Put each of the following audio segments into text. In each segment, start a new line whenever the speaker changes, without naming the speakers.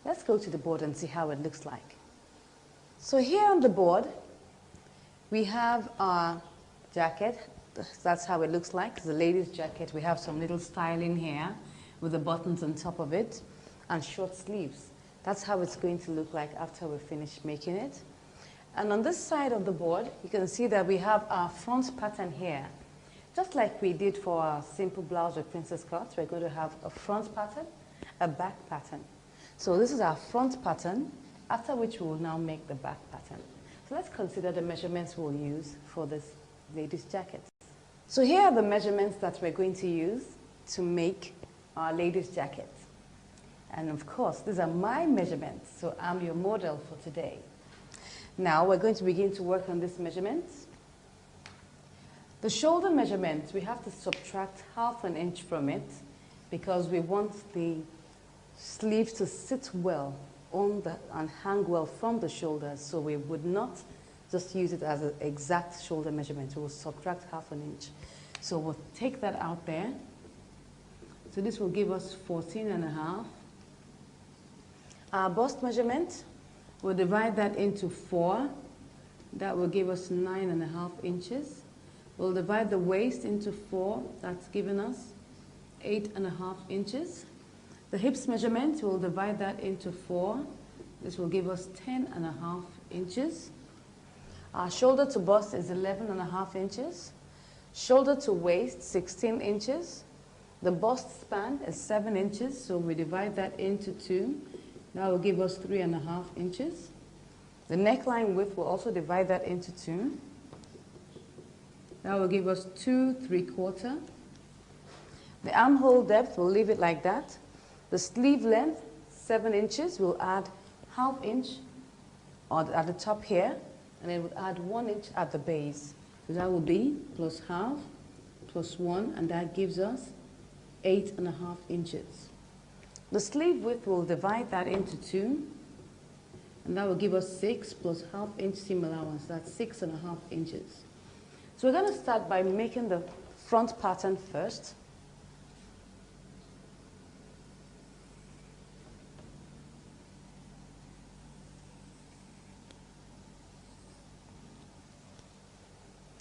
Let's go to the board and see how it looks like. So here on the board, we have our jacket. That's how it looks like. It's a lady's jacket. We have some little styling here with the buttons on top of it and short sleeves. That's how it's going to look like after we finish making it. And on this side of the board, you can see that we have our front pattern here. Just like we did for our simple blouse or princess cuts, we're going to have a front pattern, a back pattern. So this is our front pattern, after which we will now make the back pattern. So let's consider the measurements we'll use for this lady's jacket. So here are the measurements that we're going to use to make our lady's jacket. And of course, these are my measurements, so I'm your model for today. Now we're going to begin to work on these measurements. The shoulder measurement, we have to subtract ½ an inch from it because we want the sleeve to sit well on and hang well from the shoulders, so we would not just use it as an exact shoulder measurement. We will subtract ½ an inch. So we'll take that out there. So this will give us 14½. Our bust measurement, we'll divide that into 4. That will give us 9½ inches. We'll divide the waist into 4. That's given us 8½ inches. The hips measurement, we'll divide that into 4. This will give us 10½ inches. Our shoulder to bust is 11½ inches. Shoulder to waist, 16 inches. The bust span is 7 inches, so we divide that into 2. That will give us 3½ inches. The neckline width, will also divide that into 2. That will give us 2 3/4. The armhole depth, we'll leave it like that. The sleeve length, 7 inches. We'll add ½ inch at the top here, and then we'll add 1 inch at the base. So that will be plus ½ plus 1, and that gives us 8½ inches. The sleeve width, we'll divide that into 2, and that will give us 6 plus ½ inch seam allowance. That's 6½ inches. So we're going to start by making the front pattern first.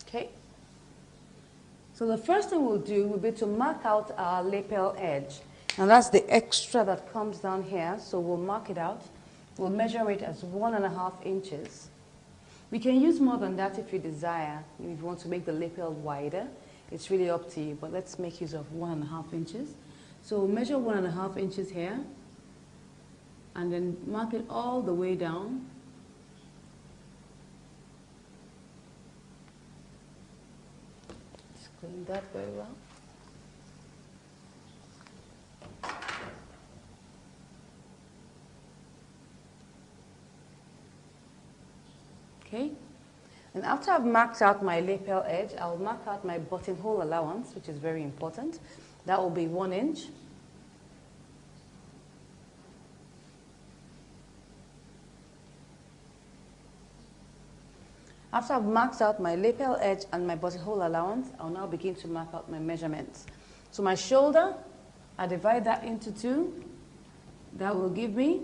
Okay. So the first thing we'll do will be to mark out our lapel edge. And that's the extra that comes down here. So we'll mark it out. We'll measure it as 1½ inches. We can use more than that if you desire. If you want to make the lapel wider, it's really up to you. But let's make use of 1½ inches. So we'll measure 1½ inches here. And then mark it all the way down. Clean that very well. Okay, and after I've marked out my lapel edge, I'll mark out my buttonhole allowance, which is very important. That will be 1 inch. After I've marked out my lapel edge and my buttonhole allowance, I'll now begin to mark out my measurements. So my shoulder, I divide that into 2. That will give me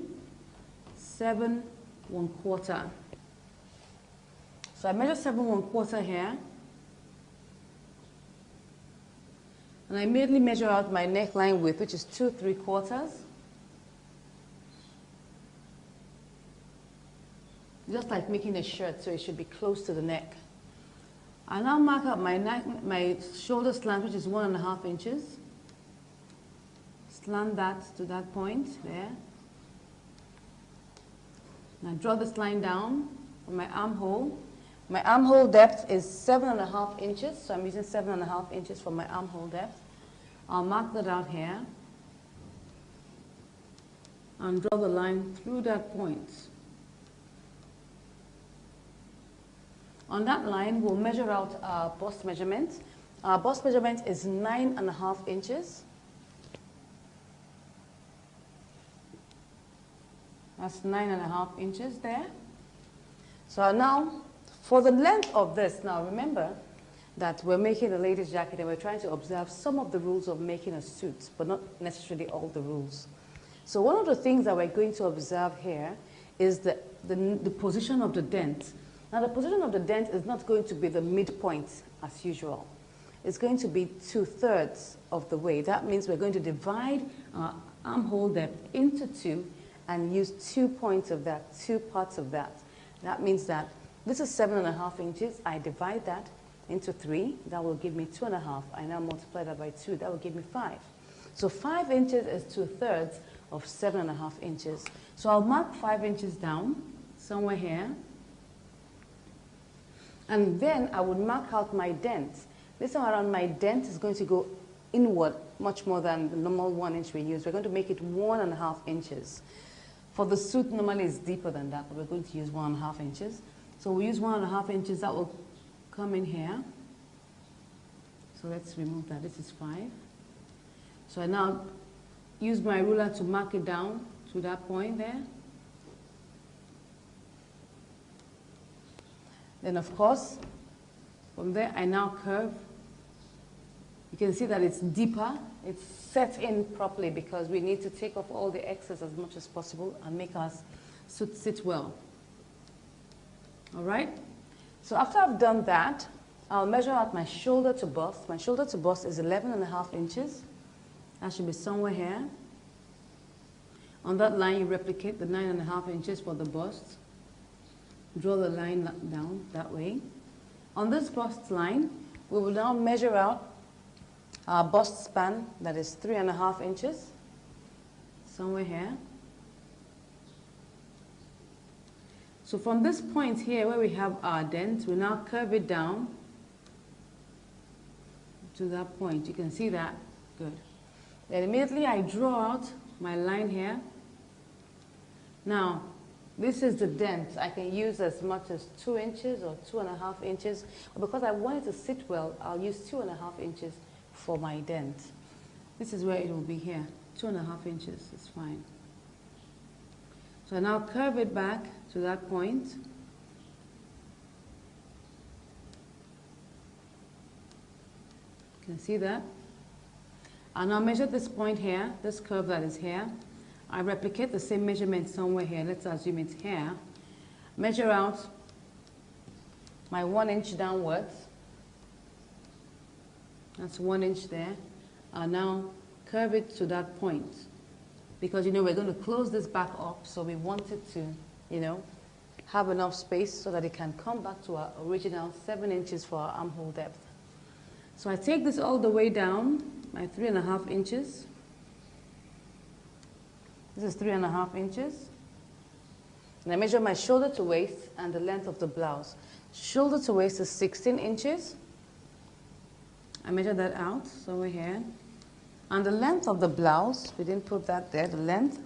7 1/4. So I measure 7 1/4 here. And I immediately measure out my neckline width, which is 2 3/4. Just like making a shirt, so it should be close to the neck. I now mark out my shoulder slant, which is 1½ inches. Slant that to that point there. Now draw this line down for my armhole. My armhole depth is 7½ inches, so I'm using 7½ inches for my armhole depth. I'll mark that out here and draw the line through that point. On that line, we'll measure out our bust measurement. Our bust measurement is 9½ inches. That's 9½ inches there. So now, for the length of this, now remember that we're making a lady's jacket and we're trying to observe some of the rules of making a suit, but not necessarily all the rules. So one of the things that we're going to observe here is the position of the dent. Now the position of the dent is not going to be the midpoint as usual. It's going to be 2/3 of the way. That means we're going to divide our armhole depth into two and use 2 points of that, 2 parts of that. That means that this is 7.5 inches. I divide that into 3. That will give me 2.5. I now multiply that by 2. That will give me 5. So 5 inches is 2/3 of 7.5 inches. So I'll mark 5 inches down somewhere here. And then I would mark out my dent. This time around, my dent is going to go inward much more than the normal 1 inch we use. We're going to make it 1.5 inches. For the suit, normally it's deeper than that, but we're going to use 1.5 inches. So we use 1.5 inches. That will come in here. So let's remove that. This is 5. So I now use my ruler to mark it down to that point there. Then, of course, from there, I now curve. You can see that it's deeper. It's set in properly because we need to take off all the excess as much as possible and make our suit sit well. All right? So after I've done that, I'll measure out my shoulder to bust. My shoulder to bust is 11.5 inches. That should be somewhere here. On that line, you replicate the 9.5 inches for the bust. Draw the line down that way. On this bust line, we will now measure out our bust span, that is 3.5 inches, somewhere here. So from this point here where we have our dent, we now curve it down to that point. You can see that. Good. Then immediately I draw out my line here. Now, this is the dent. I can use as much as 2 inches or 2.5 inches. But because I want it to sit well, I'll use 2.5 inches for my dent. This is where it will be here. 2.5 inches is fine. So I now curve it back to that point. You can see that. I'll now measure this point here, this curve that is here. I replicate the same measurement somewhere here. Let's assume it's here. Measure out my 1 inch downwards. That's 1 inch there. I'll now curve it to that point. Because, you know, we're going to close this back up, so we want it to, you know, have enough space so that it can come back to our original 7 inches for our armhole depth. So I take this all the way down, my 3.5 inches. This is 3.5 inches. And I measure my shoulder to waist and the length of the blouse. Shoulder to waist is 16 inches. I measure that out, so we're here. And the length of the blouse, we didn't put that there, the length.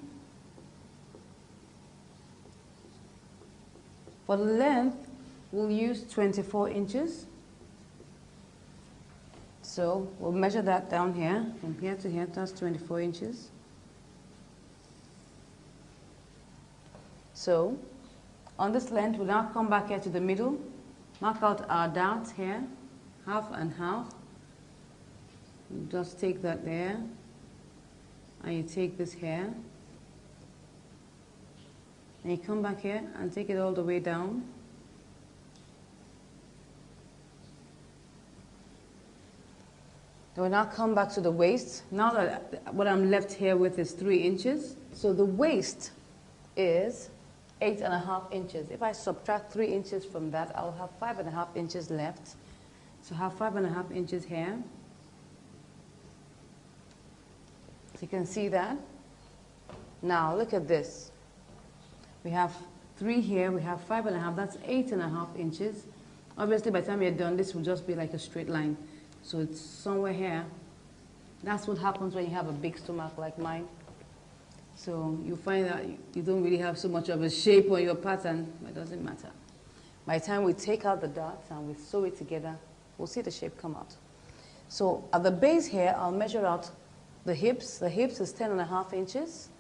For the length, we'll use 24 inches. So we'll measure that down here, from here to here, that's 24 inches. So on this length, we'll now come back here to the middle, mark out our dots here, half and half. You just take that there, and you take this here, and you come back here and take it all the way down. Then we'll now come back to the waist. Now that what I'm left here with is 3 inches. So the waist is 8.5 inches. If I subtract 3 inches from that, I'll have 5.5 inches left. So I have 5.5 inches here. So you can see that. Now look at this. We have 3 here, we have 5.5, that's 8.5 inches. Obviously by the time you're done, this will just be like a straight line. So it's somewhere here. That's what happens when you have a big stomach like mine. So you find that you don't really have so much of a shape on your pattern, but it doesn't matter. By the time we take out the dots and we sew it together, we'll see the shape come out. So at the base here, I'll measure out the hips. The hips is 10.5 inches.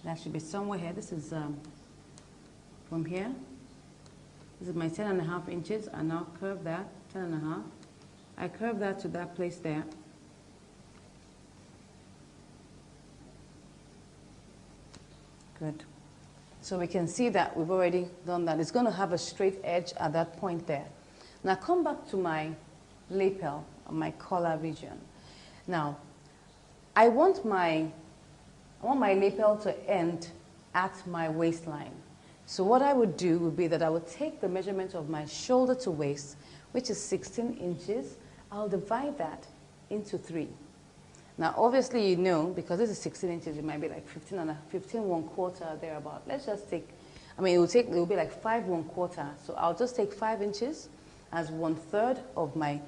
That should be somewhere here. This is from here. This is my 10.5 inches. I now curve that, 10.5. I curve that to that place there. Good. So we can see that we've already done that. It's going to have a straight edge at that point there. Now come back to my lapel, my collar region. Now, I want my lapel to end at my waistline. So what I would do would be that I would take the measurement of my shoulder to waist, which is 16 inches. I'll divide that into 3. Now, obviously, you know, because this is 16 inches, it might be like 15 1/4, thereabout. Let's just take, I mean, it will be like 5 1/4. So I'll just take 5 inches as 1/3 of my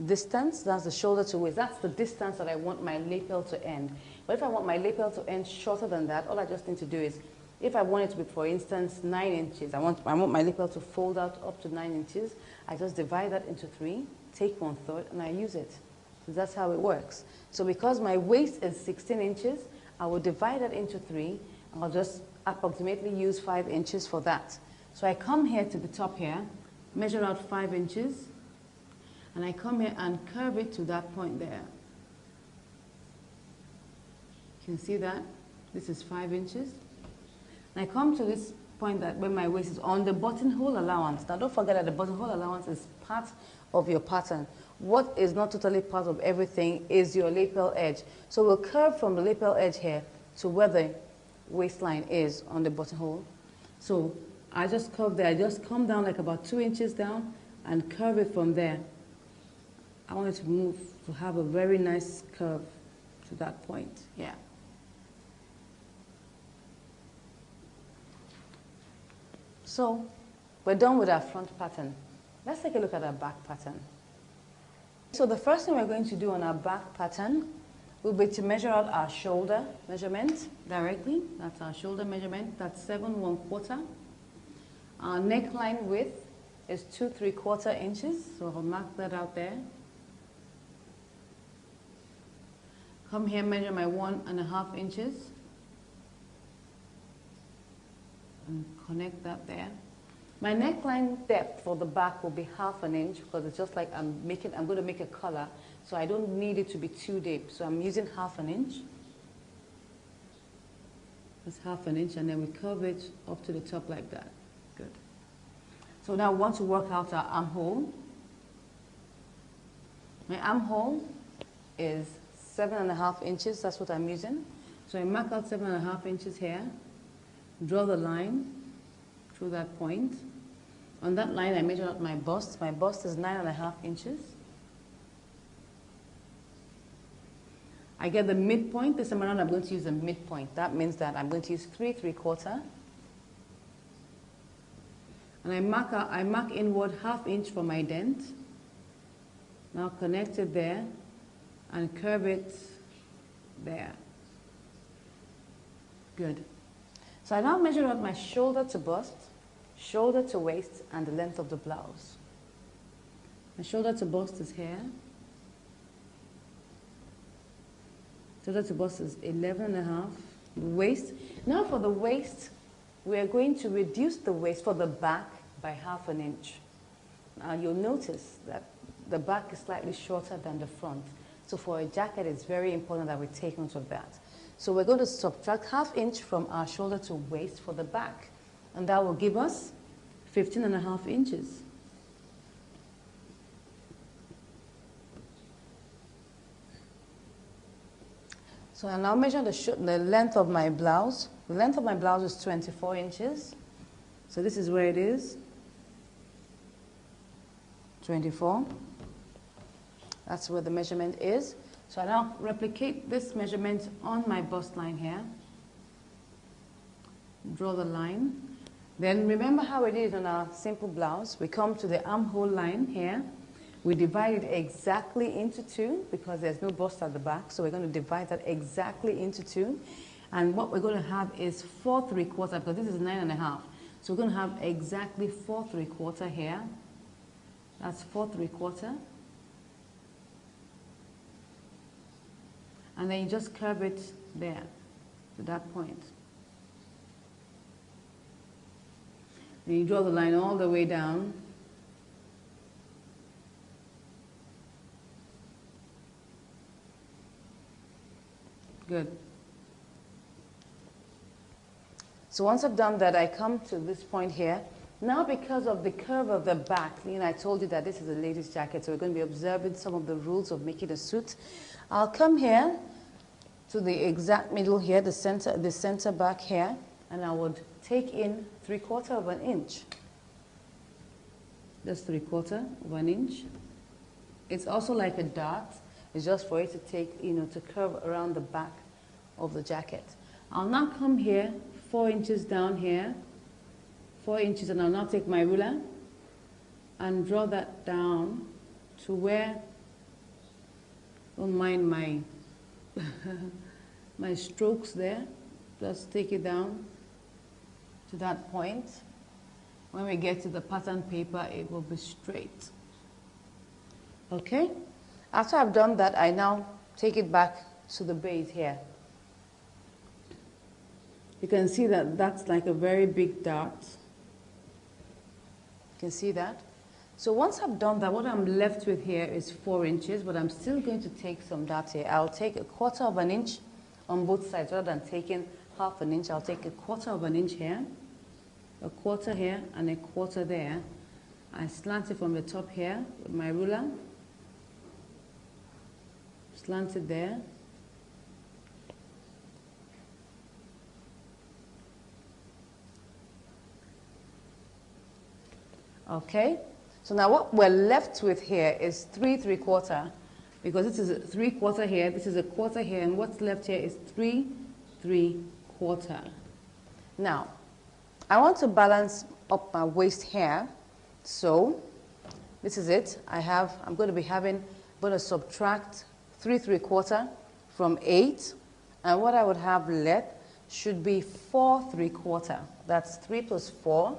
distance. That's the shoulder to waist. That's the distance that I want my lapel to end. But if I want my lapel to end shorter than that, all I just need to do is, if I want it to be, for instance, 9 inches, I want my lapel to fold out up to 9 inches, I just divide that into 3, take 1/3, and I use it. So that's how it works. So because my waist is 16 inches, I will divide that into 3. I'll just approximately use 5 inches for that. So I come here to the top here, measure out 5 inches, and I come here and curve it to that point there. You can see that? This is 5 inches. And I come to this point that where my waist is on the buttonhole allowance. Now don't forget that the buttonhole allowance is part of your pattern. What is not totally part of everything is your lapel edge. So we'll curve from the lapel edge here to where the waistline is on the buttonhole. So I just curve there. I just come down like about 2 inches down and curve it from there. I want it to move, to have a very nice curve to that point. Yeah. So we're done with our front pattern. Let's take a look at our back pattern. So the first thing we're going to do on our back pattern will be to measure out our shoulder measurement directly. That's our shoulder measurement. That's 7 1/4. Our neckline width is 2 3/4 inches. So I'll mark that out there. Come here, measure my 1.5 inches. And connect that there. My neckline depth for the back will be 1/2 inch because it's just like I'm going to make a collar, so I don't need it to be too deep. So I'm using 1/2 inch. That's 1/2 inch, and then we curve it up to the top like that. Good. So now we want to work out our armhole. My armhole is 7.5 inches. That's what I'm using. So I mark out 7.5 inches here. Draw the line through that point. On that line, I measure out my bust. My bust is 9.5 inches. I get the midpoint. This time around, I'm going to use the midpoint. That means that I'm going to use 3 3/4. And I mark inward 1/2 inch for my dent. Now connect it there and curve it there. Good. So I now measure out my shoulder to bust, shoulder to waist, and the length of the blouse. My shoulder to bust is here. Shoulder to bust is 11.5. Waist. Now for the waist, we are going to reduce the waist for the back by 1/2 inch. Now you'll notice that the back is slightly shorter than the front. So for a jacket, it's very important that we take note of that. So we're going to subtract 1/2 inch from our shoulder to waist for the back. And that will give us 15.5 inches. So I now measure the length of my blouse. The length of my blouse is 24 inches. So this is where it is. 24. That's where the measurement is. So I now replicate this measurement on my bust line here. Draw the line. Then remember how we did it on our simple blouse. We come to the armhole line here. We divide it exactly into 2 because there's no bust at the back. So we're going to divide that exactly into 2. And what we're going to have is 4 3/4 because this is 9.5. So we're going to have exactly 4 3/4 here. That's 4 3/4. And then you just curve it there to that point. Then you draw the line all the way down. Good. So once I've done that, I come to this point here. Now because of the curve of the back, I told you that this is a lady's jacket, so we're going to be observing some of the rules of making a suit. I'll come here to the exact middle here, the center back here, and I would take in 3/4 of an inch. That's 3/4 of an inch. It's also like a dot. It's just for it to take, to curve around the back of the jacket. I'll now come here, 4 inches down here, 4 inches, and I'll now take my ruler and draw that down to where, don't mind my, my strokes there. Just take it down to that point. When we get to the pattern paper, it will be straight. Okay? After I've done that, I now take it back to the base here. You can see that that's like a very big dot. You can see that? So once I've done that, what I'm left with here is 4 inches, but I'm still going to take some dots here. I'll take 1/4 of an inch on both sides. Rather than taking 1/2 an inch, I'll take 1/4 of an inch here, 1/4 here, and 1/4 there. I slant it from the top here with my ruler. Slant it there. Okay, so now what we're left with here is 3 3/4, because this is a 3/4 here, this is a 1/4 here, and what's left here is 3 3/4. Now, I want to balance up my waist here, so this is it. I'm going to subtract 3 3/4 from 8, and what I would have left should be 4 3/4. That's 3 plus 4.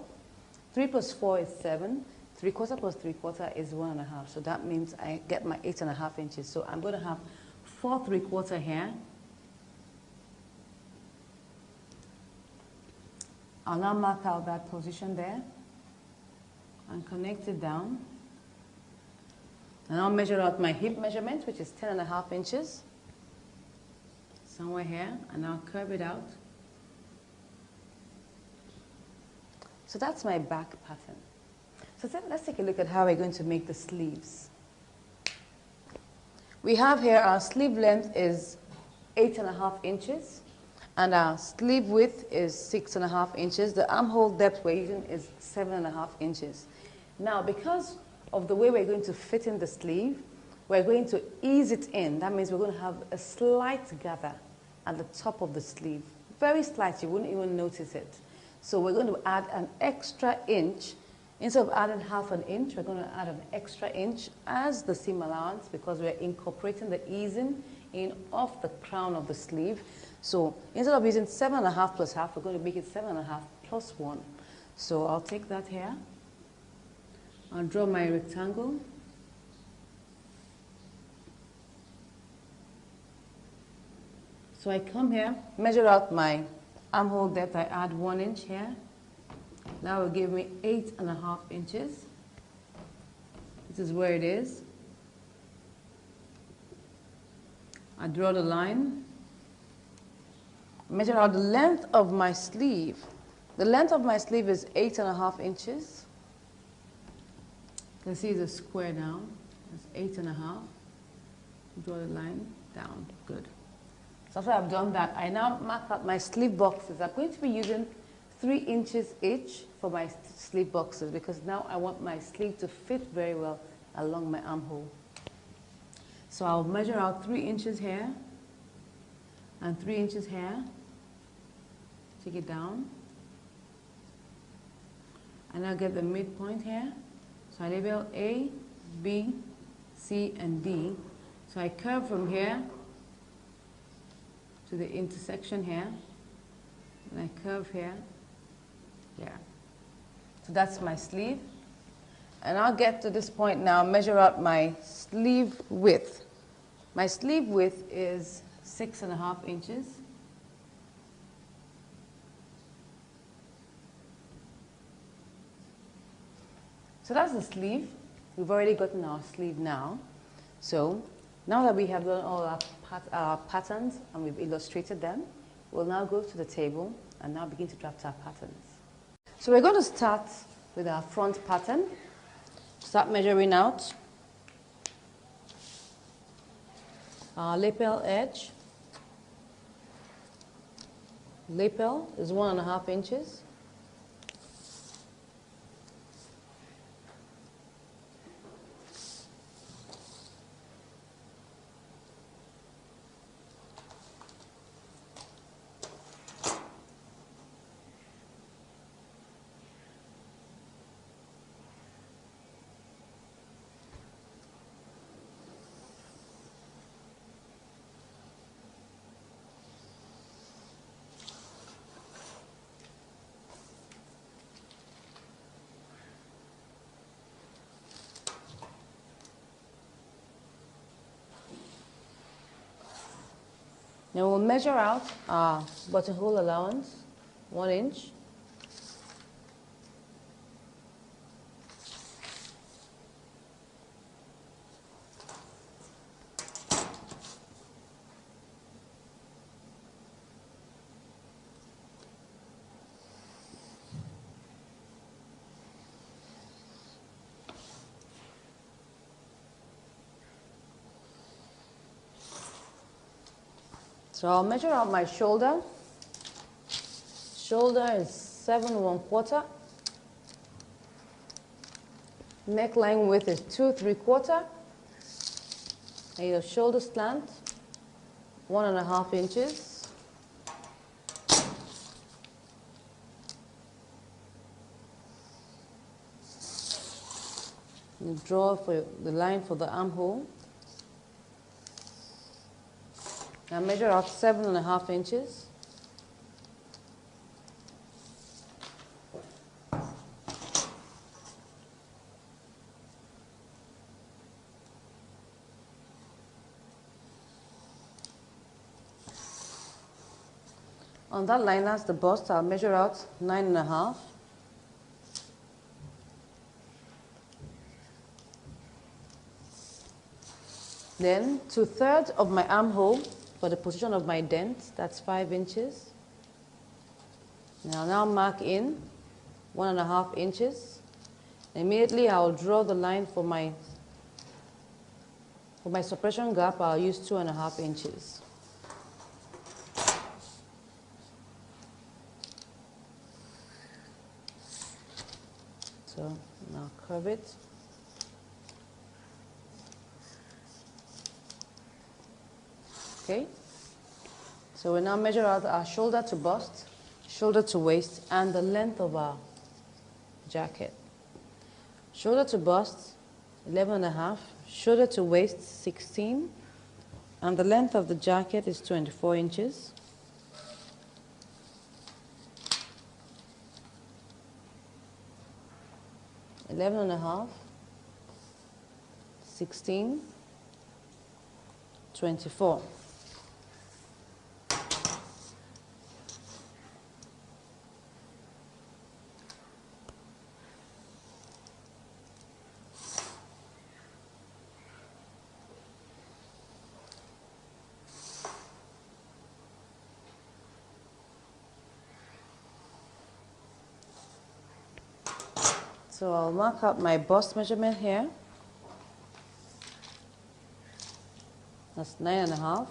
3 plus 4 is 7. 3/4 plus 3/4 is 1.5. So that means I get my 8.5 inches. So I'm going to have 4 3/4 here. I'll now mark out that position there and connect it down. And I'll measure out my hip measurement, which is 10.5 inches. Somewhere here, and I'll curve it out. So that's my back pattern. So let's take a look at how we're going to make the sleeves. We have here our sleeve length is 8.5 inches, and our sleeve width is 6.5 inches. The armhole depth we're using is 7.5 inches. Now, because of the way we're going to fit in the sleeve, we're going to ease it in. That means we're going to have a slight gather at the top of the sleeve. Very slight, you wouldn't even notice it. So we're going to add an extra inch. Instead of adding 1/2 inch, we're going to add an extra inch as the seam allowance, because we're incorporating the easing in off the crown of the sleeve. So instead of using 7.5 plus 1/2, we're going to make it 7.5 plus 1. So I'll take that here. I'll draw my rectangle. So I come here, measure out my armhole depth. I add 1 inch here. That will give me 8.5 inches. This is where it is. I draw the line. Measure out the length of my sleeve. The length of my sleeve is 8.5 inches. You can see it's a square now. It's 8.5. Draw the line down. Good. So after I've done that, I now mark out my sleeve boxes. I'm going to be using 3 inches each for my sleeve boxes, because now I want my sleeve to fit very well along my armhole. So I'll measure out 3 inches here and 3 inches here. Take it down. And I'll get the midpoint here. So I label A, B, C, and D. So I curve from here to the intersection here, and I curve here. Yeah. So that's my sleeve. And I'll get to this point now, measure out my sleeve width. My sleeve width is 6.5 inches. So that's the sleeve. We've already gotten our sleeve now. So now that we have done all our patterns and we've illustrated them, we'll now go to the table and now begin to draft our patterns. So we're going to start with our front pattern. Start measuring out our lapel edge. Lapel is 1.5 inches. Now we'll measure out our buttonhole allowance, 1 inch. So I'll measure out my shoulder. Shoulder is 7 1/4. Neckline width is 2 3/4. And your shoulder slant, 1.5 inches. You draw for the line for the armhole. Now measure out 7.5 inches. On that line, that's the bust. I'll measure out 9.5. Then 2/3 of my armhole for the position of my dent, that's 5 inches. Now mark in 1.5 inches. Immediately I'll draw the line for my suppression gap. I'll use 2.5 inches. So now curve it. Okay, so we now measure out our shoulder to bust, shoulder to waist, and the length of our jacket. Shoulder to bust, 11.5, shoulder to waist, 16, and the length of the jacket is 24 inches. Eleven and a half, 16, 24. So I'll mark out my bust measurement here. That's 9.5.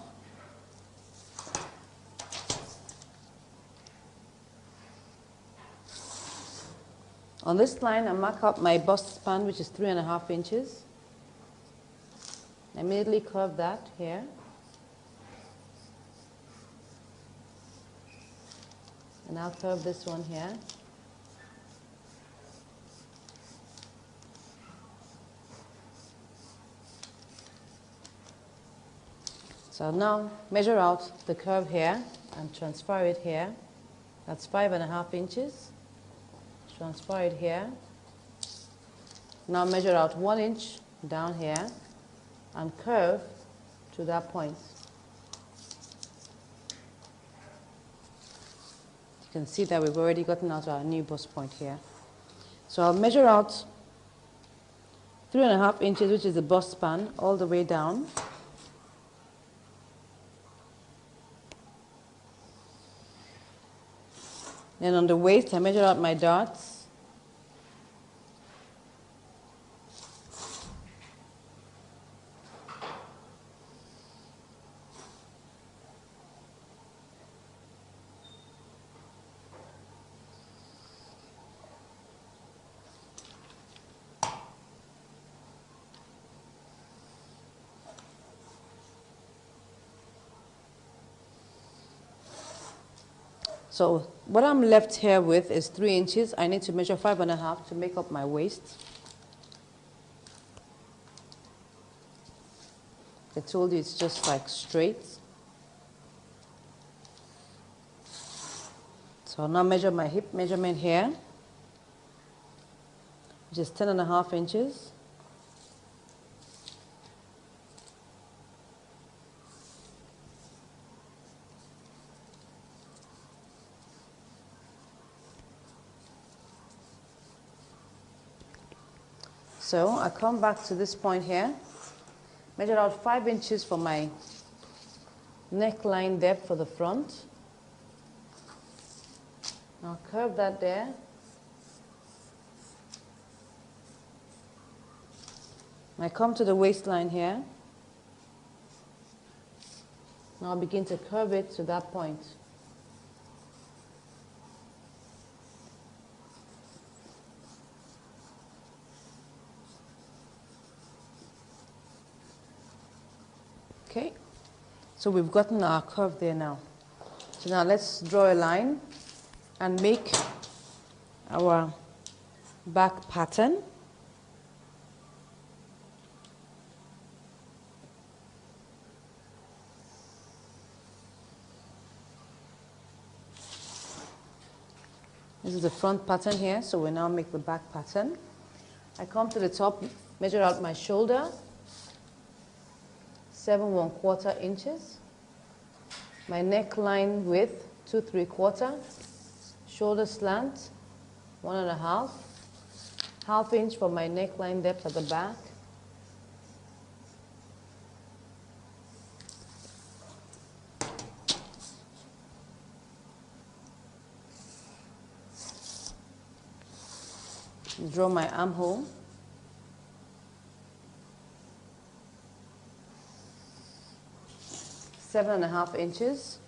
On this line, I mark out my bust span, which is 3.5 inches. I immediately curve that here. And I'll curve this one here. So now measure out the curve here and transfer it here. That's 5.5 inches. Transfer it here. Now measure out 1 inch down here and curve to that point. You can see that we've already gotten out our new bust point here. So I'll measure out 3.5 inches, which is the bust span, all the way down. Then on the waist, I measure out my darts. So what I'm left here with is 3 inches. I need to measure 5.5 to make up my waist. I told you it's just like straight. So I'll now measure my hip measurement here, which is 10.5 inches. So I come back to this point here, measure out 5 inches for my neckline depth for the front. I'll curve that there. I come to the waistline here. Now I'll begin to curve it to that point. Okay, so we've gotten our curve there now. So now let's draw a line and make our back pattern. This is the front pattern here, so we now make the back pattern. I come to the top, measure out my shoulder, 7 1/4 inches. My neckline width, 2 3/4. Shoulder slant, 1.5. Half inch for my neckline depth at the back. Draw my armhole. Seven and a half inches.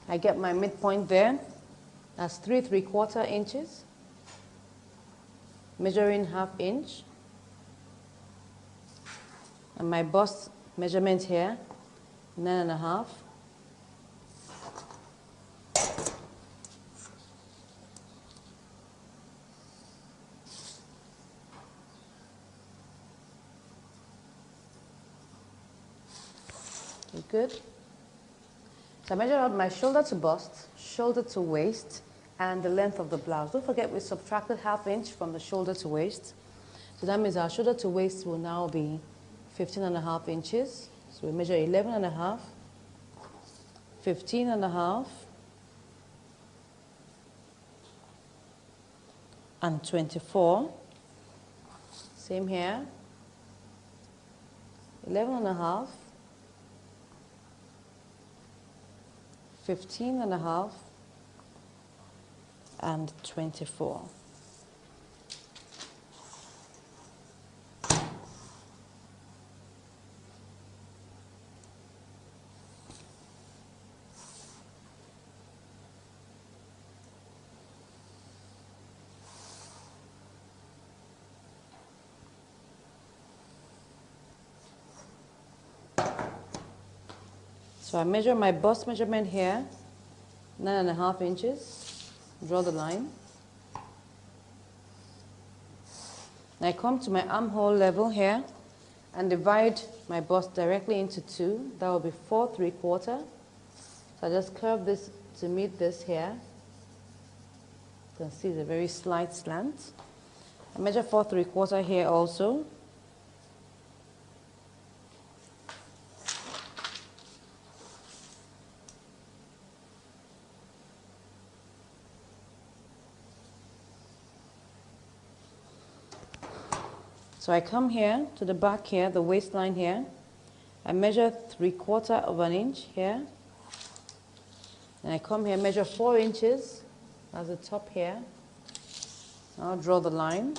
I get my midpoint there. That's 3 3/4 inches. Measuring half inch. And my bust measurement here, 9.5. Good. So I measure out my shoulder to bust, shoulder to waist, and the length of the blouse. Don't forget we subtracted half inch from the shoulder to waist. So that means our shoulder to waist will now be 15.5 inches. So we measure 11.5, 15.5, and 24. Same here. 11.5, 15.5, and 24. So I measure my bust measurement here, 9.5 inches. Draw the line. And I come to my armhole level here and divide my bust directly into 2. That will be 4 3/4. So I just curve this to meet this here. You can see it's a very slight slant. I measure 4 3/4 here also. So I come here to the back here, the waistline here. I measure 3/4 of an inch here. And I come here, measure 4 inches. That's the top here. I'll draw the line.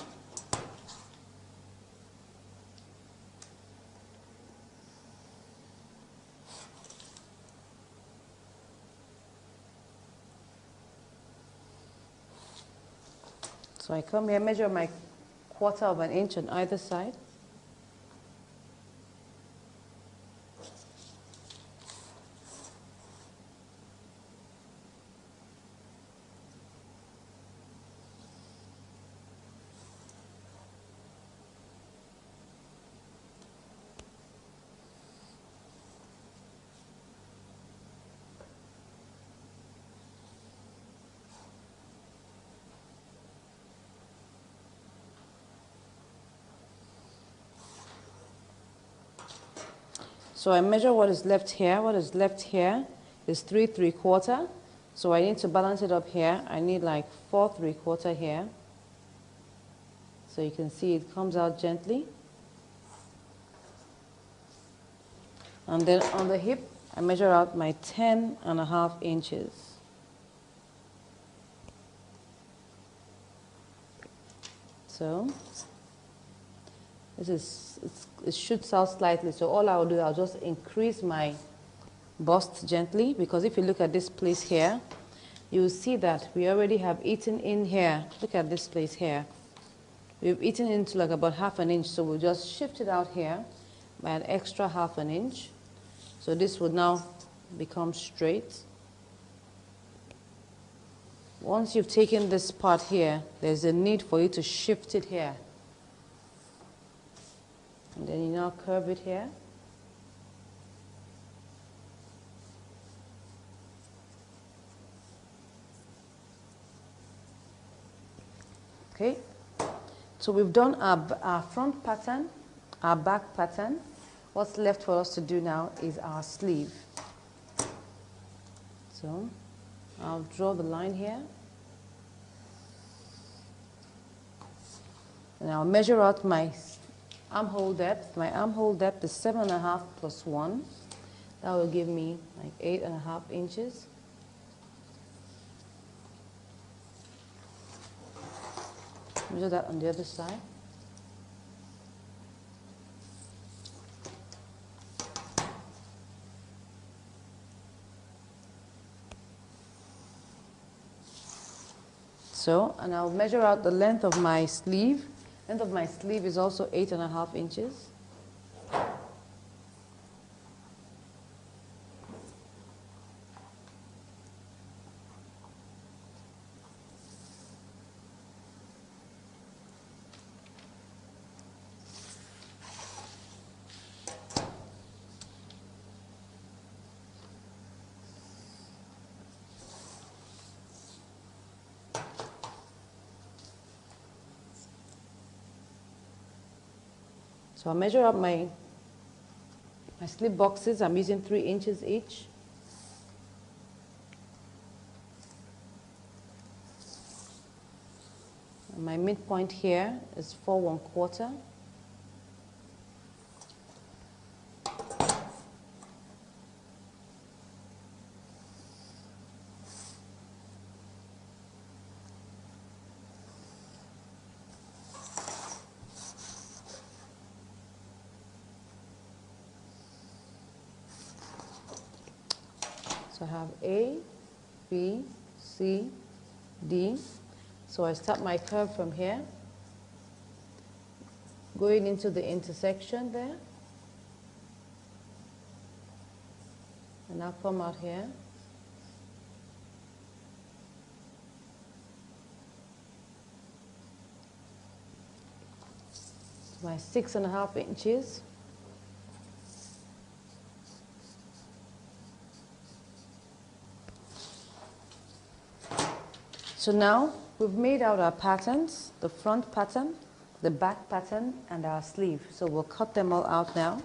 So I come here, measure my 1/4 of an inch on either side. So I measure what is left here. What is left here is 3 3/4. So I need to balance it up here. I need like 4 3/4 here. So you can see it comes out gently. And then on the hip, I measure out my 10.5 inches. So it shoots out slightly, so all I'll do, I'll just increase my bust gently, because if you look at this place here, you will see that we already have eaten in here. Look at this place here. We've eaten into like about 1/2 inch, so we'll just shift it out here by an extra 1/2 inch. So this would now become straight. Once you've taken this part here, there's a need for you to shift it here. And then you now curve it here. Okay, so we've done our front pattern, our back pattern. What's left for us to do now is our sleeve. So I'll draw the line here. And I'll measure out my armhole depth. My armhole depth is 7.5 plus 1. That will give me like 8.5 inches. Measure that on the other side. So, and I'll measure out the length of my sleeve. Length of my sleeve is also 8.5 inches. So I measure up my slip boxes. I'm using 3 inches each. And my midpoint here is 4 1/4. So I have A, B, C, D. So I start my curve from here, going into the intersection there. And I'll come out here. My 6.5 inches. So now we've made out our patterns, the front pattern, the back pattern, and our sleeve. So we'll cut them all out now.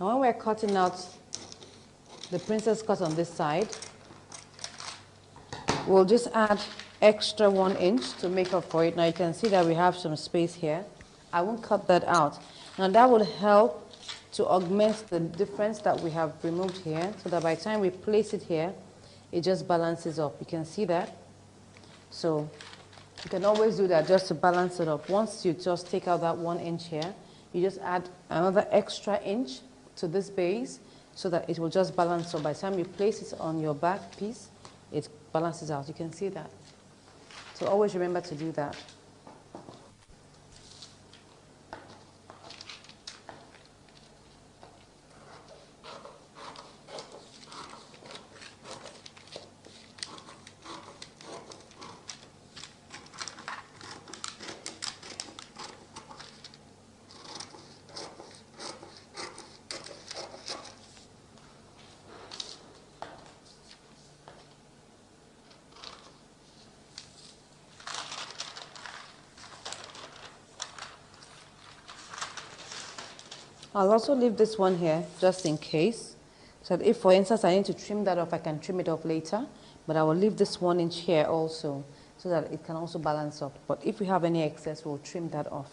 And when we're cutting out the princess cut on this side, we'll just add extra 1 inch to make up for it. Now you can see that we have some space here. I won't cut that out. Now that will help to augment the difference that we have removed here, so that by the time we place it here, it just balances up. You can see that. So you can always do that just to balance it up. Once you just take out that 1 inch here, you just add another extra inch to this base so that it will just balance. So by the time you place it on your back piece, it balances out. You can see that. So always remember to do that. I'll also leave this one here just in case, so that if, for instance, I need to trim that off, I can trim it off later. But I will leave this 1 inch here also, so that it can also balance up. But if we have any excess, we'll trim that off.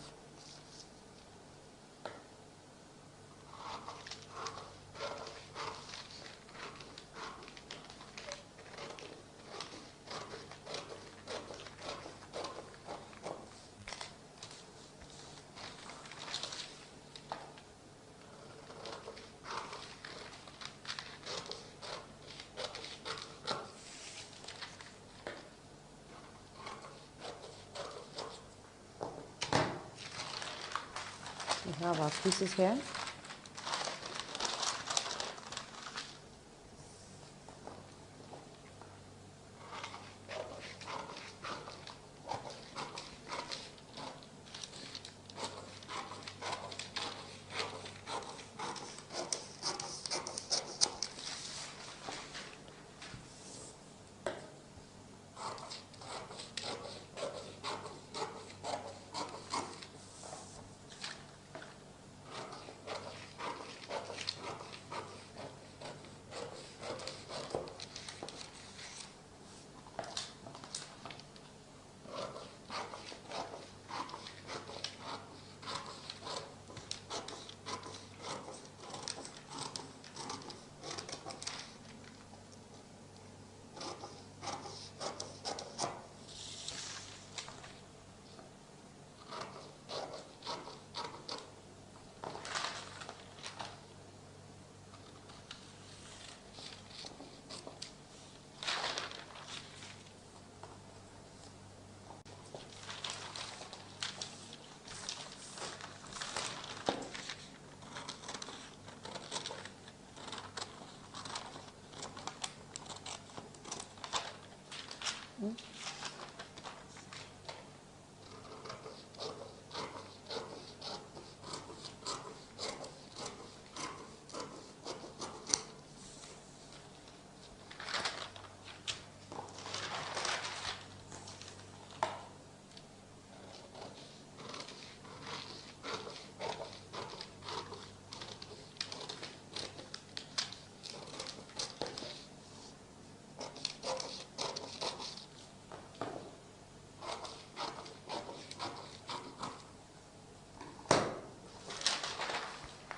We have our pieces here.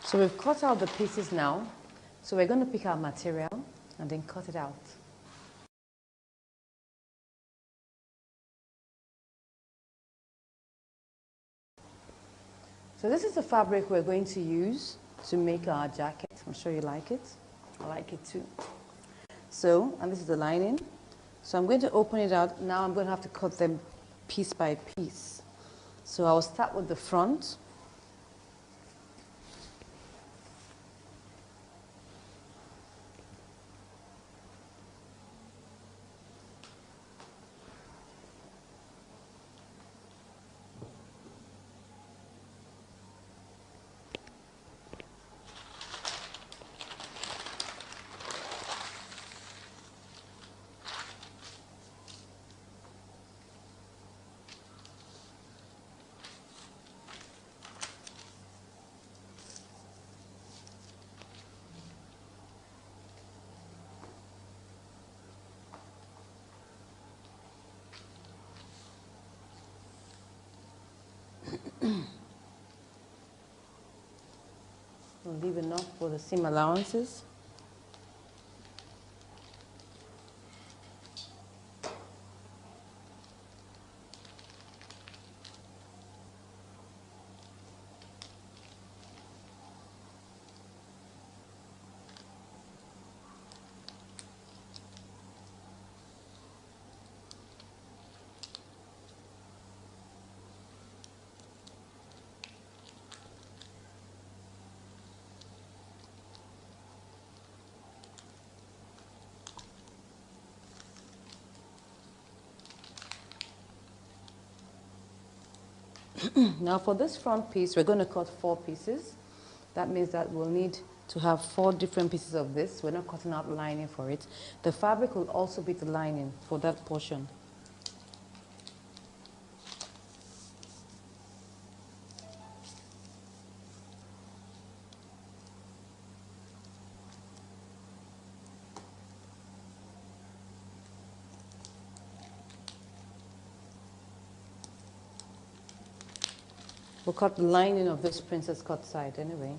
So we've cut out the pieces now. So we're going to pick our material and then cut it out. So this is the fabric we're going to use to make our jacket. I'm sure you like it. I like it too. So, and this is the lining. So I'm going to open it out. Now I'm going to have to cut them piece by piece. So I'll start with the front. We'll leave enough for the seam allowances. Now for this front piece, we're going to cut 4 pieces. That means that we'll need to have 4 different pieces of this. We're not cutting out lining for it. The fabric will also be the lining for that portion. We'll cut the lining of this princess cut side anyway.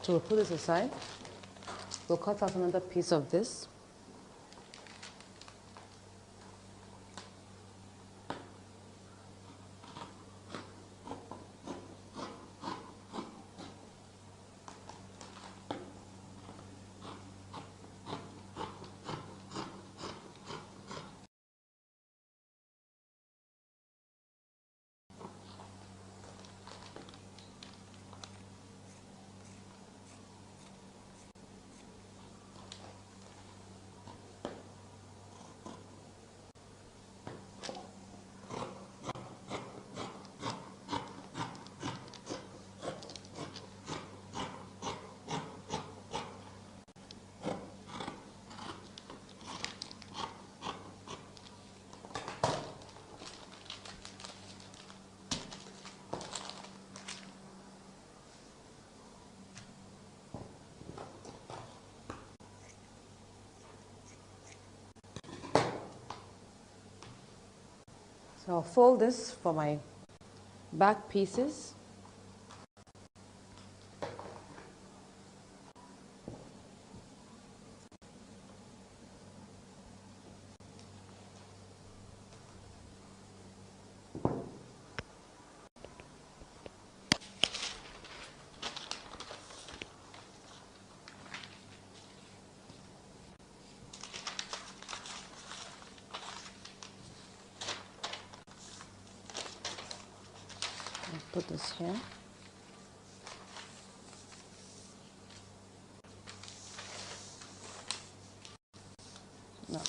So we'll put this aside. We'll cut out another piece of this. So I'll fold this for my back pieces. Put this here. No.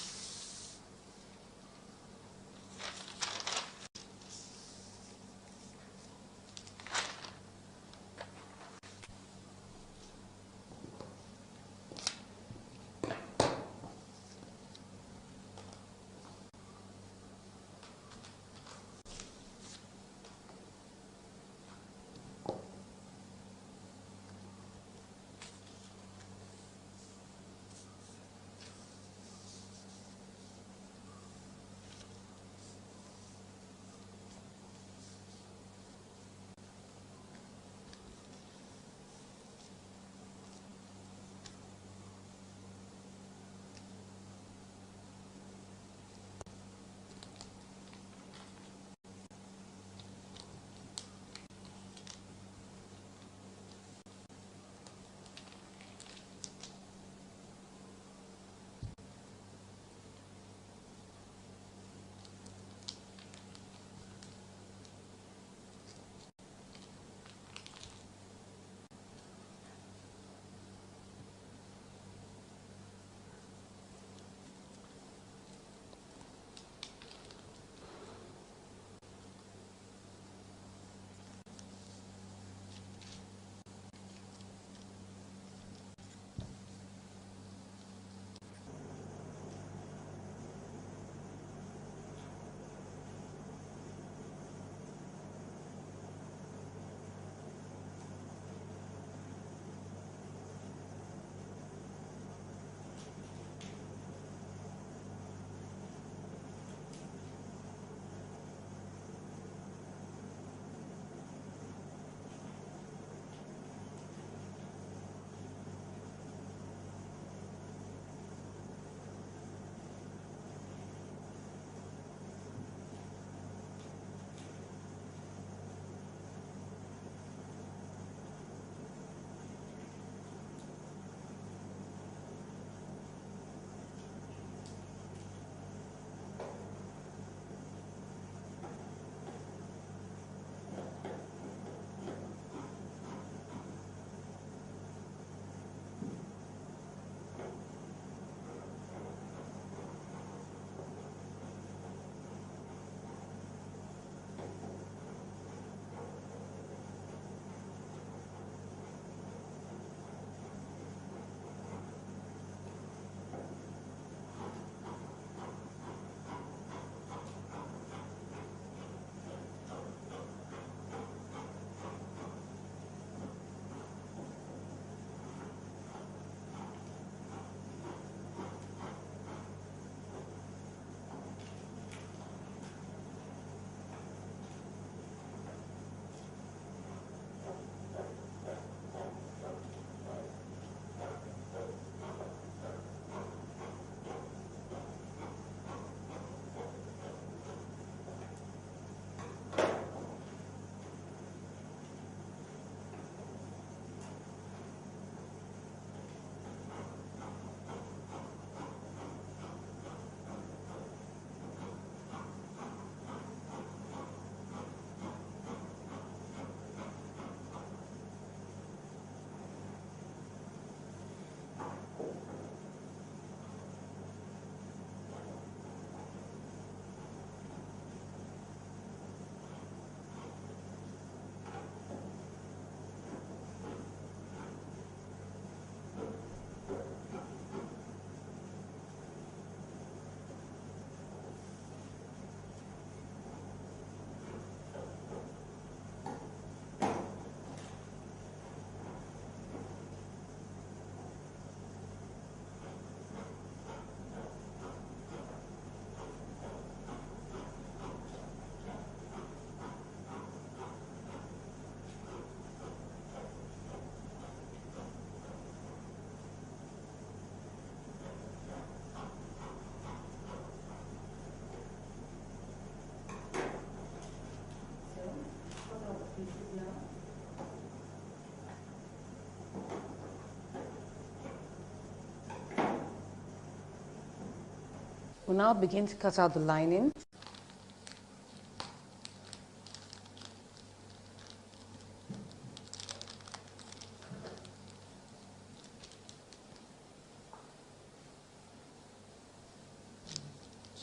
We'll now begin to cut out the lining.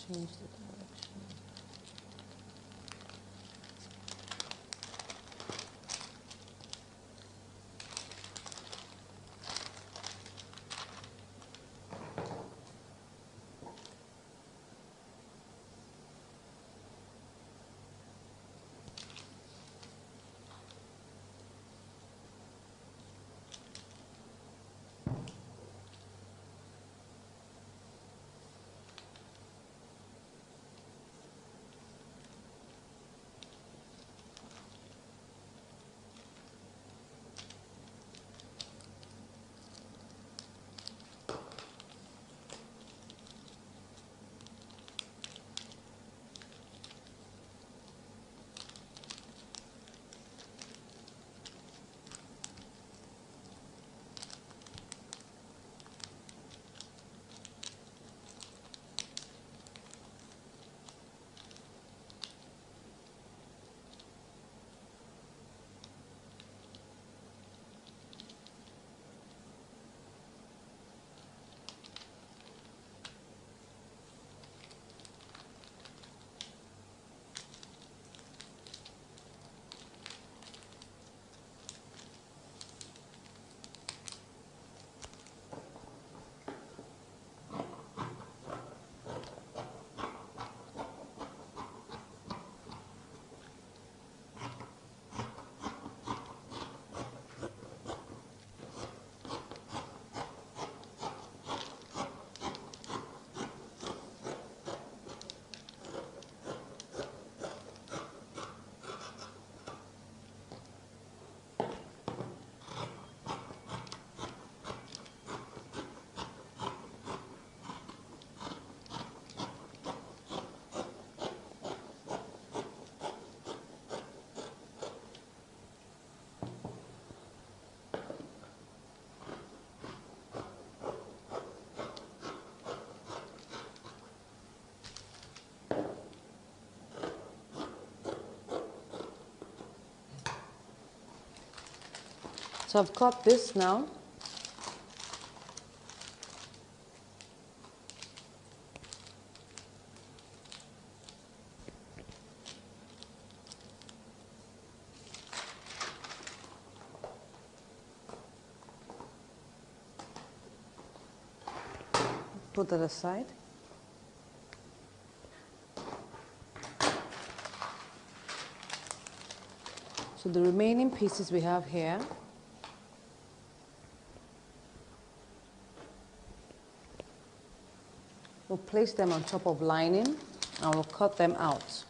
Change the direction. So I've cut this now. Put that aside. So the remaining pieces we have here, we'll place them on top of lining and we'll cut them out.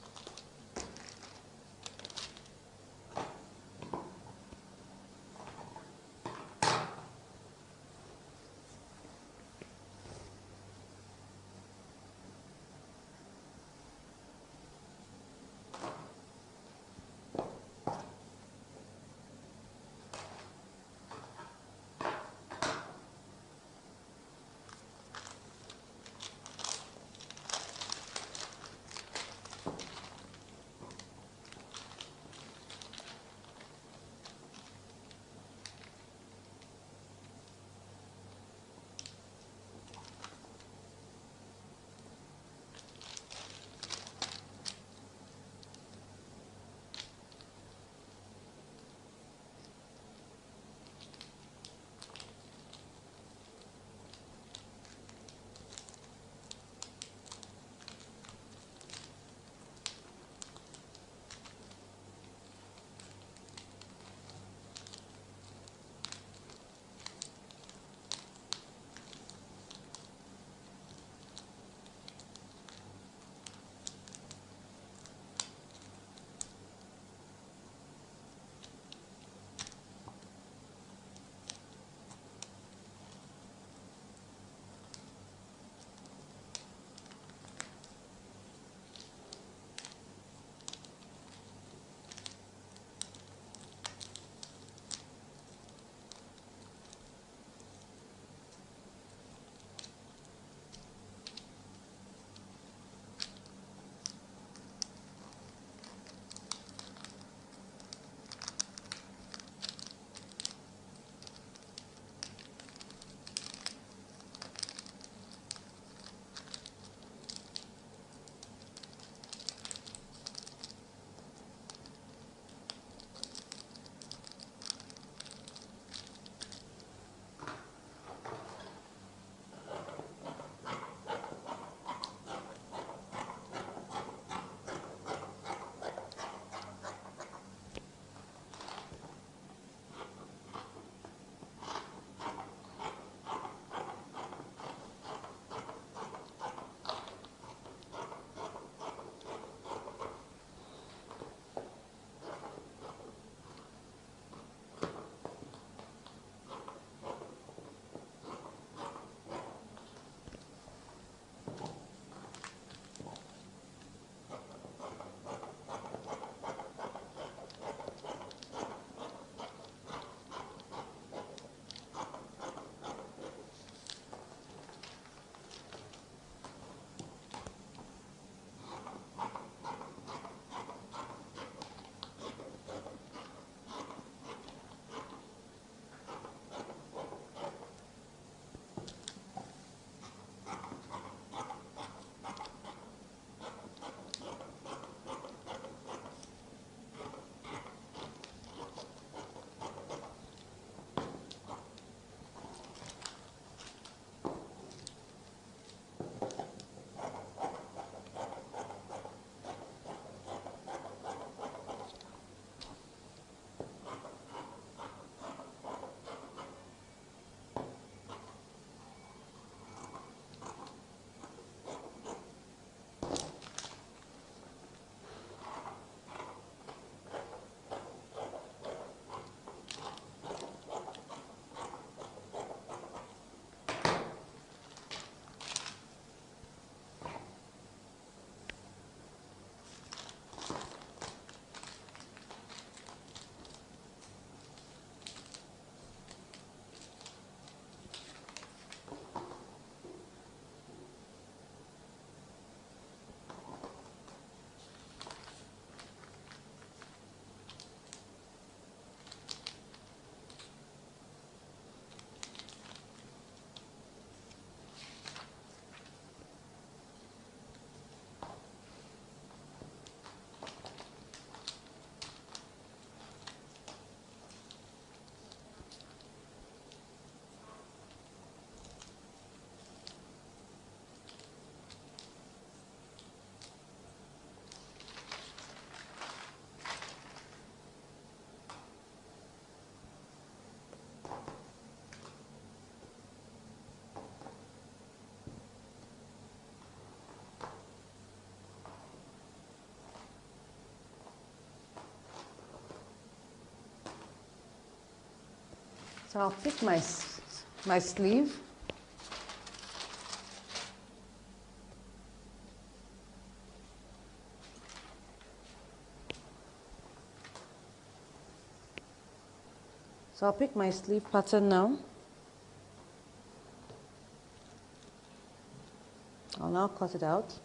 So I'll pick my sleeve. So I'll pick my sleeve pattern now. I'll now cut it out.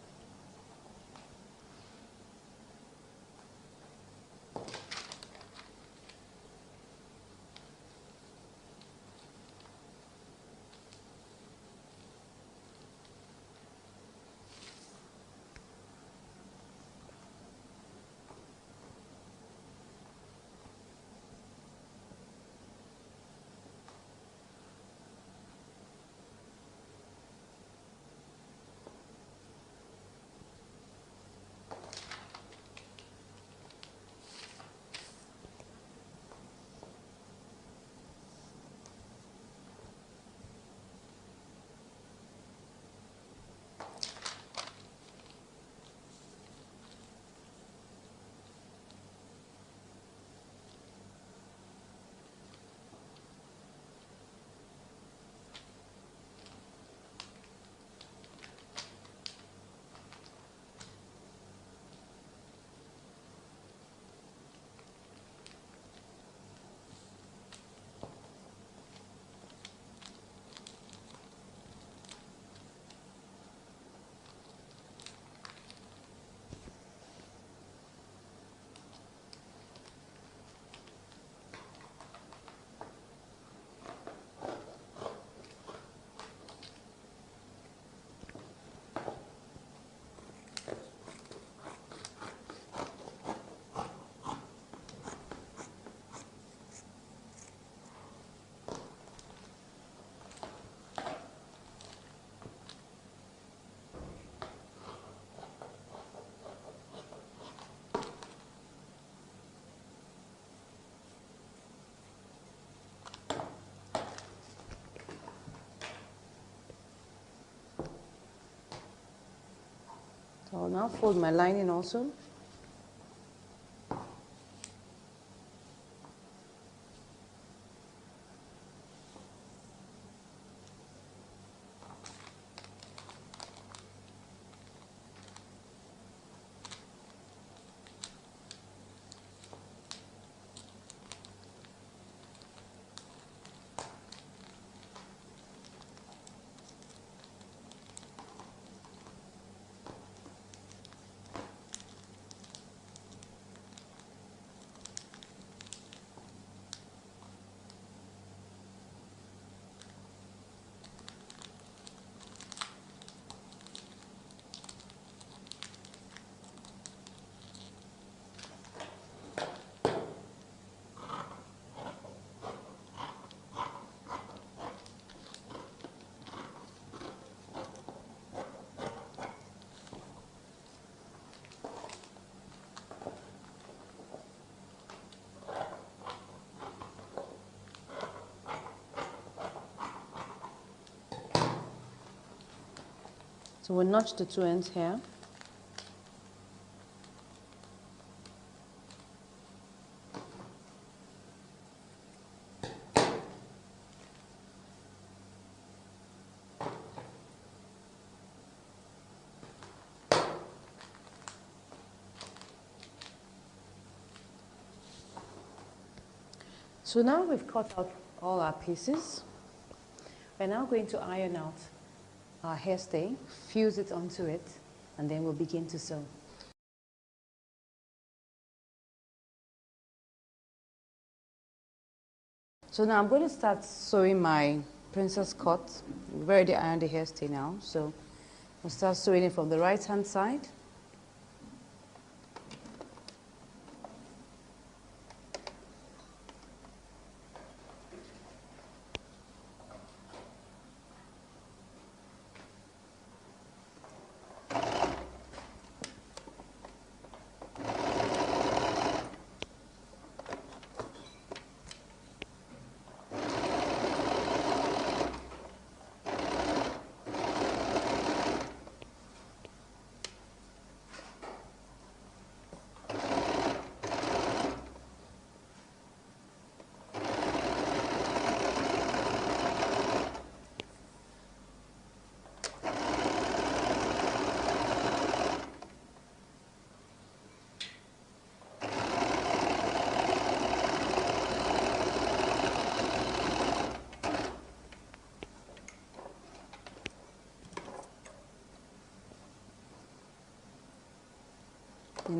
So I'll now fold my lining also. So we'll notch the two ends here. So now we've cut out all our pieces. We're now going to iron out our hairstay, fuse it onto it, and then we'll begin to sew. So now I'm going to start sewing my princess cut. We've already ironed the hairstay now, so we'll start sewing it from the right hand side.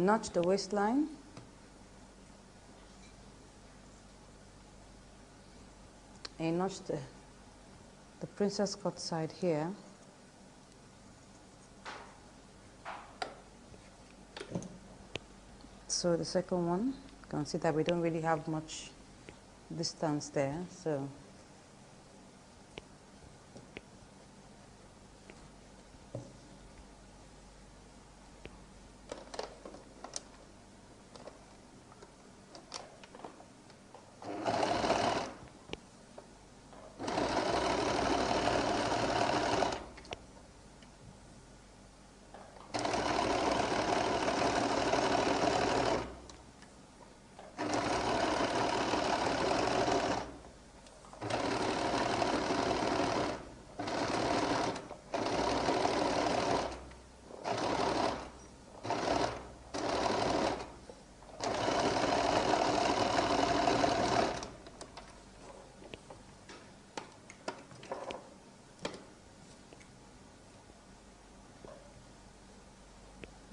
notch the waistline. And notch the princess cut side here. So the second one, you can see that we don't really have much distance there, so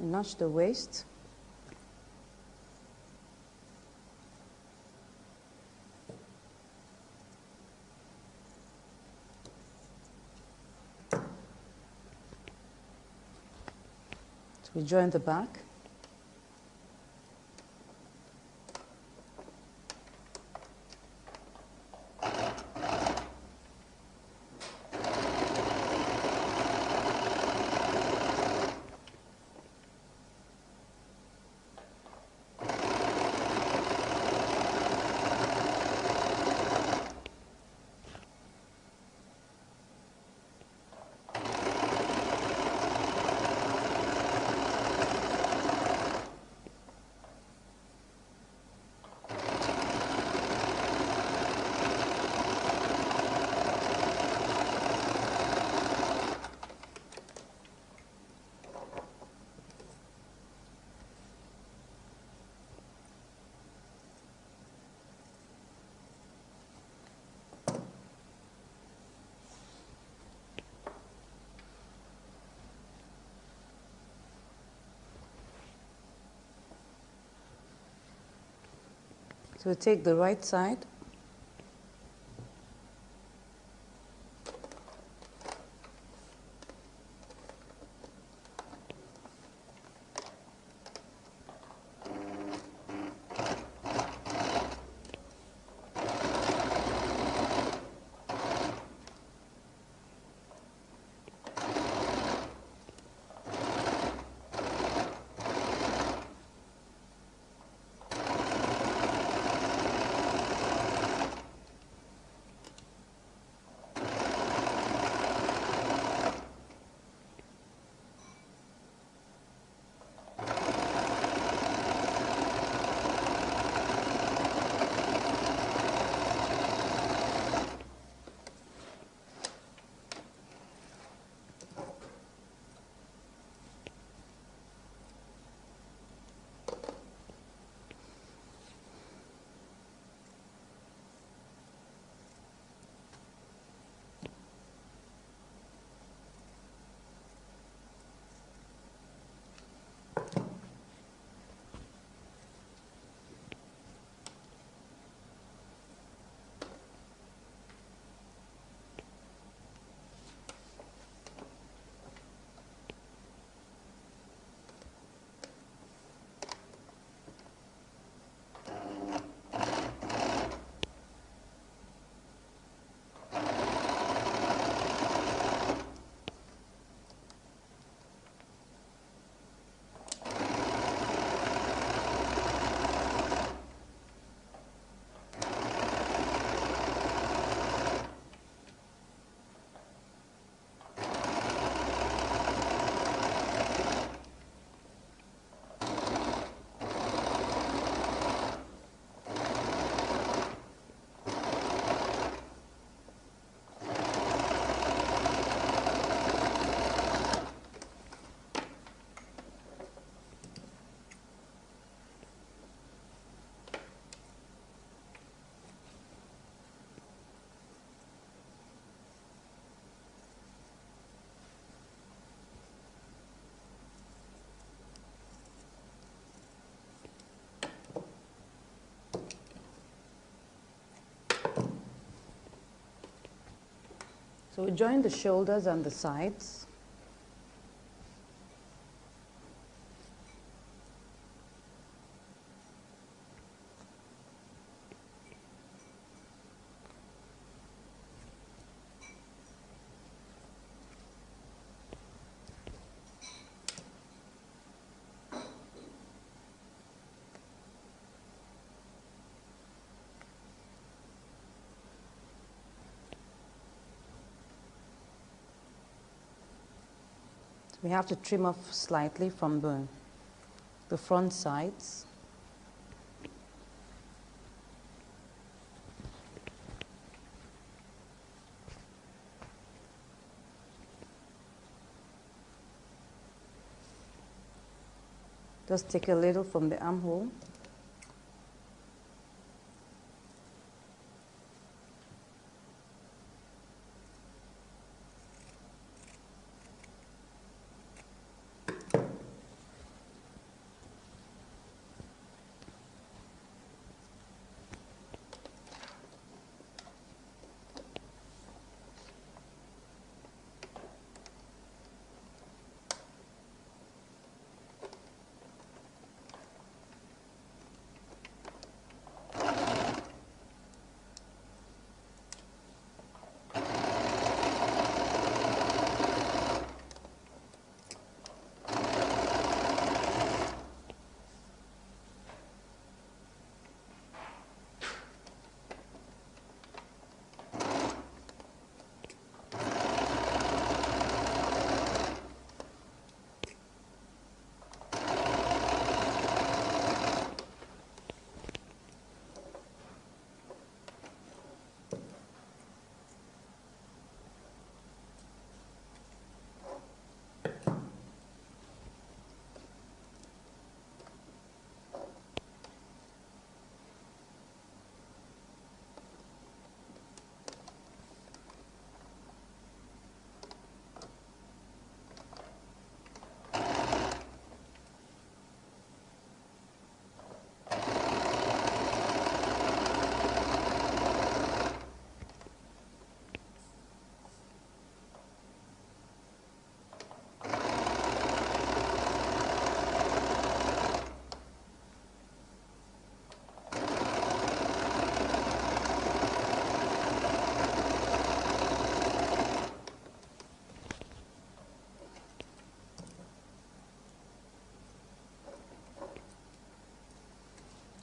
notch the waist. So we join the back. So we take the right side, So we join the shoulders and the sides. We have to trim off slightly from the front sides. Just take a little from the armhole.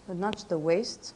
We'll notch the waist.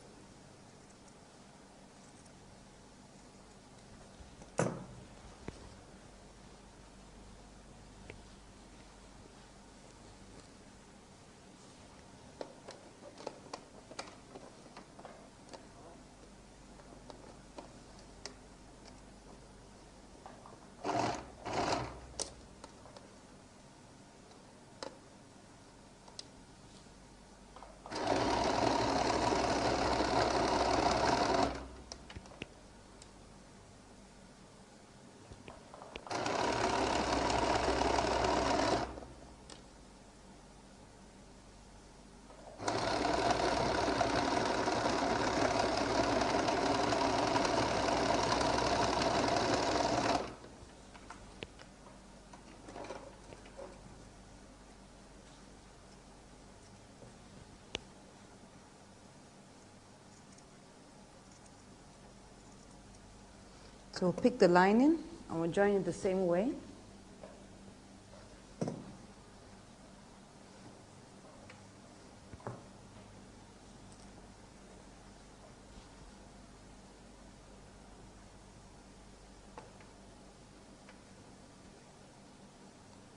So we'll pick the lining and we'll join it the same way.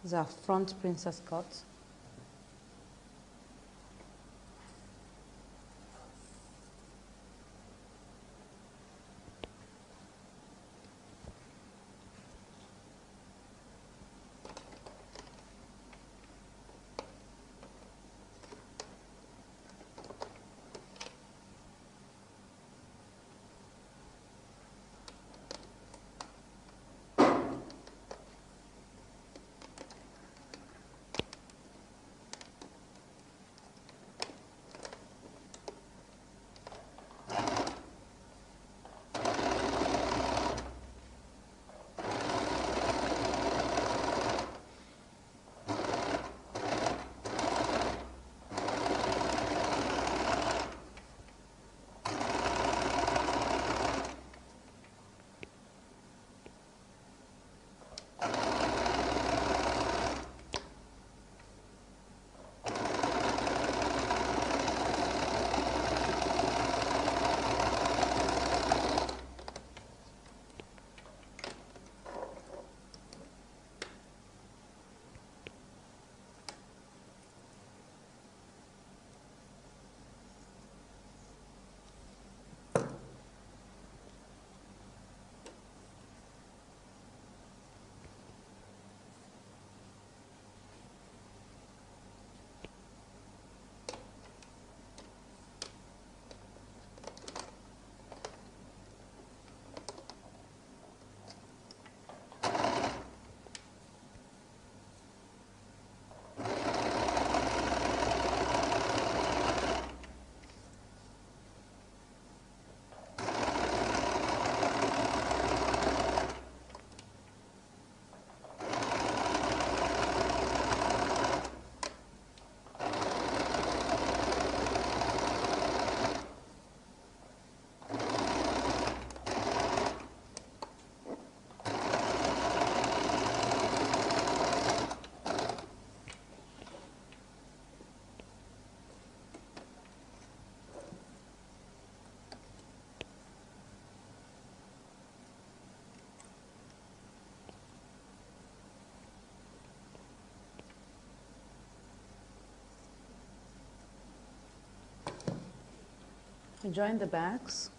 This is our front princess cut. Join the backs.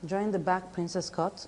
Join the back princess cut.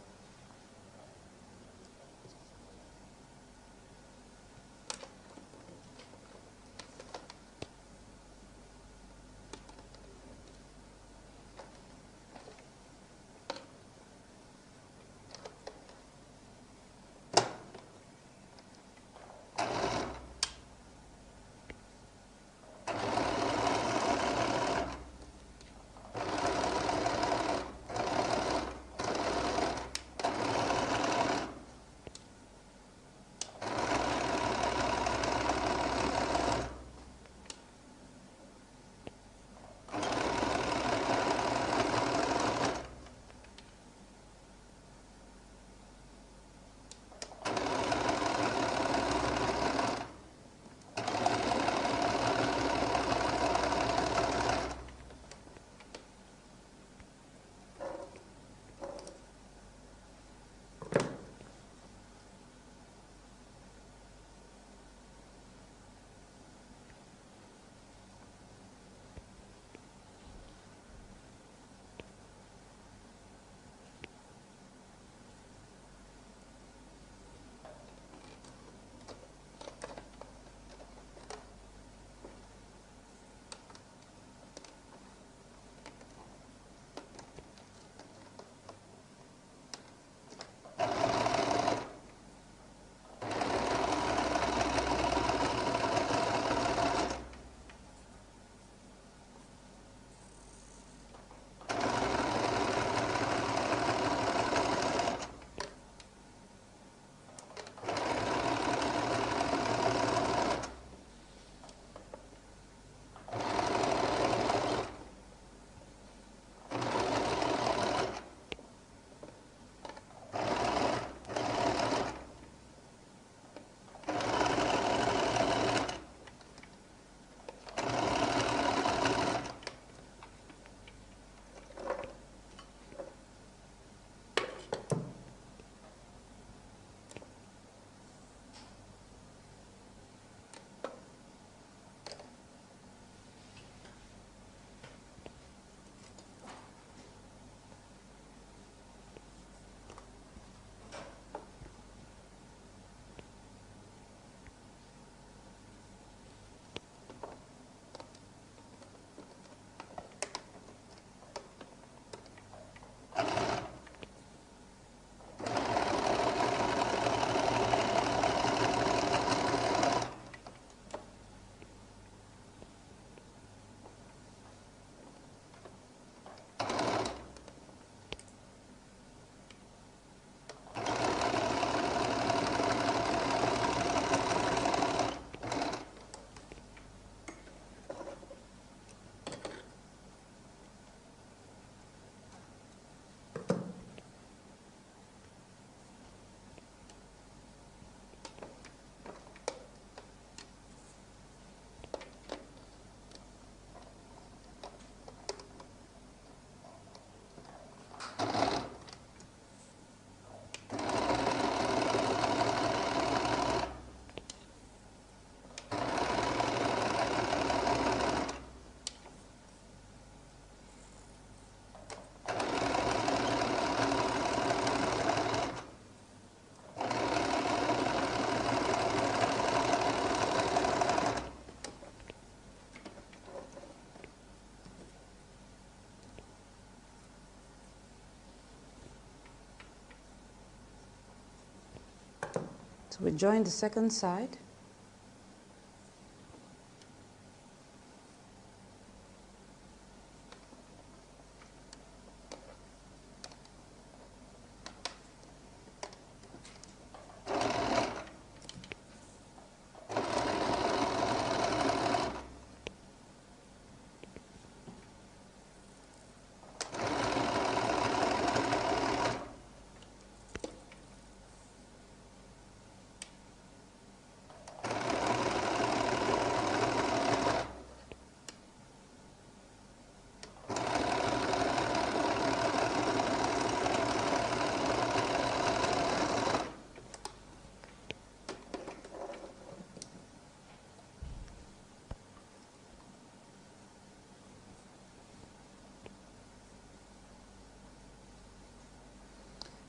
So we join the second side.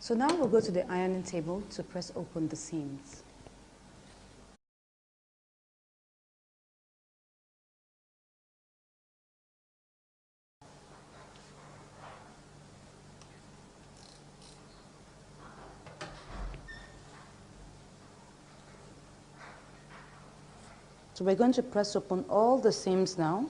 So now we'll go to the ironing table to press open the seams. So we're going to press open all the seams now.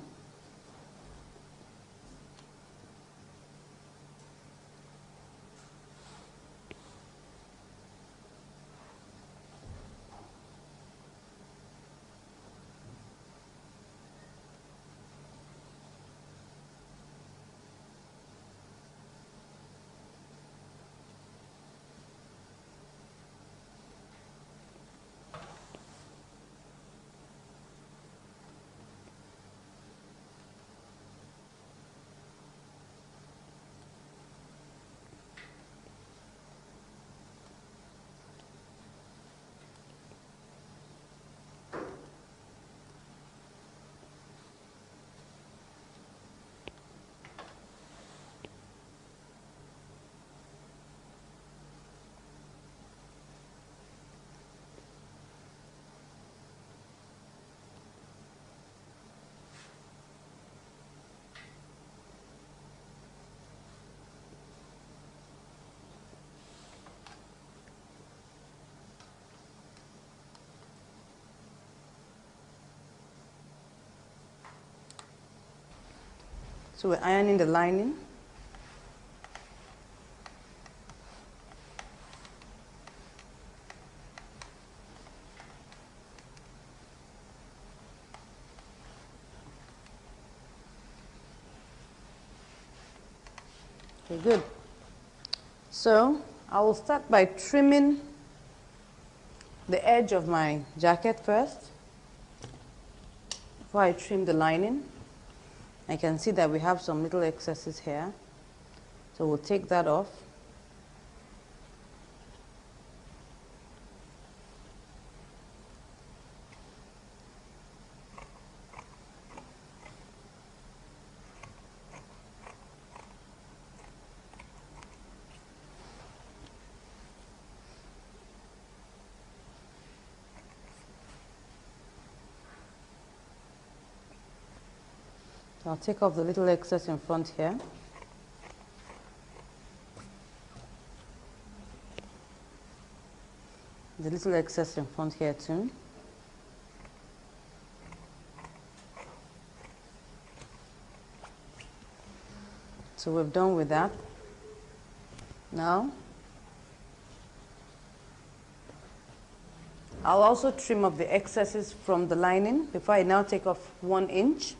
So we're ironing the lining. Okay, good. So I will start by trimming the edge of my jacket first. Before I trim the lining, I can see that we have some little excesses here. So we'll take that off. I'll take off the little excess in front here. The little excess in front here too. So we're done with that. Now, I'll also trim up the excesses from the lining before I now take off 1 inch.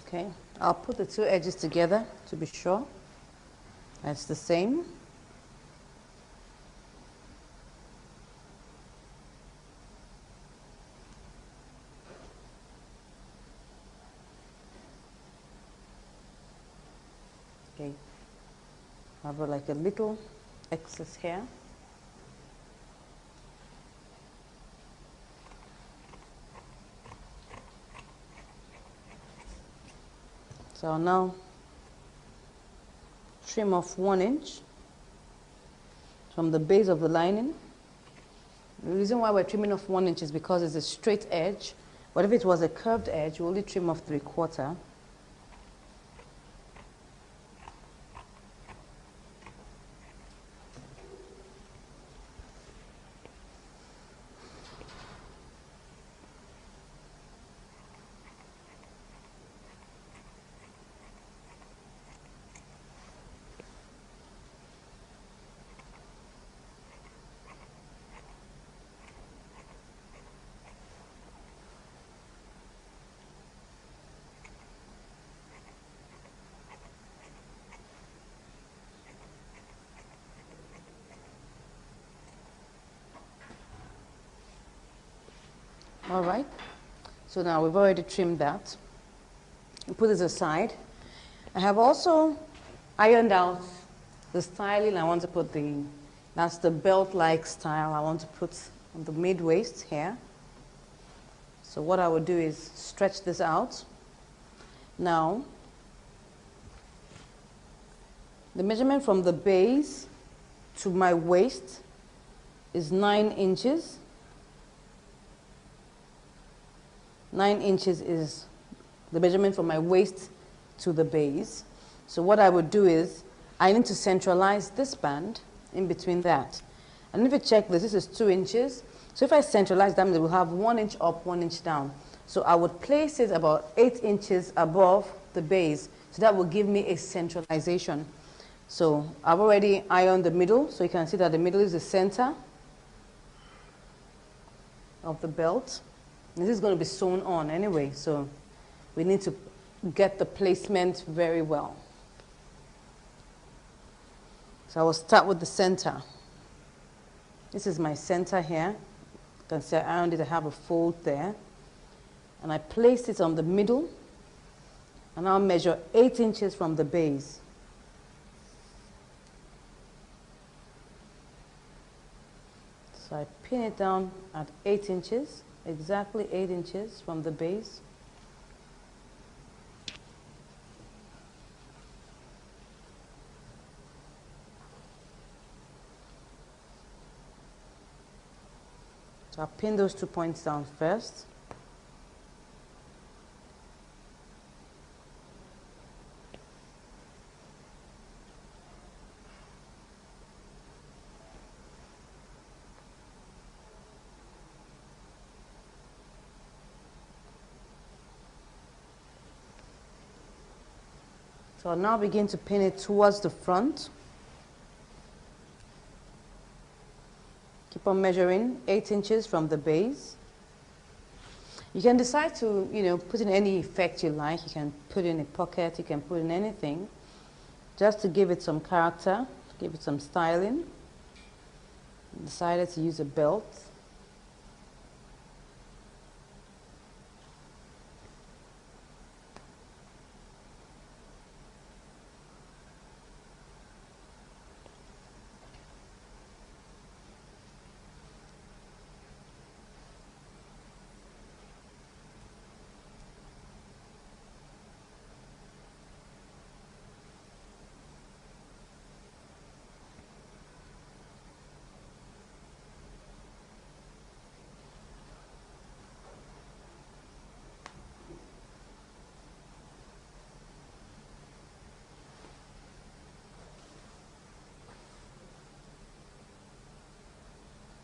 Okay, I'll put the two edges together to be sure it's the same. Okay, I have like a little excess here. So I'll now trim off 1 inch from the base of the lining. The reason why we're trimming off 1 inch is because it's a straight edge. But if it was a curved edge, we only trim off 3/4. All right, so now we've already trimmed that. We'll put this aside. I have also ironed out the styling I want to put that's the belt-like style I want to put on the mid-waist here. So what I would do is stretch this out. Now, the measurement from the base to my waist is 9 inches. 9 inches is the measurement from my waist to the base. So what I would do is, I need to centralize this band in between that. And if you check this is 2 inches. So if I centralize that, it will have 1 inch up, 1 inch down. So I would place it about 8 inches above the base. So that will give me a centralization. So I've already ironed the middle. So you can see that the middle is the center of the belt. This is going to be sewn on anyway, so we need to get the placement very well. So I will start with the center. This is my center here. You can see I ironed it, I have a fold there. And I place it on the middle, and I'll measure 8 inches from the base. So I pin it down at 8 inches. Exactly 8 inches from the base. So I'll pin those 2 points down first. So I'll now begin to pin it towards the front. Keep on measuring 8 inches from the base. You can decide to, put in any effect you like. You can put in a pocket, you can put in anything, just to give it some character, give it some styling. Decided to use a belt.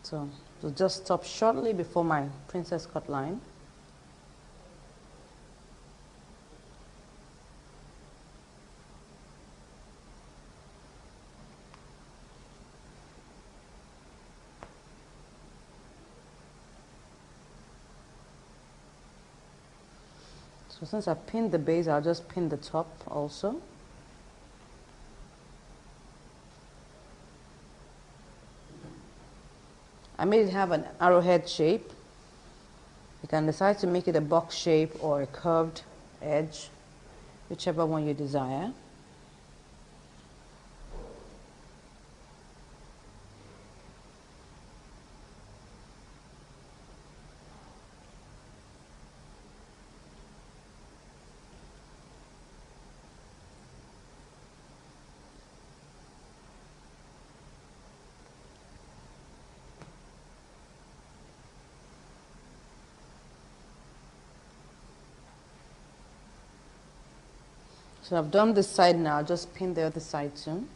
So to just stop shortly before my princess cut line. So since I pinned the base, I'll just pin the top also. I made it have an arrowhead shape. You can decide to make it a box shape or a curved edge, whichever one you desire. So I've done this side now, I'll just pin the other side too.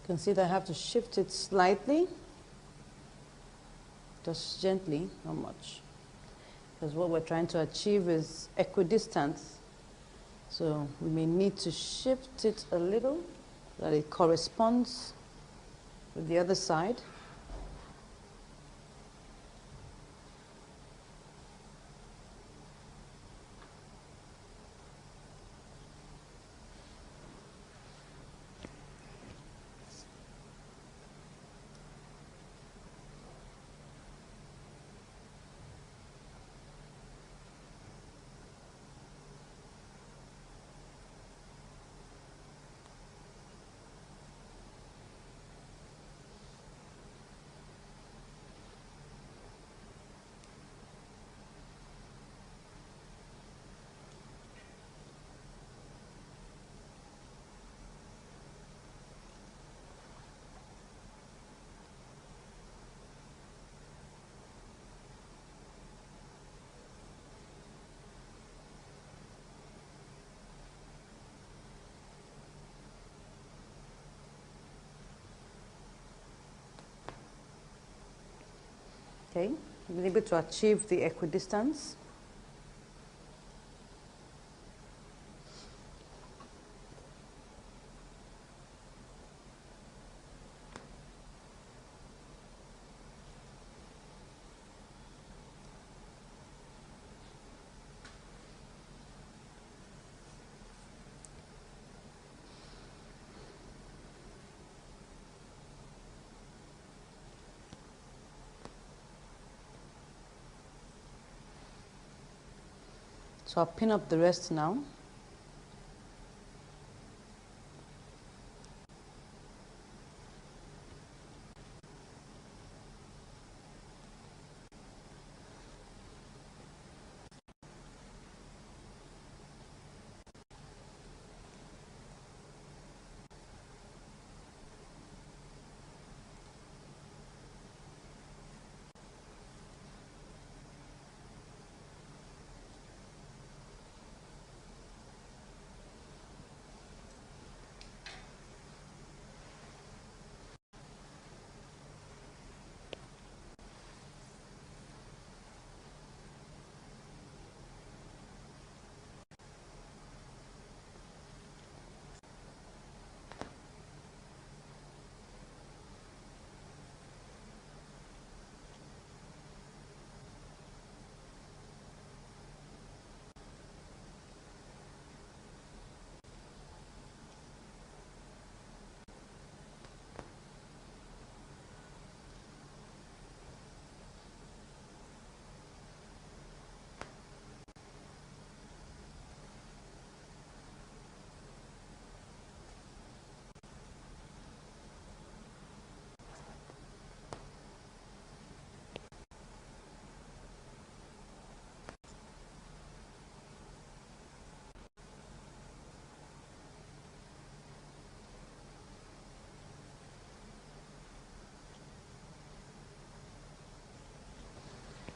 You can see that I have to shift it slightly, just gently, not much. Because what we're trying to achieve is equidistance. So we may need to shift it a little so that it corresponds with the other side. Okay, we've been able to achieve the equidistance. So I'll pin up the rest now.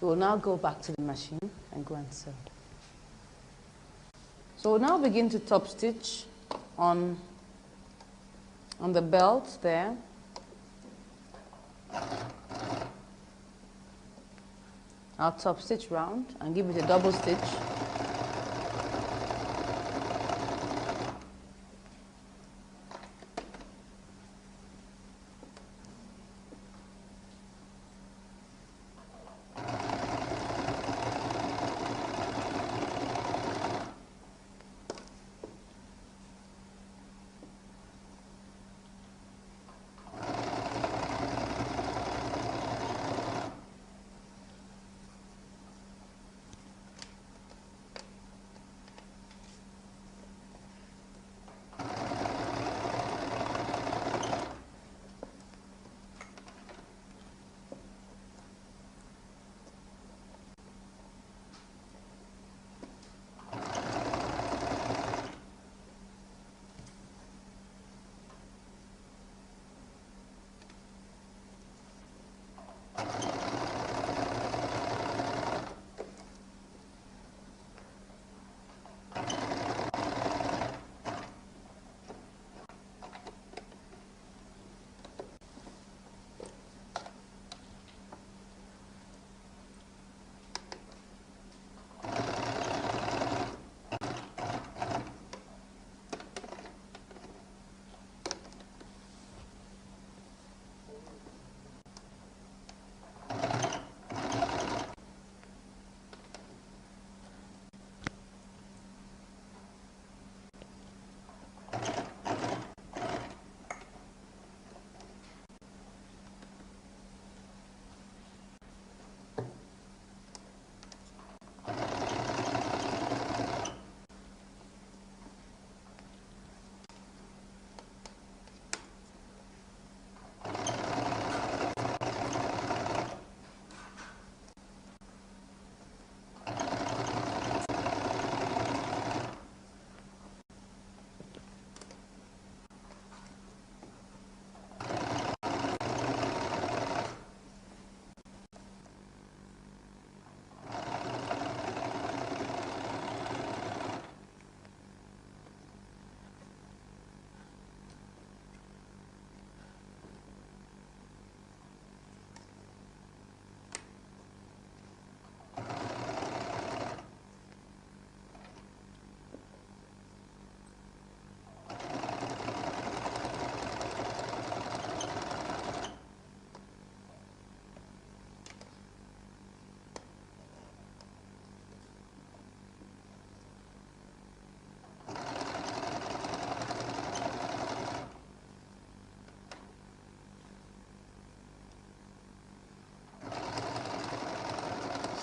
We will now go back to the machine and go and sew. So we'll now begin to top stitch on the belt there. I'll top stitch round and give it a double stitch.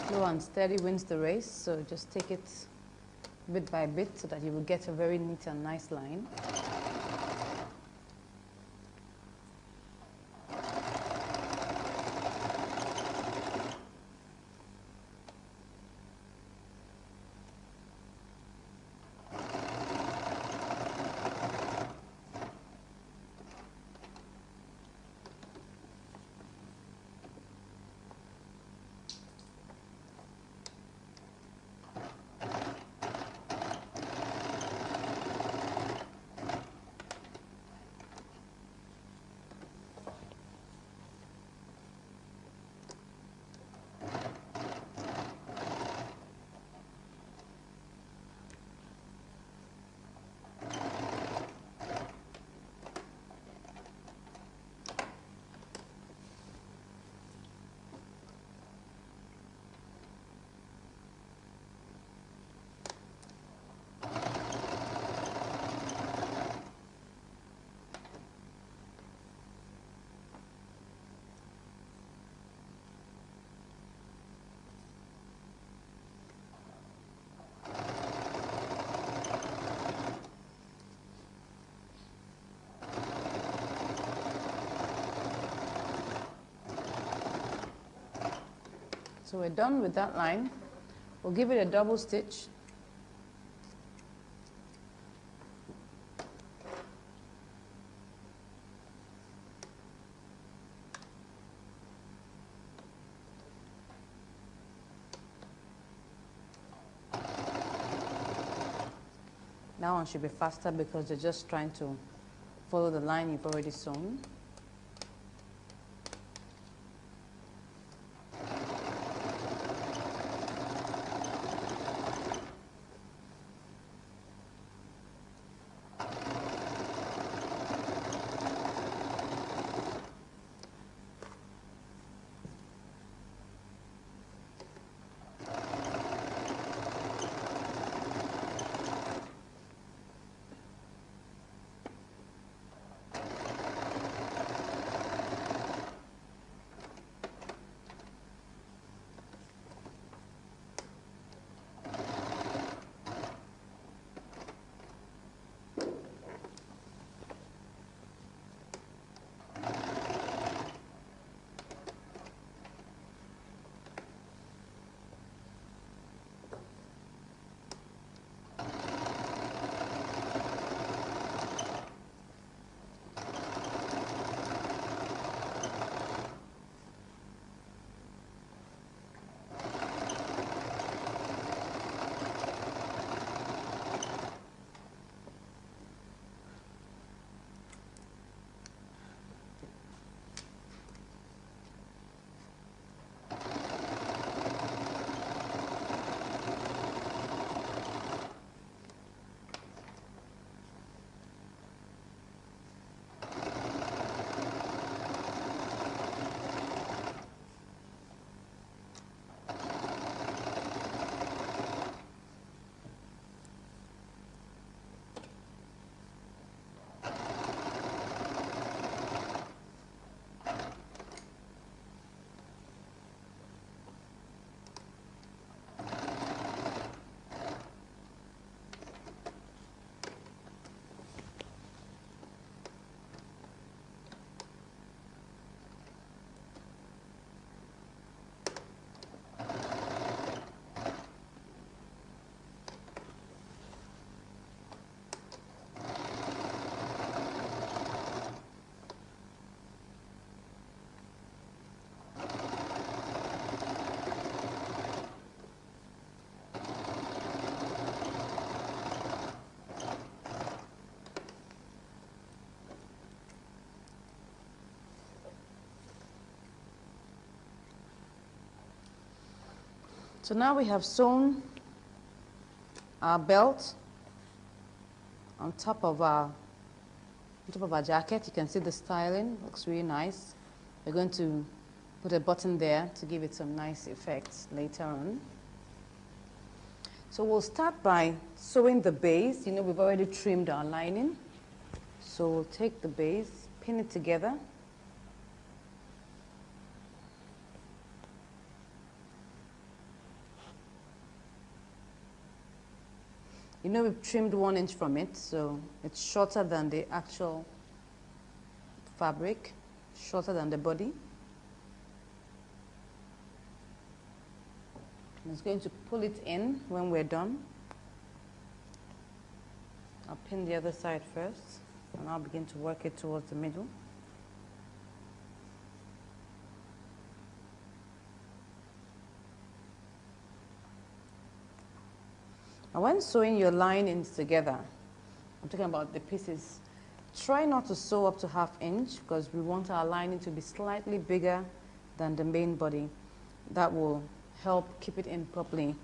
Slow and steady wins the race, so just take it bit by bit so that you will get a very neat and nice line. So we're done with that line. We'll give it a double stitch. That one should be faster because they're just trying to follow the line you've already sewn. So now we have sewn our belt on top of our jacket. You can see the styling looks really nice. We're going to put a button there to give it some nice effects later on. So we'll start by sewing the base. You know, we've already trimmed our lining. So we'll take the base, pin it together. You know, we've trimmed 1 inch from it, so it's shorter than the actual fabric, shorter than the body. I'm just going to pull it in when we're done. I'll pin the other side first, and I'll begin to work it towards the middle. And when sewing your linings together, I'm talking about the pieces, try not to sew up to 1/2 inch because we want our lining to be slightly bigger than the main body. That will help keep it in properly.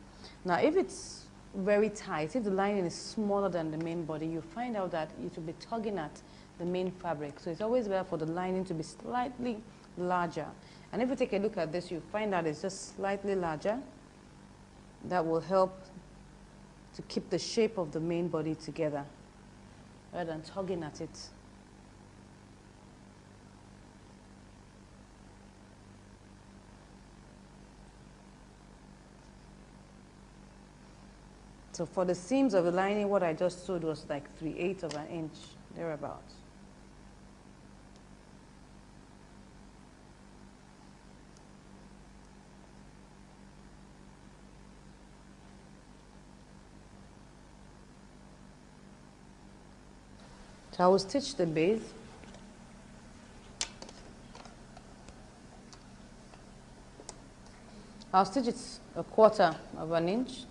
Now, if it's very tight, if the lining is smaller than the main body, you find out that it will be tugging at the main fabric. So it's always better for the lining to be slightly larger. And if you take a look at this, you find that it's just slightly larger. That will help to keep the shape of the main body together rather than tugging at it. So for the seams of the lining, what I just sewed was like 3/8 of an inch, thereabouts. So I will stitch the base. I'll stitch it 1/4 of an inch.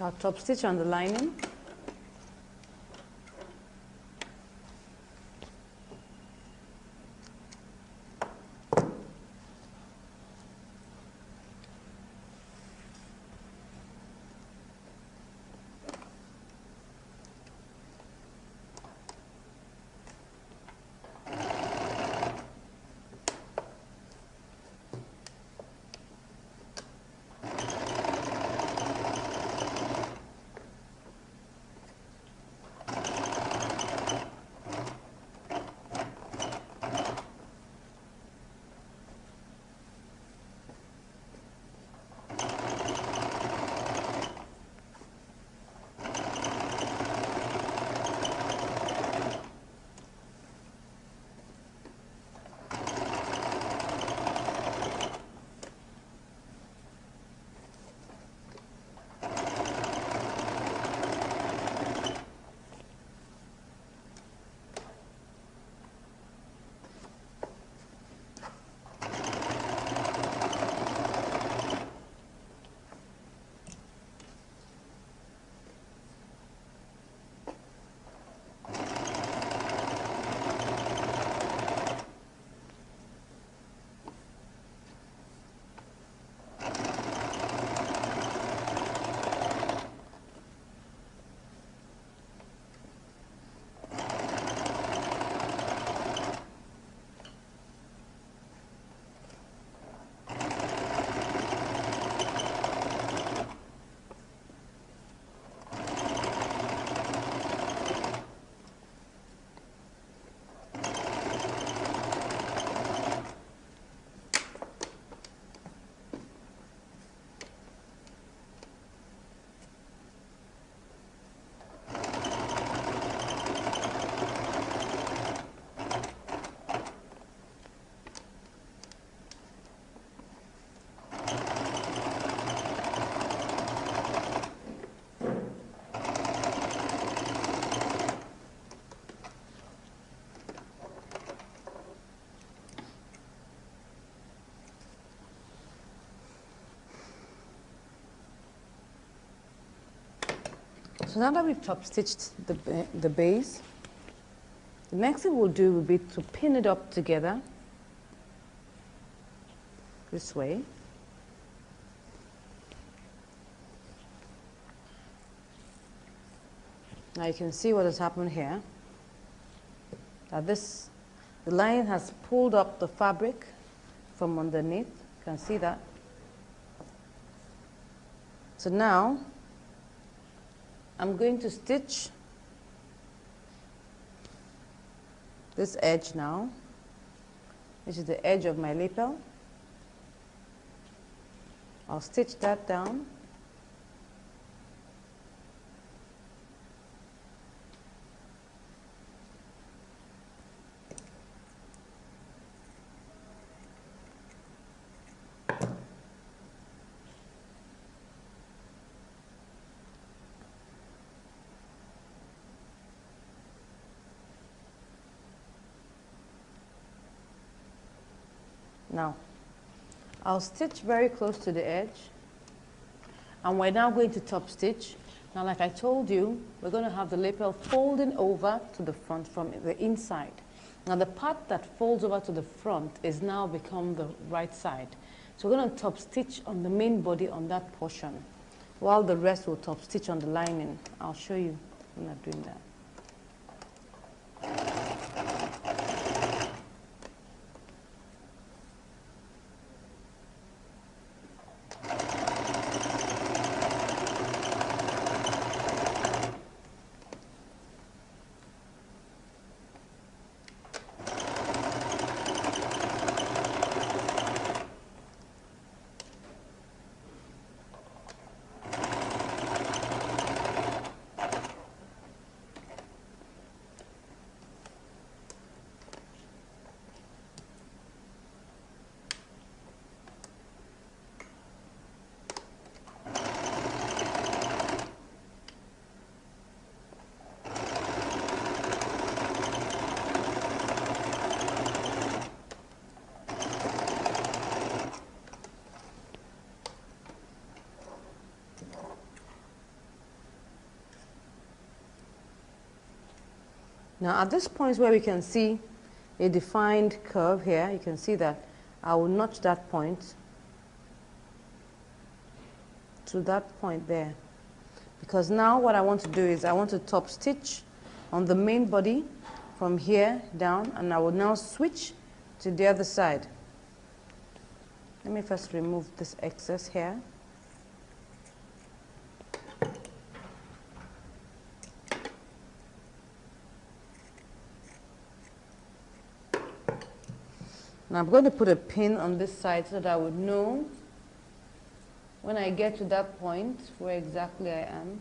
I'll top stitch on the lining. So now that we've top stitched the base, the next thing we'll do will be to pin it up together this way. Now you can see what has happened here. Now the line has pulled up the fabric from underneath. You can see that. So now I'm going to stitch this edge now, which is the edge of my lapel. I'll stitch that down. Now, I'll stitch very close to the edge, and we're now going to top stitch. Now, like I told you, we're going to have the lapel folding over to the front from the inside. Now, the part that folds over to the front is now become the right side. So we're going to top stitch on the main body on that portion, while the rest will top stitch on the lining. I'll show you when I'm doing that. Now at this point where we can see a defined curve here, you can see that I will notch that point to that point there. Because now what I want to do is I want to top stitch on the main body from here down, and I will now switch to the other side. Let me first remove this excess here. Now I'm going to put a pin on this side so that I would know when I get to that point where exactly I am.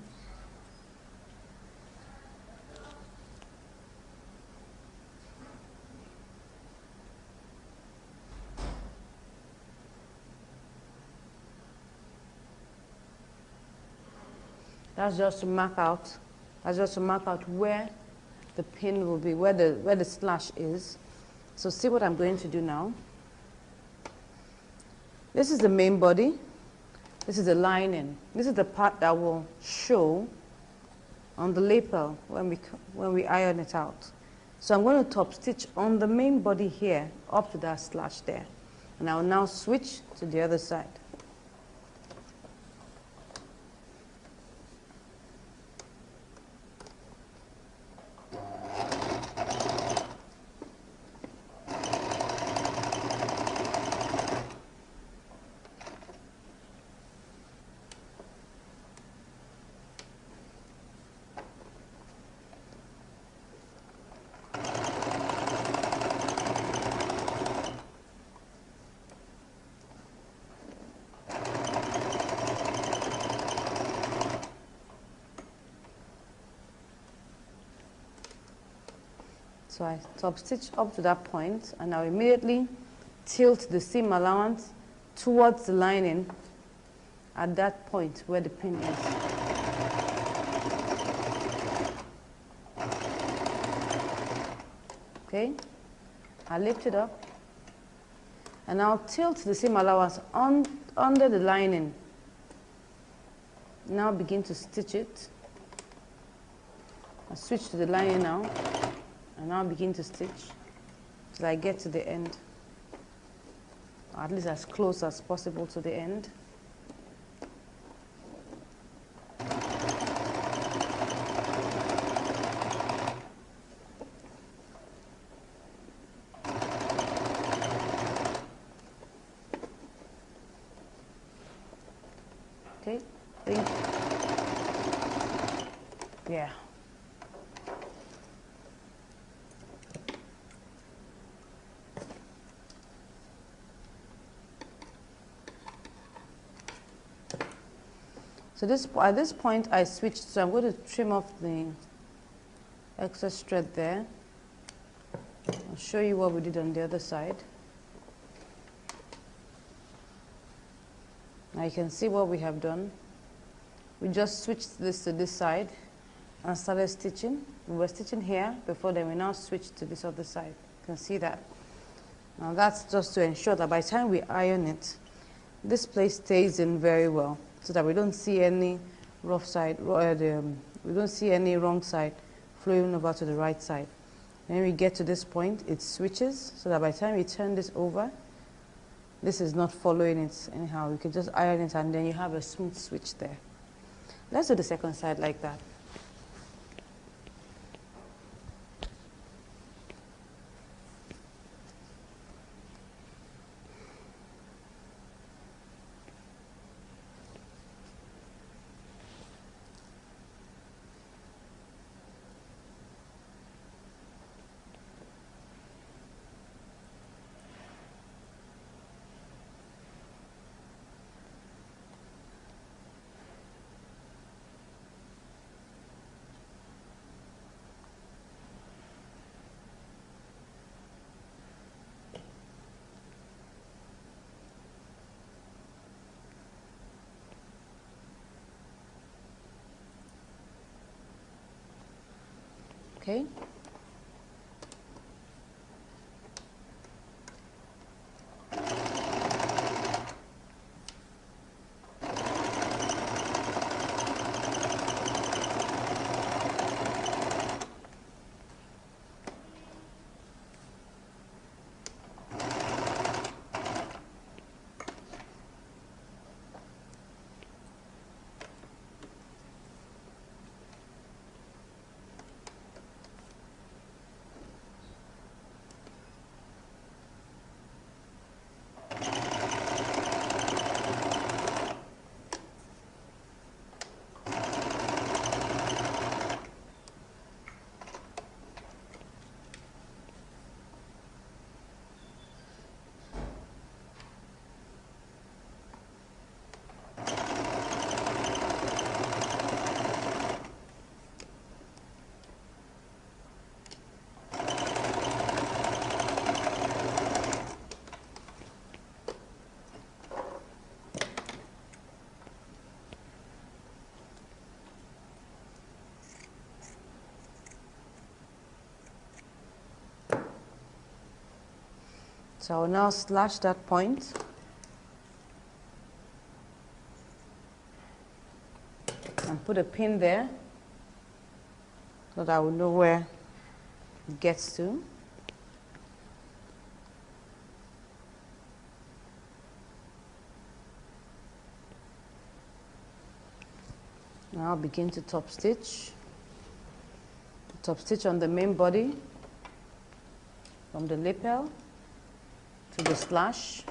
That's just to mark out. That's just to mark out where the pin will be, where the slash is. So see what I'm going to do now. This is the main body. This is the lining. This is the part that will show on the lapel when we iron it out. So I'm going to top stitch on the main body here up to that slash there. And I will now switch to the other side. So I top stitch up to that point, and I'll immediately tilt the seam allowance towards the lining at that point where the pin is. Okay, I lift it up, and I'll tilt the seam allowance under the lining. Now begin to stitch it. I switch to the lining now. And now begin to stitch till I get to the end, or at least as close as possible to the end. Okay, yeah. So at this point I switched, so I'm going to trim off the excess thread there. I'll show you what we did on the other side. Now you can see what we have done. We just switched this to this side and started stitching. We were stitching here before, then we now switched to this other side. You can see that. Now that's just to ensure that by the time we iron it, this place stays in very well, so that we don't see any rough side, we don't see any wrong side flowing over to the right side. When we get to this point, it switches, so that by the time we turn this over, this is not following it anyhow. You can just iron it and then you have a smooth switch there. Let's do the second side like that. Okay. So I will now slash that point. And put a pin there so that I will know where it gets to. Now I'll begin to top stitch. Top stitch on the main body from the lapel to the slash.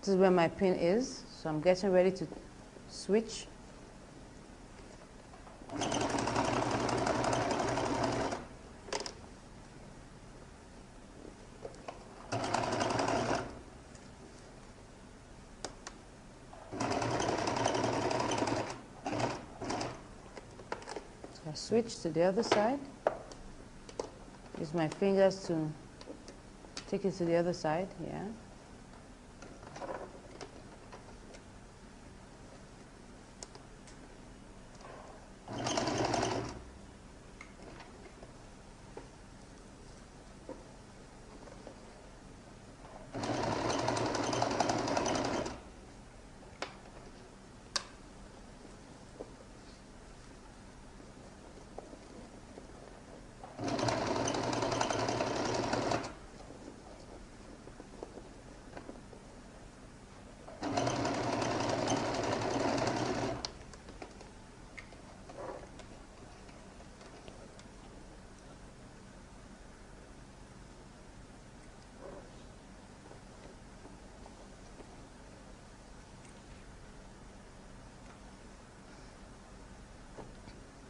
This is where my pin is, so I'm getting ready to switch. So I switch to the other side. Use my fingers to take it to the other side, yeah.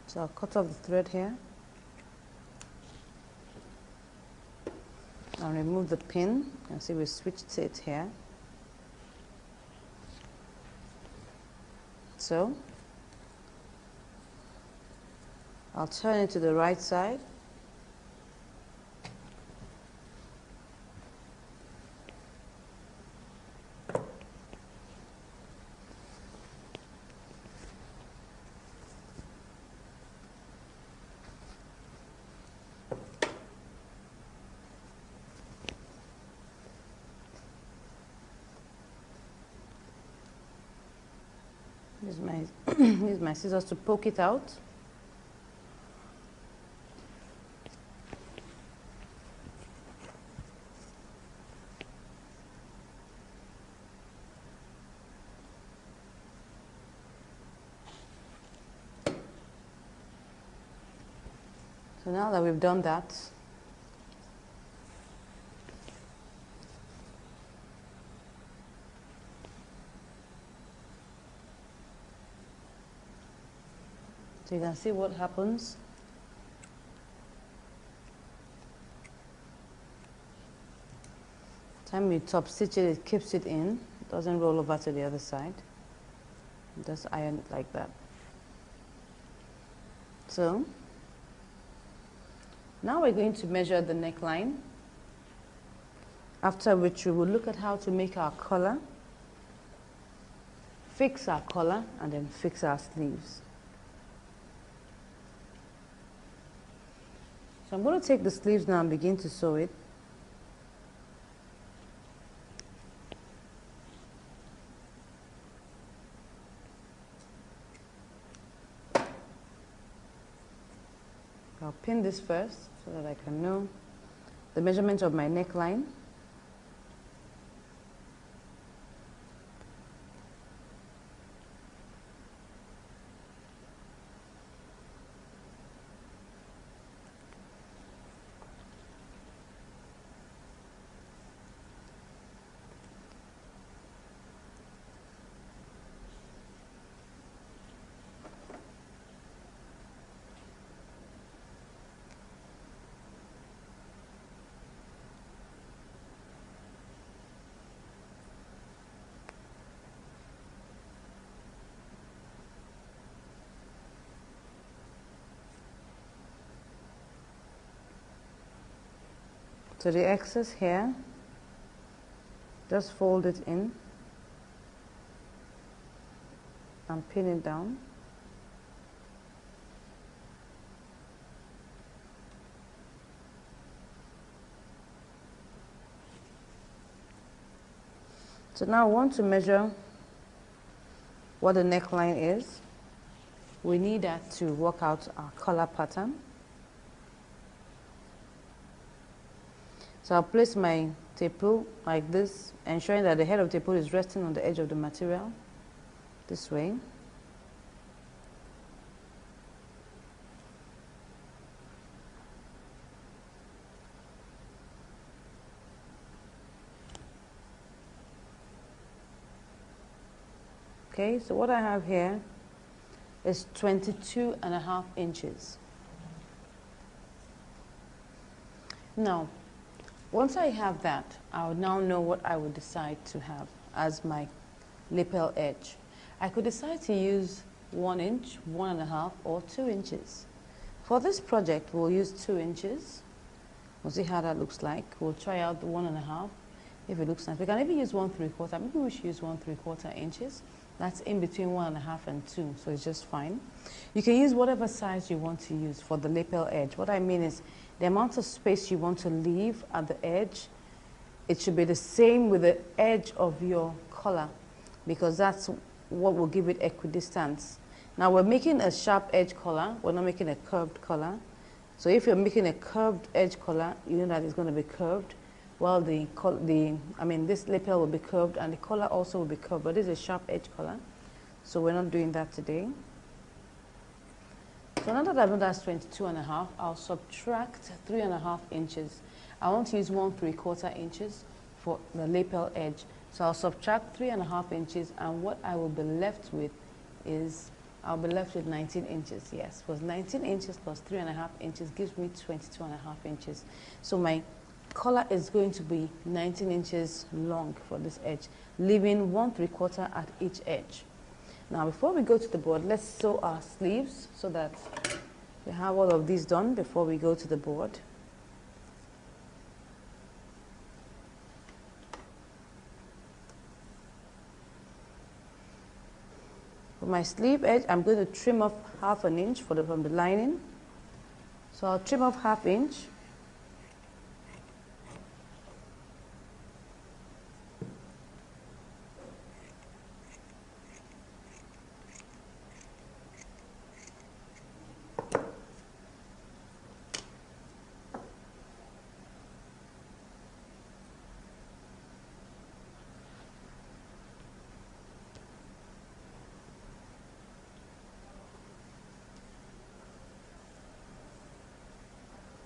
So I'll cut off the thread here. I'll remove the pin. You can see we switched it here. So I'll turn it to the right side. Use my scissors to poke it out. So now that we've done that, so you can see what happens. Time you top stitch it, it keeps it in. It doesn't roll over to the other side. Just iron it like that. So now we're going to measure the neckline, after which we will look at how to make our collar, fix our collar, and then fix our sleeves. So I'm going to take the sleeves now and begin to sew it. I'll pin this first so that I can know the measurement of my neckline. So the excess here, just fold it in and pin it down. So now I want to measure what the neckline is. We need that to work out our collar pattern. So I'll place my tape rule like this, ensuring that the head of the tape rule is resting on the edge of the material, this way. Okay, so what I have here is 22.5 inches. Now, once I have that, I would now know what I would decide to have as my lapel edge. I could decide to use 1 inch, 1.5, or 2 inches. For this project, we'll use 2 inches. We'll see how that looks like. We'll try out the 1.5 if it looks nice. We can even use 1/3. Maybe we should use 1/3 inches. That's in between 1.5 and 2, so it's just fine. You can use whatever size you want to use for the lapel edge. What I mean is the amount of space you want to leave at the edge, it should be the same with the edge of your collar, because that's what will give it equidistance. Now we're making a sharp edge collar, we're not making a curved collar. So if you're making a curved edge collar, you know that it's going to be curved. Well, this lapel will be curved and the collar also will be curved, but this is a sharp edge collar, so we're not doing that today. So now that I've done that's 22.5, I'll subtract 3.5 inches. I want to use 1/3 inches for the lapel edge. So I'll subtract 3.5 inches, and what I will be left with is, I'll be left with 19 inches. Yes, because 19 inches plus 3.5 inches gives me 22.5 inches. So my collar is going to be 19 inches long for this edge, leaving 1/3 at each edge. Now before we go to the board, let's sew our sleeves so that we have all of these done before we go to the board. For my sleeve edge, I'm going to trim off 1/2 inch from the lining. So I'll trim off 1/2 inch.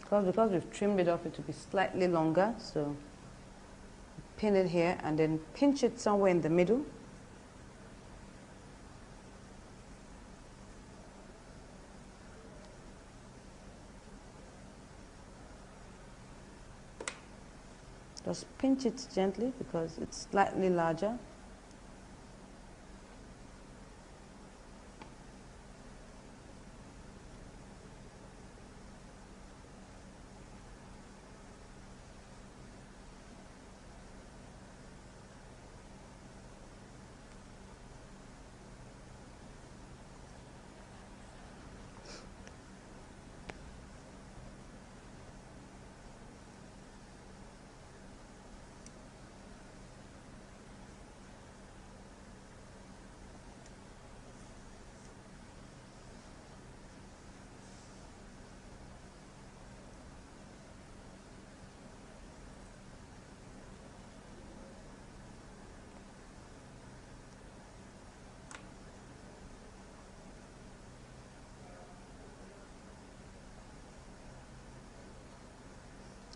Because we've trimmed it off, it will be slightly longer, so pin it here and then pinch it somewhere in the middle. Just pinch it gently because it's slightly larger.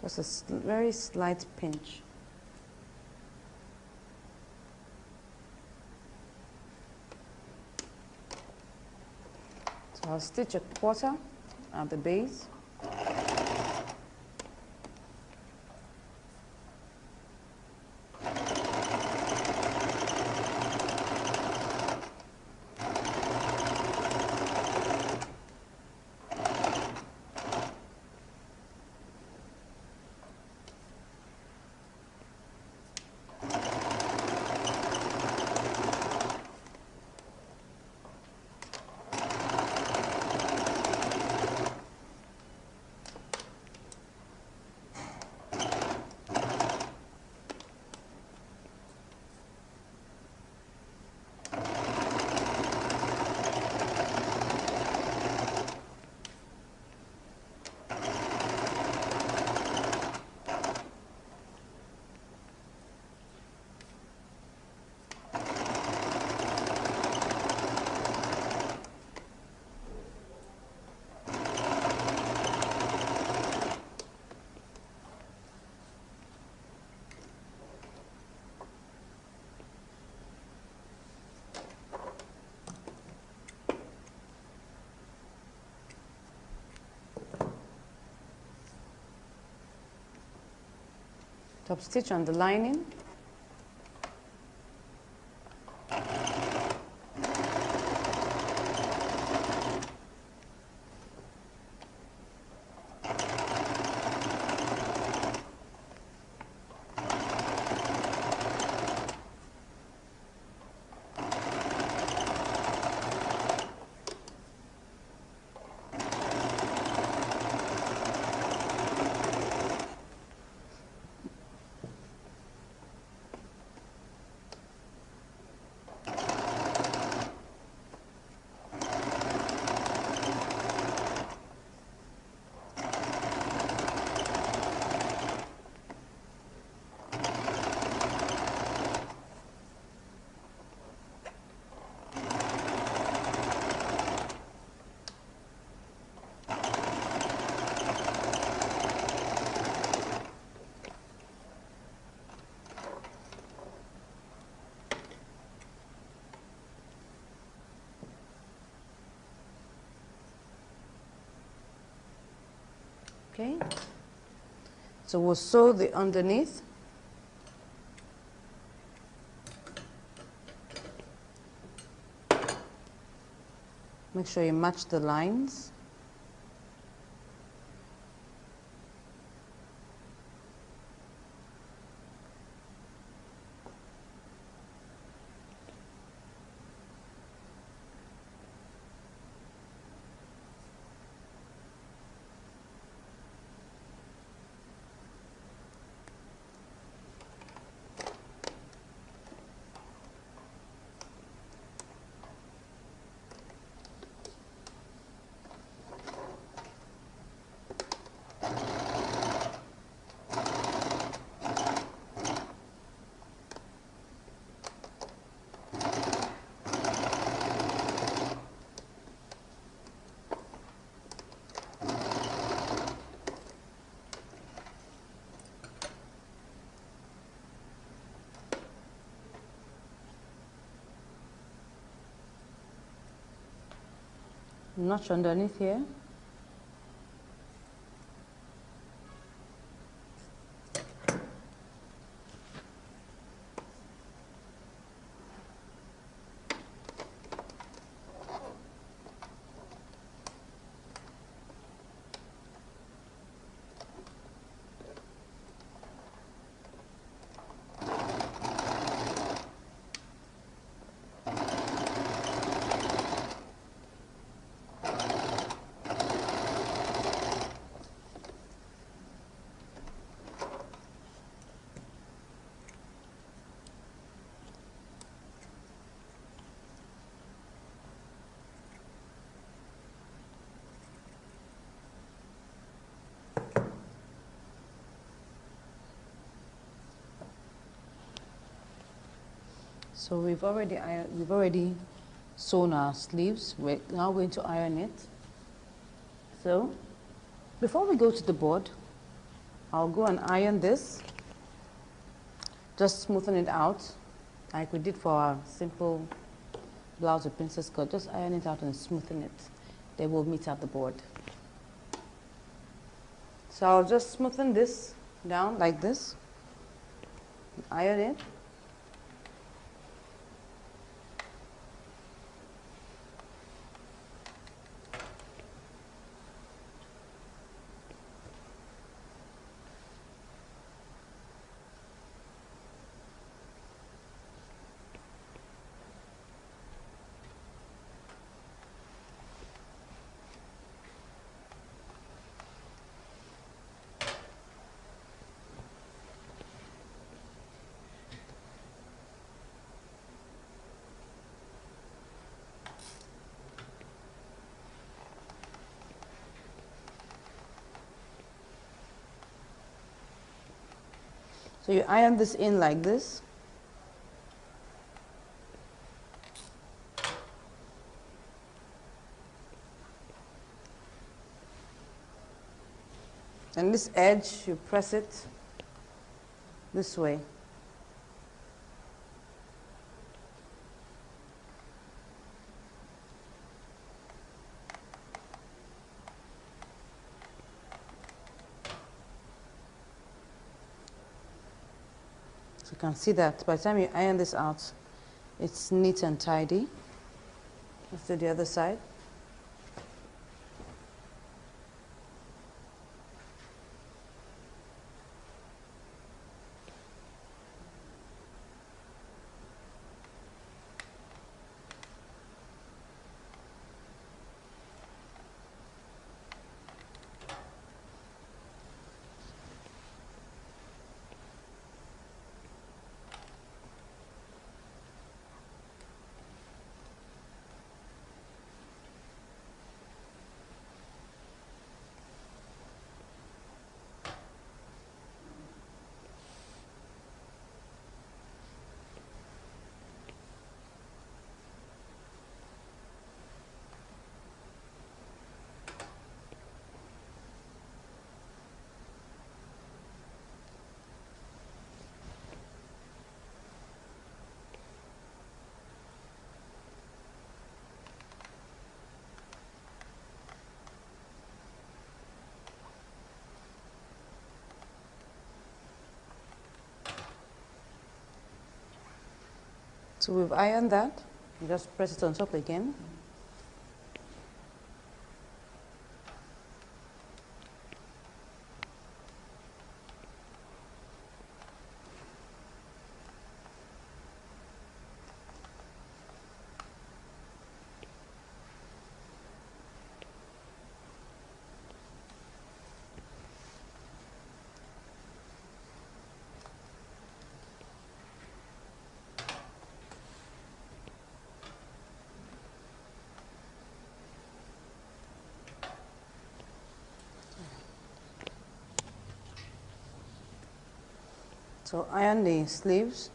Just a very slight pinch. So I'll stitch 1/4 at the base. top stitch on the lining. Okay, so we'll sew the underneath. Make sure you match the lines. Notch underneath here. So we've already sewn our sleeves. We're now going to iron it. So before we go to the board, I'll go and iron this. Just smoothen it out like we did for our simple blouse with princess cut. Just iron it out and smoothen it. Then we'll meet at the board. So I'll just smoothen this down like this. Iron it. So you iron this in like this. And this edge, you press it this way. can see that by the time you iron this out, it's neat and tidy. Let's do the other side. So we've ironed that. You just press it on top again. So iron the sleeves.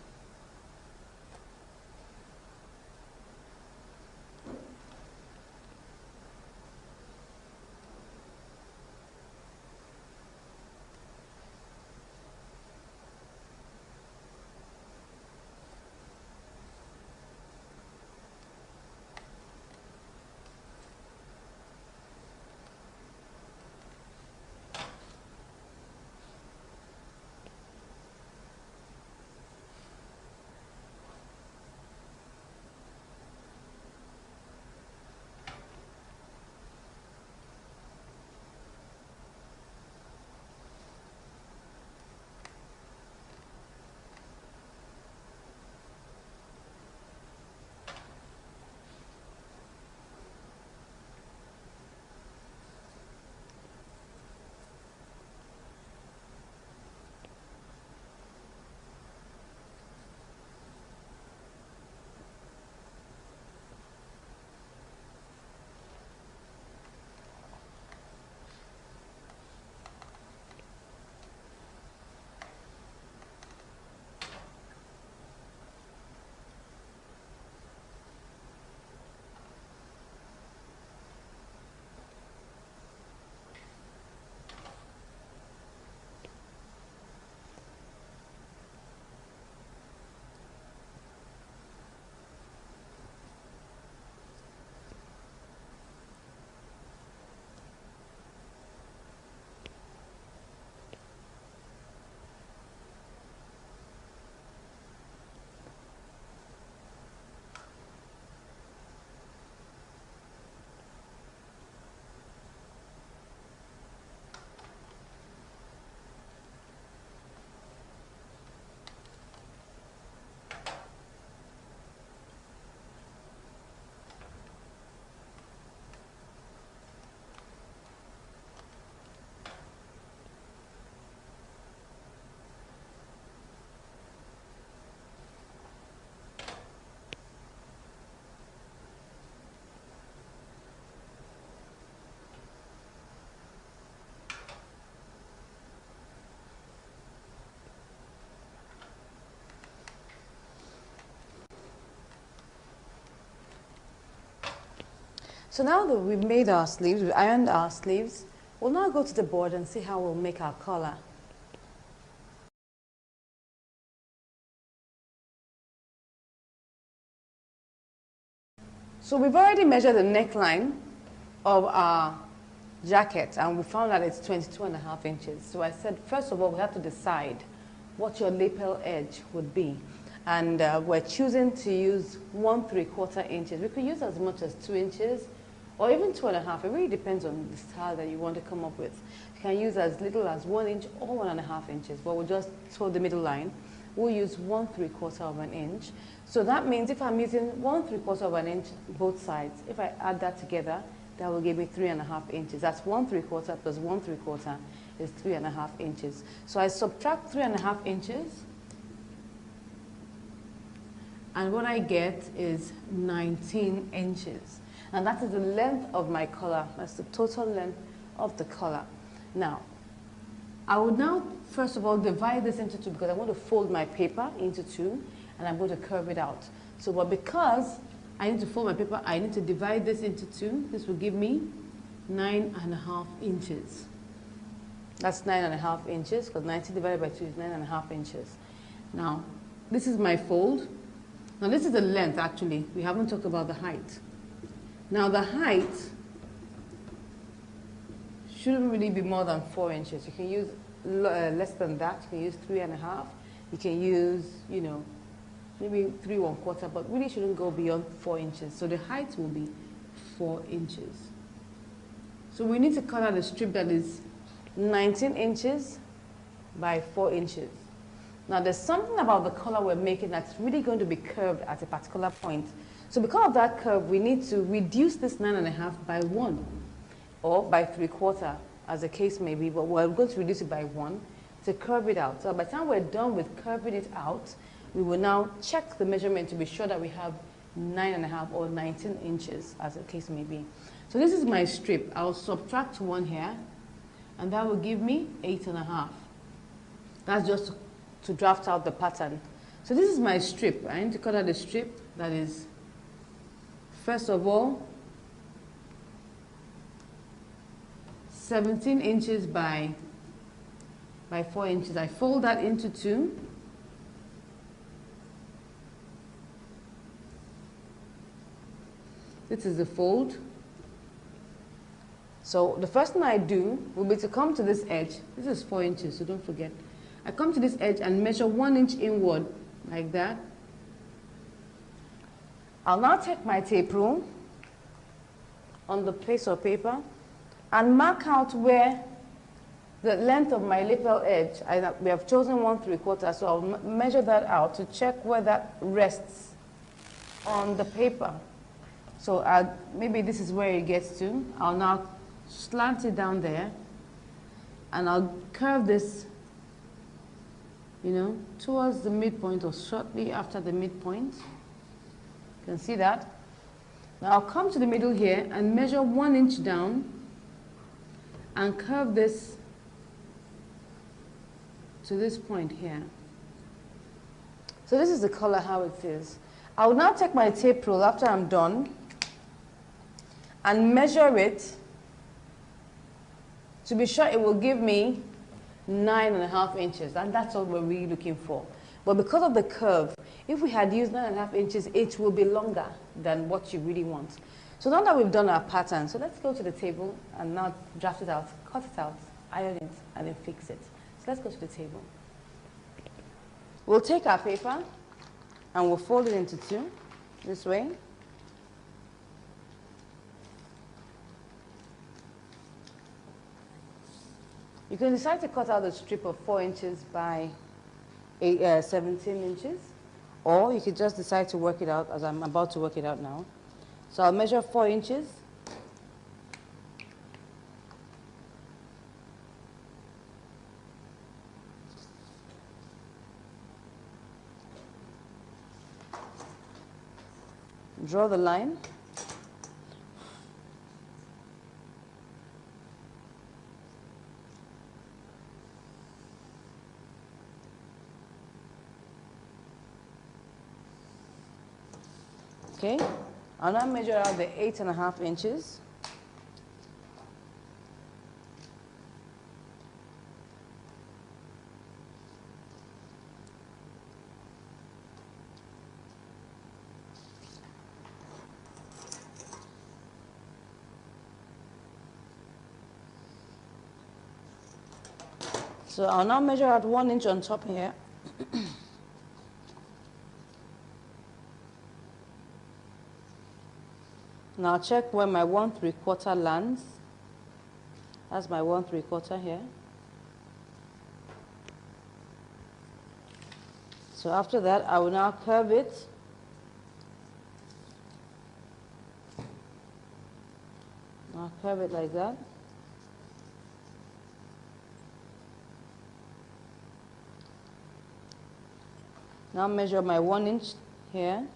So now that we've made our sleeves, we've ironed our sleeves, we'll now go to the board and see how we'll make our collar. So we've already measured the neckline of our jacket and we found that it's 22.5 inches. So I said, first of all, we have to decide what your lapel edge would be. And we're choosing to use 1¾ inches. We could use as much as 2 inches or even 2½. It really depends on the style that you want to come up with. You can use as little as 1 inch or 1½ inches, but we'll just hold the middle line. We'll use 1¾ inch. So that means if I'm using 1¾ inch both sides, if I add that together, that will give me 3½ inches. That's 1¾ plus 1¾ is 3½ inches. So I subtract 3½ inches, and what I get is 19 inches. And that is the length of my collar. That's the total length of the collar. Now, I would now, first of all, divide this into two because I want to fold my paper into two, and I'm going to curve it out. So, but because I need to fold my paper, I need to divide this into two. This will give me 9½ inches. That's 9½ inches, because 19 divided by 2 is 9½ inches. Now, this is my fold. Now, this is the length, actually. We haven't talked about the height. Now, the height shouldn't really be more than 4 inches. You can use less than that. You can use 3½. You can use, you know, maybe 3¼ but really shouldn't go beyond 4 inches. So the height will be 4 inches. So we need to cut out a strip that is 19 inches by 4 inches. Now there's something about the collar we're making that's really going to be curved at a particular point. So because of that curve, we need to reduce this 9½ by 1 or by 3/4, as the case may be, but we're going to reduce it by 1 to curve it out. So by the time we're done with curving it out, we will now check the measurement to be sure that we have 9½ or 19 inches, as the case may be. So this is my strip. I'll subtract 1 here, and that will give me 8½. That's just to draft out the pattern. So this is my strip. I need to cut out a strip that is, first of all, 17 inches by 4 inches. I fold that into two. This is the fold. So the first thing I do will be to come to this edge. This is 4 inches, so don't forget. I come to this edge and measure 1 inch inward, like that. I'll now take my tape rule on the piece of paper and mark out where the length of my lapel edge, we have chosen 1¾ so I'll measure that out to check where that rests on the paper. So maybe this is where it gets to. I'll now slant it down there, and I'll curve this, you know, towards the midpoint or shortly after the midpoint. You can see that. Now I'll come to the middle here and measure 1 inch down and curve this to this point here. So this is the color how it is. I will now take my tape rule after I'm done and measure it to be sure it will give me 9½ inches, and that's all we're really looking for. But because of the curve, if we had used 9½ inches, it will be longer than what you really want. So now that we've done our pattern, so let's go to the table and now draft it out, cut it out, iron it, and then fix it. So let's go to the table. We'll take our paper and we'll fold it into two, this way. You can decide to cut out a strip of 4 inches by 17 inches, or you could just decide to work it out as I'm about to work it out now. So I'll measure 4 inches. Draw the line. Okay, I'll now measure out the 8½ inches. So I'll now measure out 1 inch on top here. Now check where my 1/3 lands. That's my 1/3 here. So after that, I will now curve it. I'll curve it like that. Now measure my 1 inch here.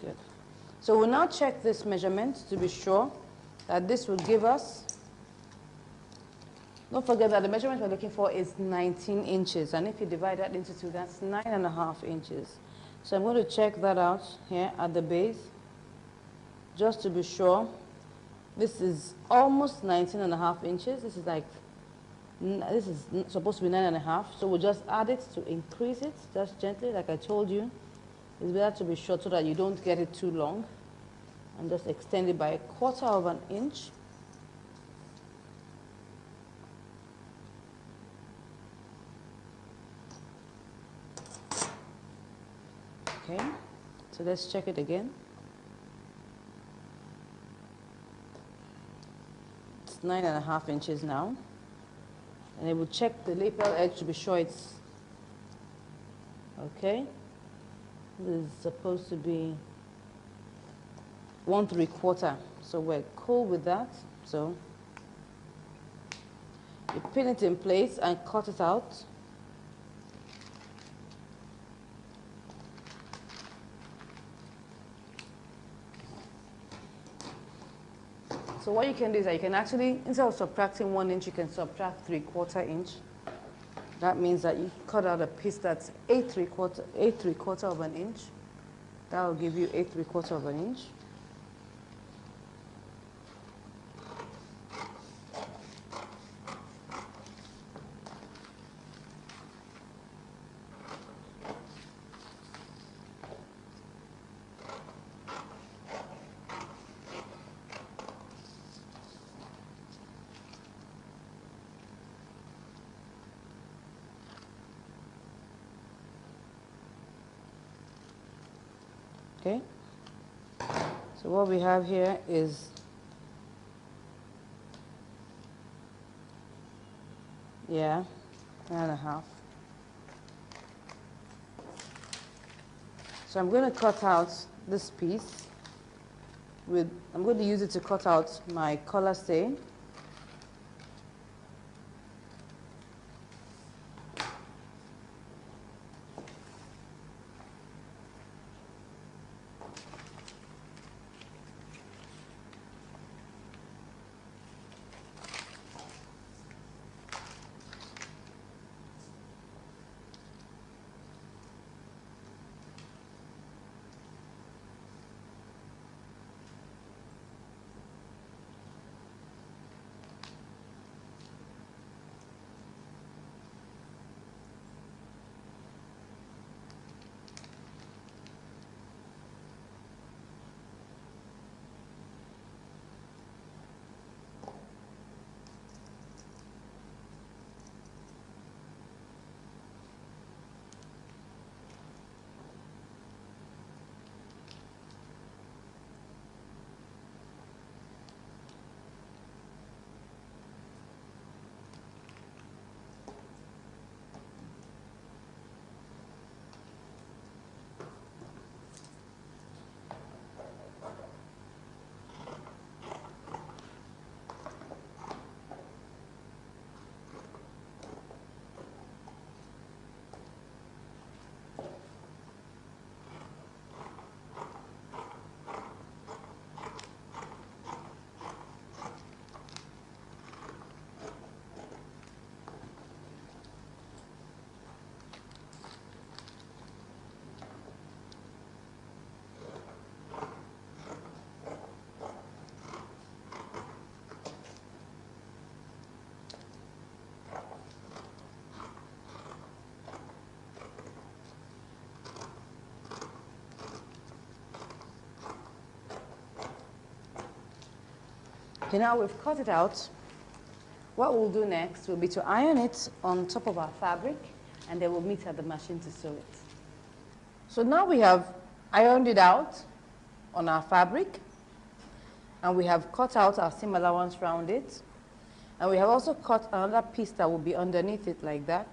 Good. So we'll now check this measurement to be sure that this will give us, don't forget that the measurement we're looking for is 19 inches. And if you divide that into 2, that's 9.5 inches. So I'm going to check that out here at the base, just to be sure. This is almost 19.5 inches. This is supposed to be 9.5. So we'll just add it to increase it, just gently, like I told you. It's better to be short so that you don't get it too long. And just extend it by 1/4 inch. Okay, so let's check it again. It's 9.5 inches now. And I will check the lapel edge to be sure it's okay. This is supposed to be 1/3. So we're cool with that. So you pin it in place and cut it out. So what you can do is that you can actually, instead of subtracting 1 inch, you can subtract 3/4 inch. That means that you cut out a piece that's 8/3 inch. That will give you 8/3 inch. Okay, so what we have here is Yeah, 9.5. So I'm going to cut out this piece with, I'm going to use it to cut out my collar stain. Okay, now we've cut it out. What we'll do next will be to iron it on top of our fabric, and then we'll meet at the machine to sew it. So now we have ironed it out on our fabric, and we have cut out our seam allowance around it, and we have also cut another piece that will be underneath it like that.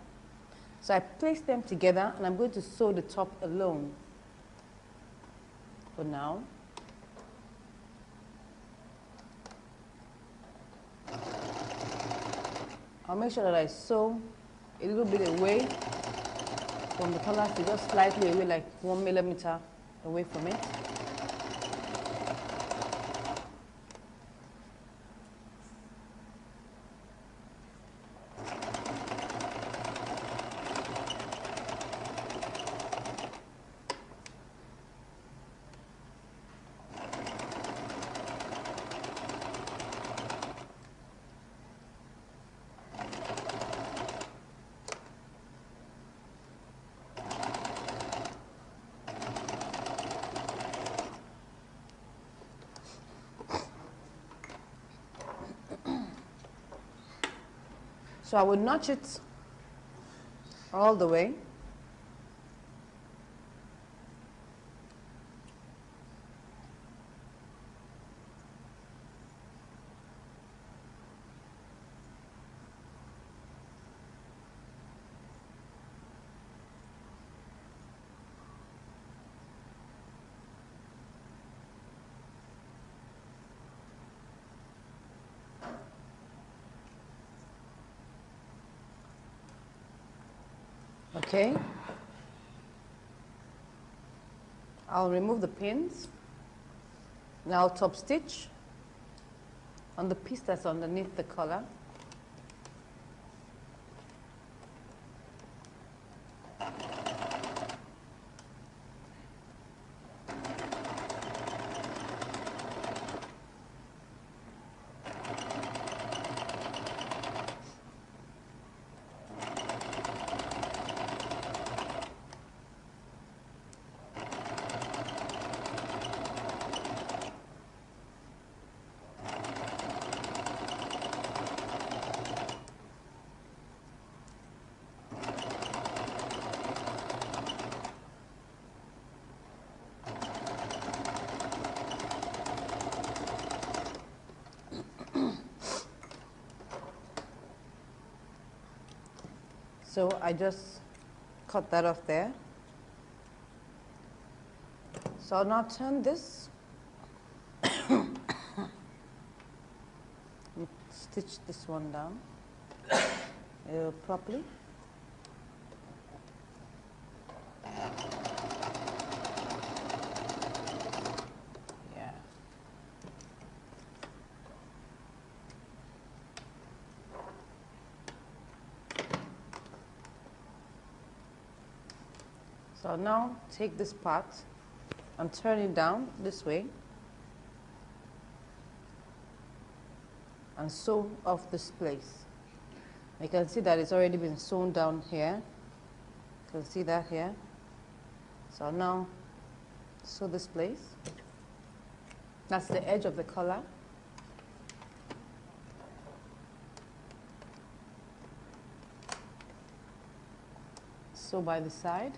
So I place them together, and I'm going to sew the top alone for now. I'll make sure that I sew a little bit away from the collar, to just slightly away, like 1 millimeter away from it. So I will notch it all the way. Okay, I'll remove the pins. Now top stitch on the piece that's underneath the collar. So I just cut that off there. So I'll now turn this, stitch this one down properly. Yeah. So now take this part and turn it down this way and sew off this place. You can see that it's already been sewn down here. You can see that here. So now sew this place. That's the edge of the collar. Sew by the side.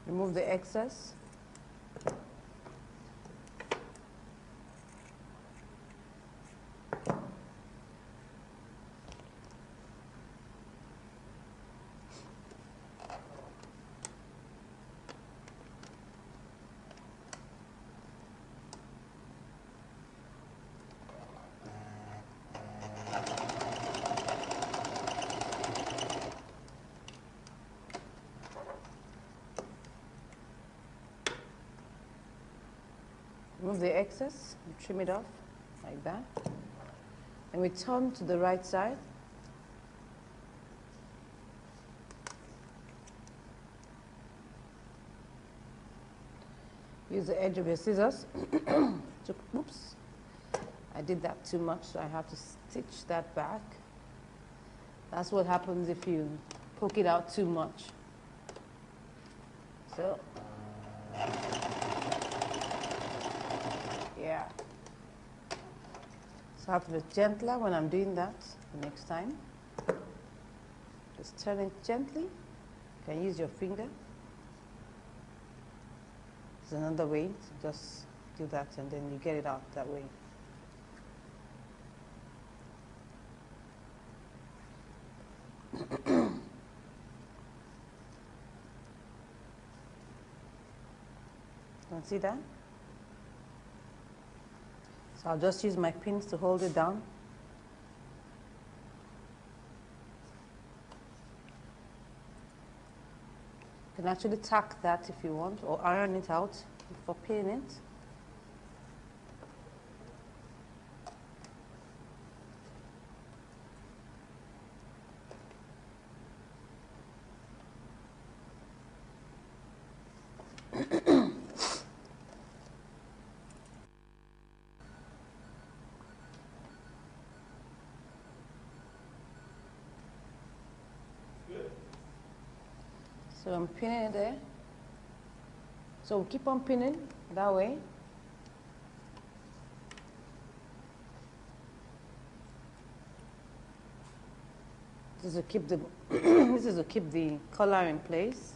Remove the excess. Remove the excess and trim it off like that. And we turn to the right side. Use the edge of your scissors. Oops, I did that too much, so I have to stitch that back. That's what happens if you poke it out too much. So, yeah. So I have to be gentler when I'm doing that the next time. Just turn it gently. You can use your finger. There's another way to just do that, and then you get it out that way. Can you see that? So I'll just use my pins to hold it down. You can actually tack that if you want, or iron it out before pinning it. So I'm pinning it there. So we'll keep on pinning that way. This is to keep the this is to keep the collar in place.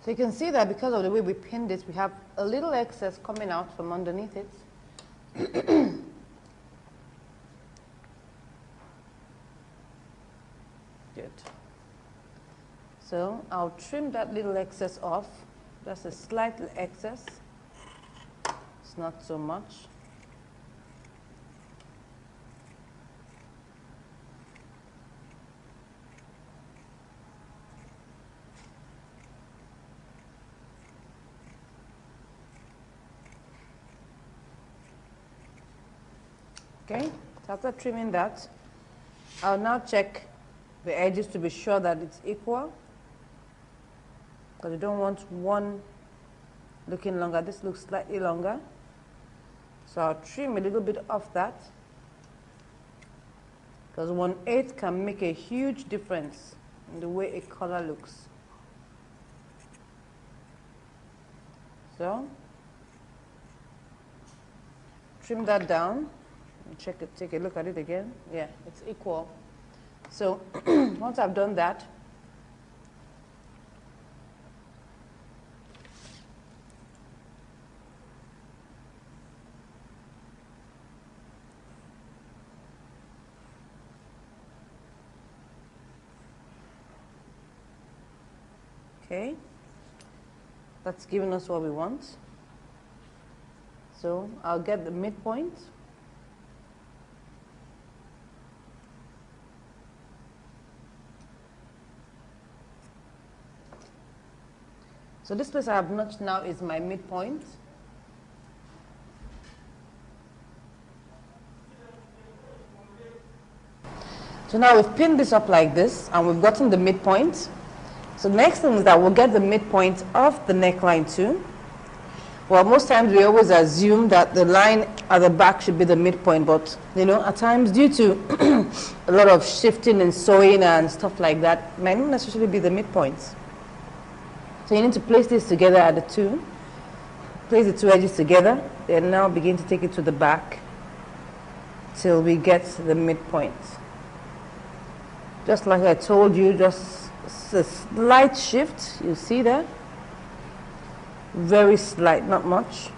So you can see that because of the way we pinned it, we have a little excess coming out from underneath it. Good. So I'll trim that little excess off. That's a slight excess. It's not so much. Okay, so after trimming that, I'll now check the edges to be sure that it's equal, because you don't want one looking longer. This looks slightly longer, so I'll trim a little bit off that, because 1/8 can make a huge difference in the way a collar looks. So trim that down. Check it, take a look at it again. Yeah, it's equal. So once I've done that, okay, that's giving us what we want. So I'll get the midpoint. So this place I have notched now is my midpoint. So now we've pinned this up like this, and we've gotten the midpoint. So the next thing is that we'll get the midpoint of the neckline too. Well, most times we always assume that the line at the back should be the midpoint, but you know, at times due to a lot of shifting and sewing and stuff like that, may not necessarily be the midpoints. So you need to place this together at the two. Place the two edges together, then now begin to take it to the back till we get the midpoint. Just like I told you, just a slight shift, you see that? Very slight, not much.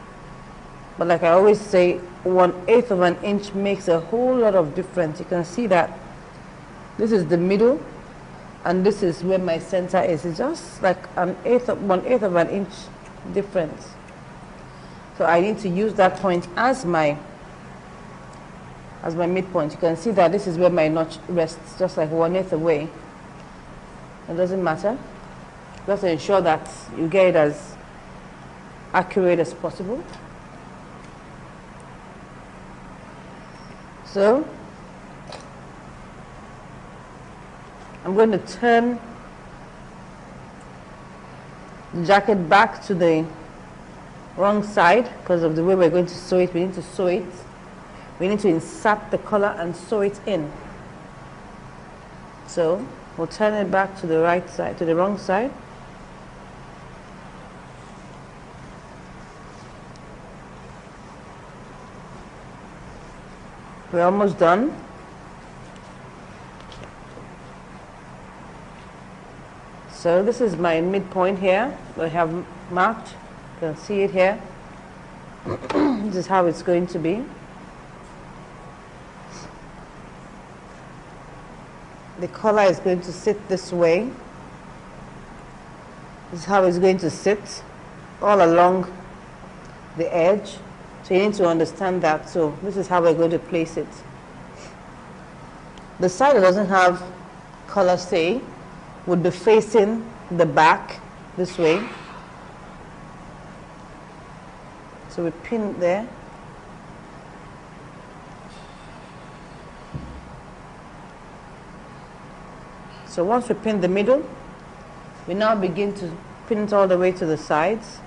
But like I always say, 1/8 of an inch makes a whole lot of difference. You can see that this is the middle, and this is where my center is. It's just like 1/8 of an inch difference. So I need to use that point as my midpoint. You can see that this is where my notch rests, just like 1/8 away. It doesn't matter. Just ensure that you get it as accurate as possible. So I'm going to turn the jacket back to the wrong side because of the way we're going to sew it. We need to sew it. We need to insert the collar and sew it in. So we'll turn it back to the right side, to the wrong side. We're almost done. So this is my midpoint here. I have marked. You can see it here. This is how it's going to be. The collar is going to sit this way. This is how it's going to sit all along the edge. So you need to understand that. So this is how we're going to place it. The side that doesn't have collar, say, would be facing the back this way. So we pin it there. So once we pin the middle, we now begin to pin it all the way to the sides.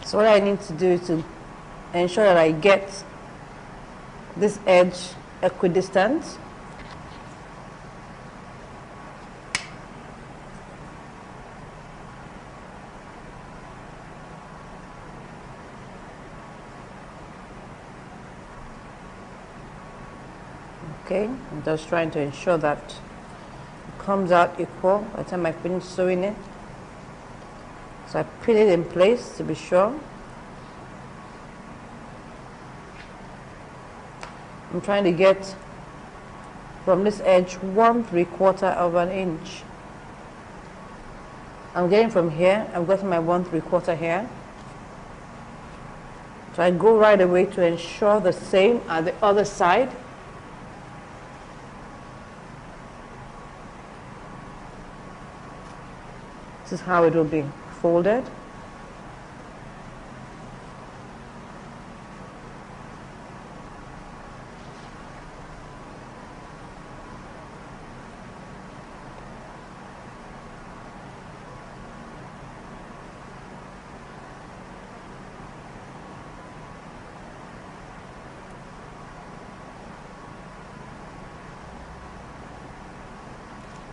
So what I need to do is to ensure that I get this edge equidistant. Okay, I'm just trying to ensure that it comes out equal by the time I finish sewing it. So I pin it in place to be sure. I'm trying to get from this edge 1/3 of an inch. I'm getting from here, I've got my 1/3 here. So I go right away to ensure the same at the other side. This is how it will be folded.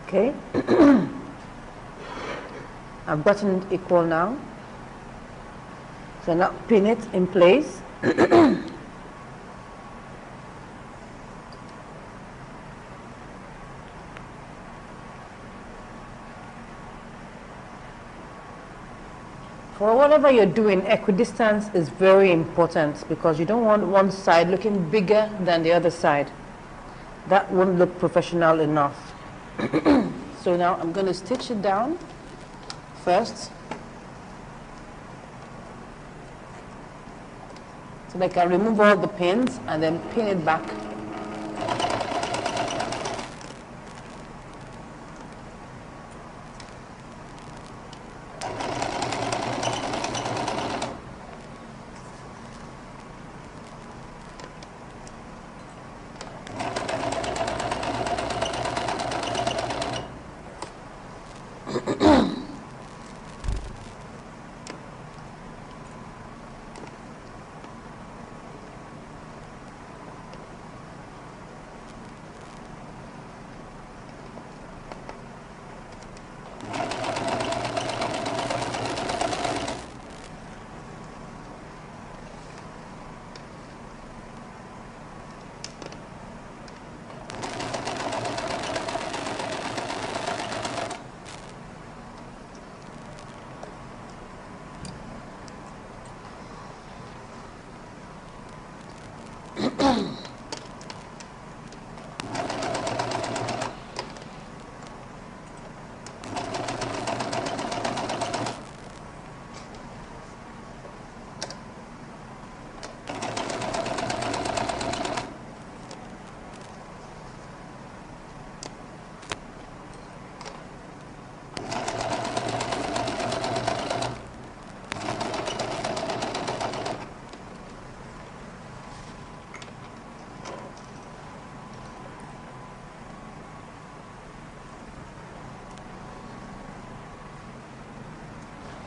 Okay. I've gotten it equal now. So now pin it in place. For whatever you're doing, equidistance is very important because you don't want one side looking bigger than the other side. That won't look professional enough. So now I'm going to stitch it down first, so that I can remove all the pins and then pin it back.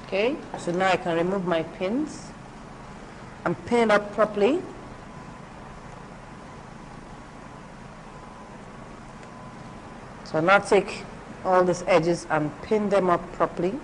Okay, so now I can remove my pins and pin it up properly. So now take all these edges and pin them up properly.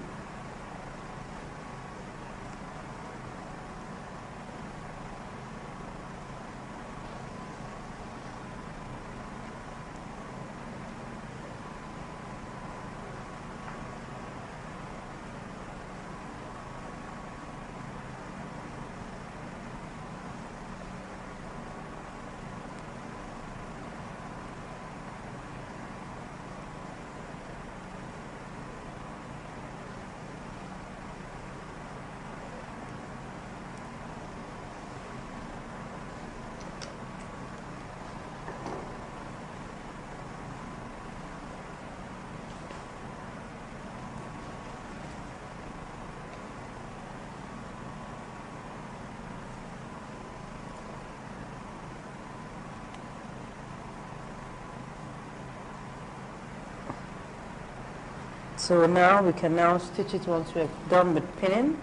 So now we can now stitch it once we're done with pinning.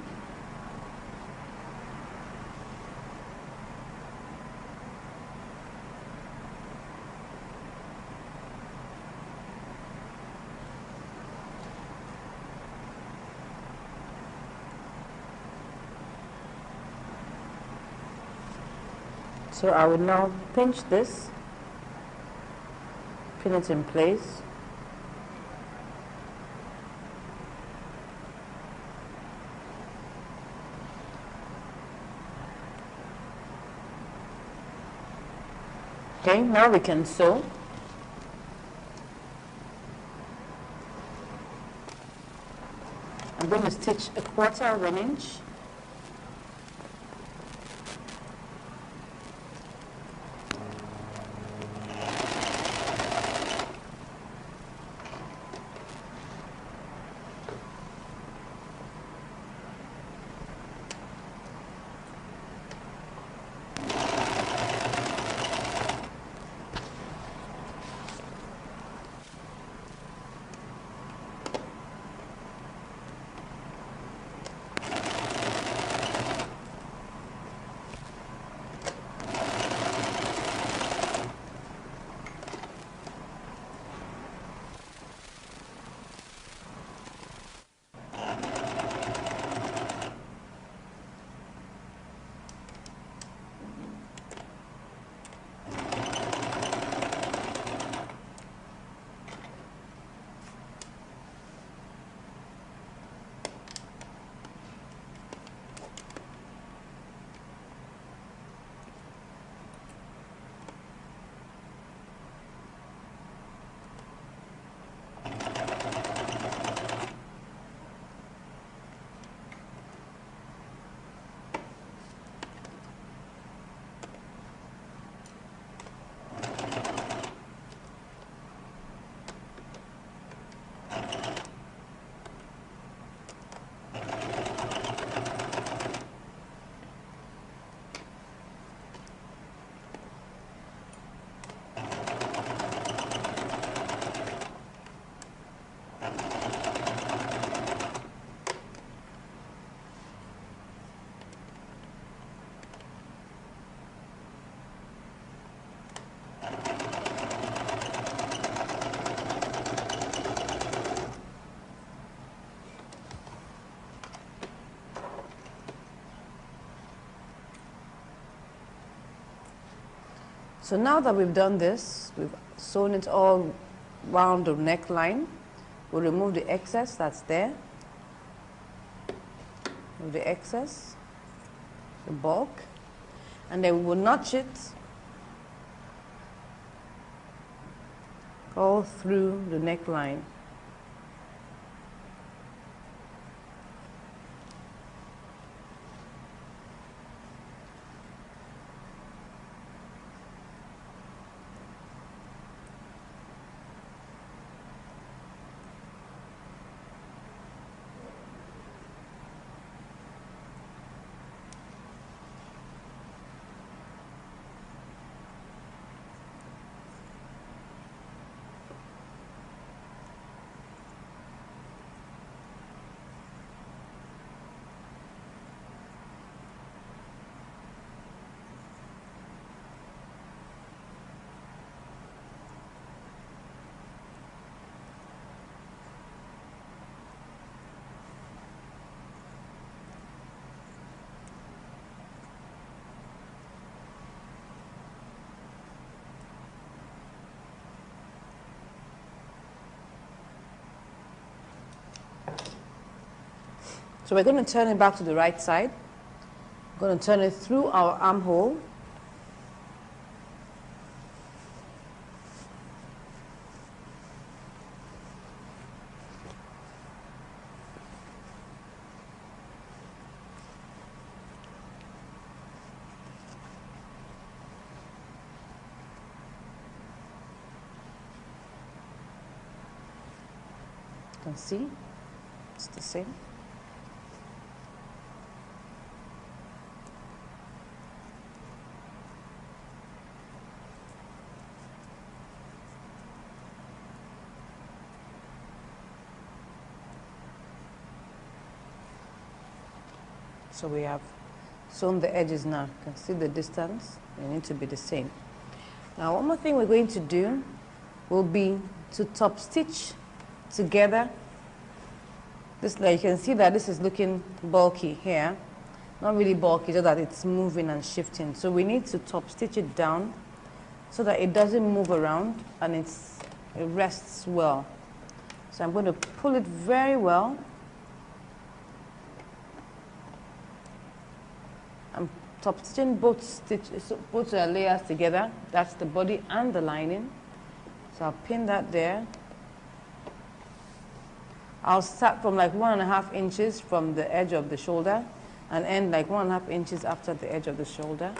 So I will now pinch this, pin it in place. Okay, now we can sew. I'm going to stitch 1/4 of an inch. So now that we've done this, we've sewn it all round the neckline. We'll remove the excess that's there. Remove the excess, the bulk, and then we will notch it all through the neckline. So we're going to turn it back to the right side. We're going to turn it through our armhole. You can see it's the same. So we have sewn the edges now. You can see the distance. They need to be the same. Now one more thing we're going to do will be to top stitch together. This, now you can see that this is looking bulky here. Not really bulky, just that it's moving and shifting. So we need to top stitch it down so that it doesn't move around and it rests well. So I'm going to pull it very well. I'm top stitching both layers together. That's the body and the lining. So I'll pin that there. I'll start from like 1.5 inches from the edge of the shoulder and end like 1.5 inches after the edge of the shoulder.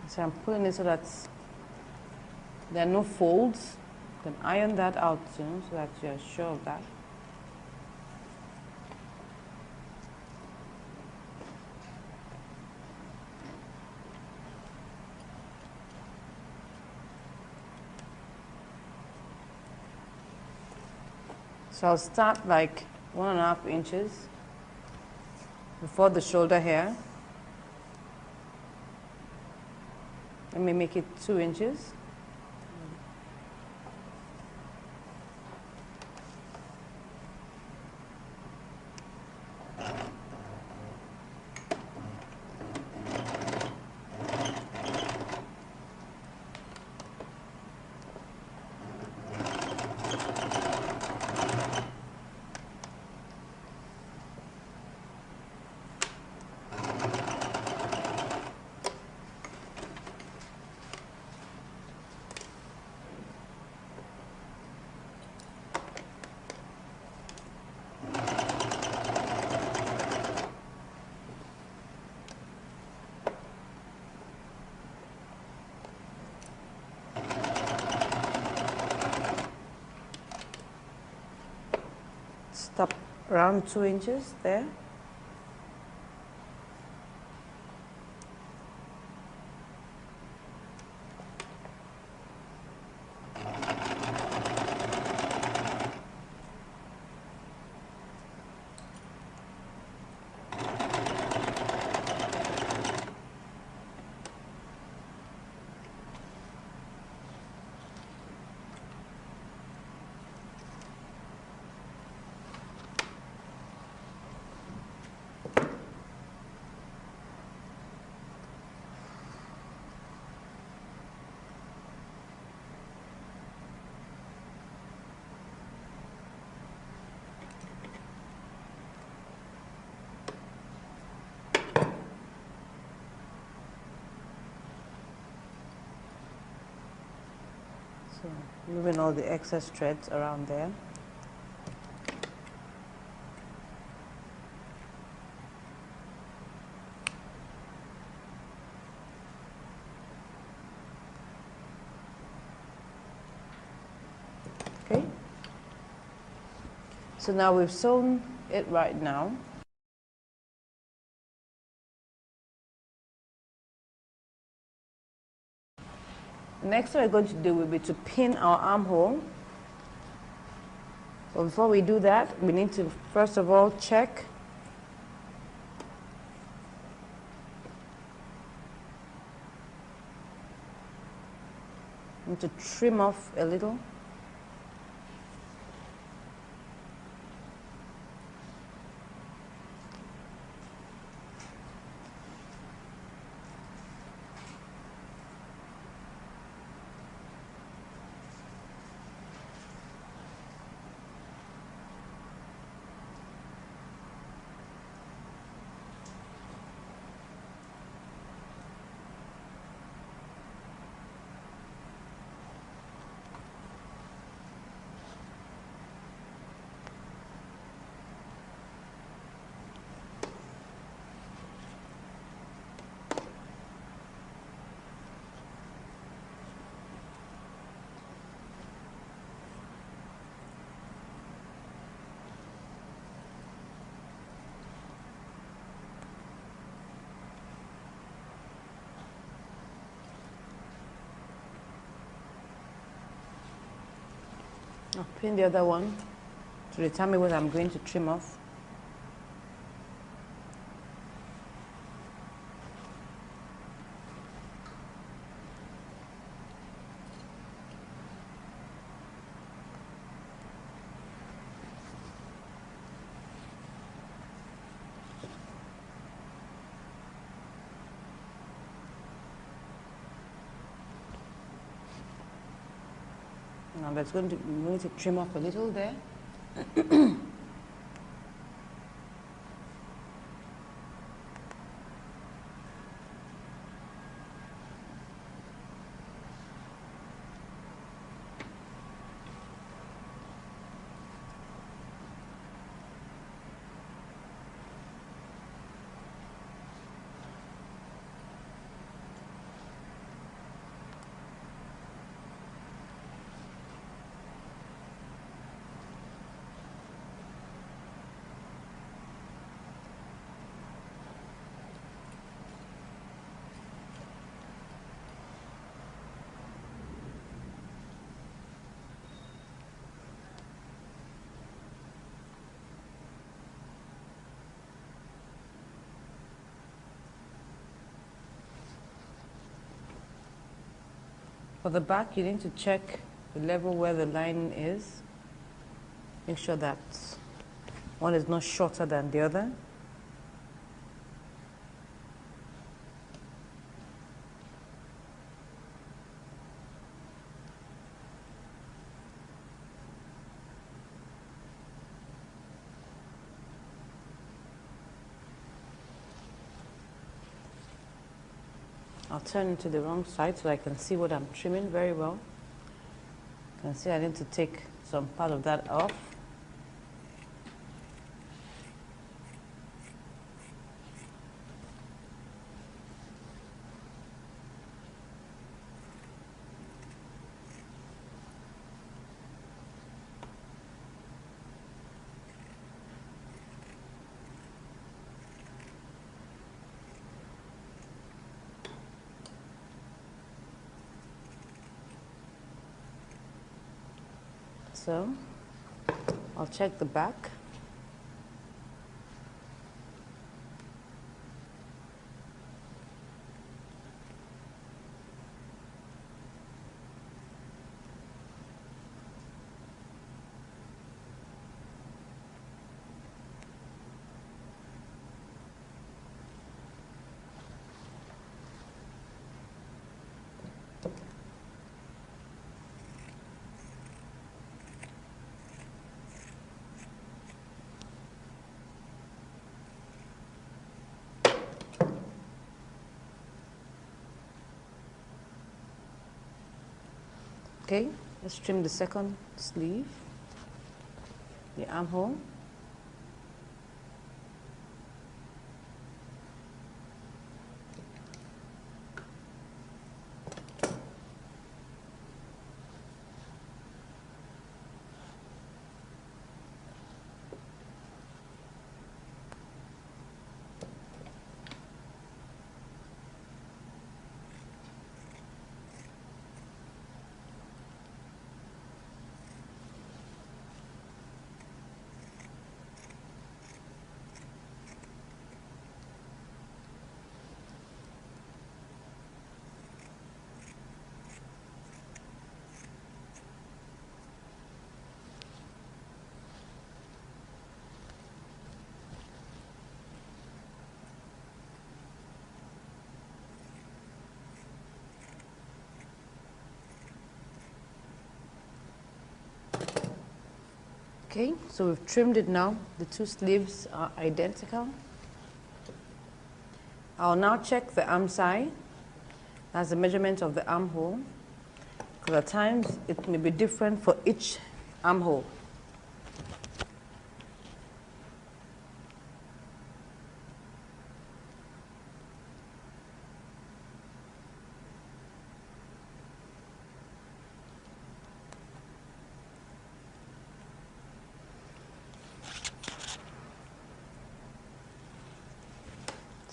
So I'm pulling it so that there are no folds. You can iron that out soon so that you're sure of that. So I'll start like 1.5 inches before the shoulder here. Let me make it 2 inches. Stop around 2 inches there. So moving all the excess threads around there. Okay. So now we've sewn it right now. Next what we're going to do will be to pin our armhole. But before we do that, we need to first of all check to trim off a little. I'll pin the other one to determine what I'm going to trim off. Now that's going to, we need to trim off a little there. For the back, you need to check the level where the line is. Make sure that one is not shorter than the other. I'll turn to the wrong side so I can see what I'm trimming very well. You can see I need to take some part of that off. So I'll check the back. Okay, let's trim the second sleeve, the armhole. Okay, so we've trimmed it now. The two sleeves are identical. I'll now check the arm side. That's the measurement of the armhole. Because at times it may be different for each armhole.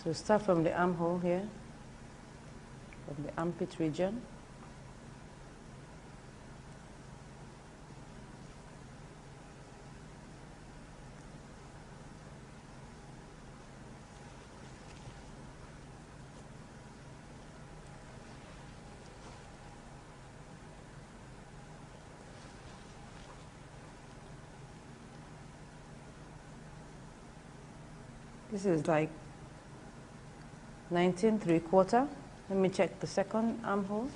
So start from the armhole here, from the armpit region. This is like 19¾ Let me check the second armhole.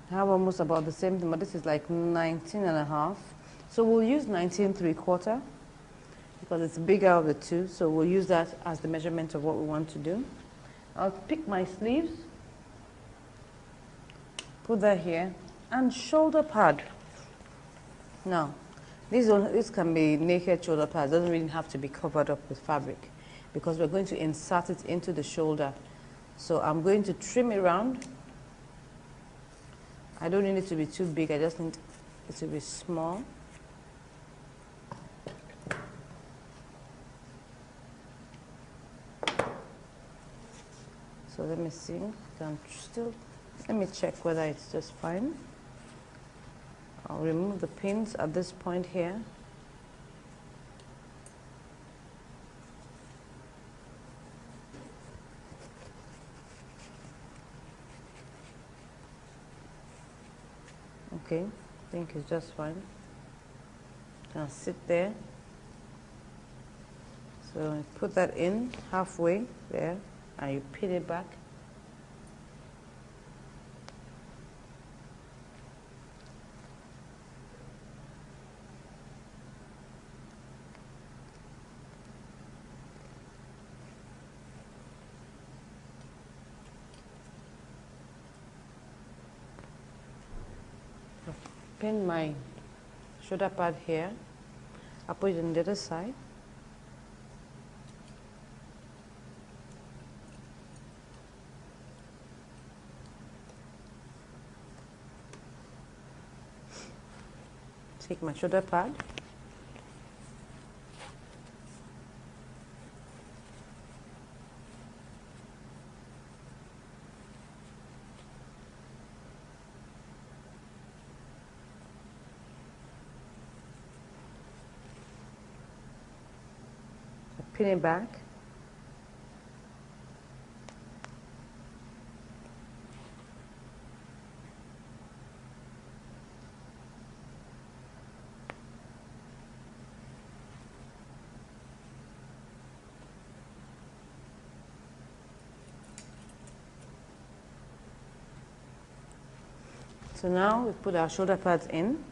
I have almost about the same thing, but this is like 19½. So we'll use 19¾ because it's bigger of the two. So we'll use that as the measurement of what we want to do. I'll pick my sleeves, put that here, and shoulder pad. Now, this can be naked shoulder pad. It doesn't really have to be covered up with fabric because we're going to insert it into the shoulder. So I'm going to trim it around. I don't need it to be too big, I just need it to be small. So let me see, let me check whether it's just fine. I'll remove the pins at this point here. Okay, I think it's just fine. Can sit there. So you put that in halfway there and you pin it back. Pin my shoulder pad here. I'll put it on the other side. Take my shoulder pad. Pin it back. So now we put our shoulder pads in.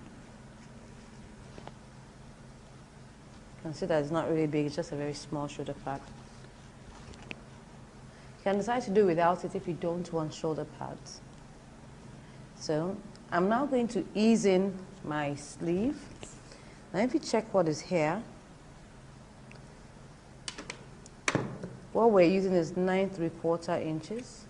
You can see that it's not really big, it's just a very small shoulder pad. You can decide to do without it if you don't want shoulder pads. So I'm now going to ease in my sleeve. Now if you check what is here, what we're using is 9¾ inches.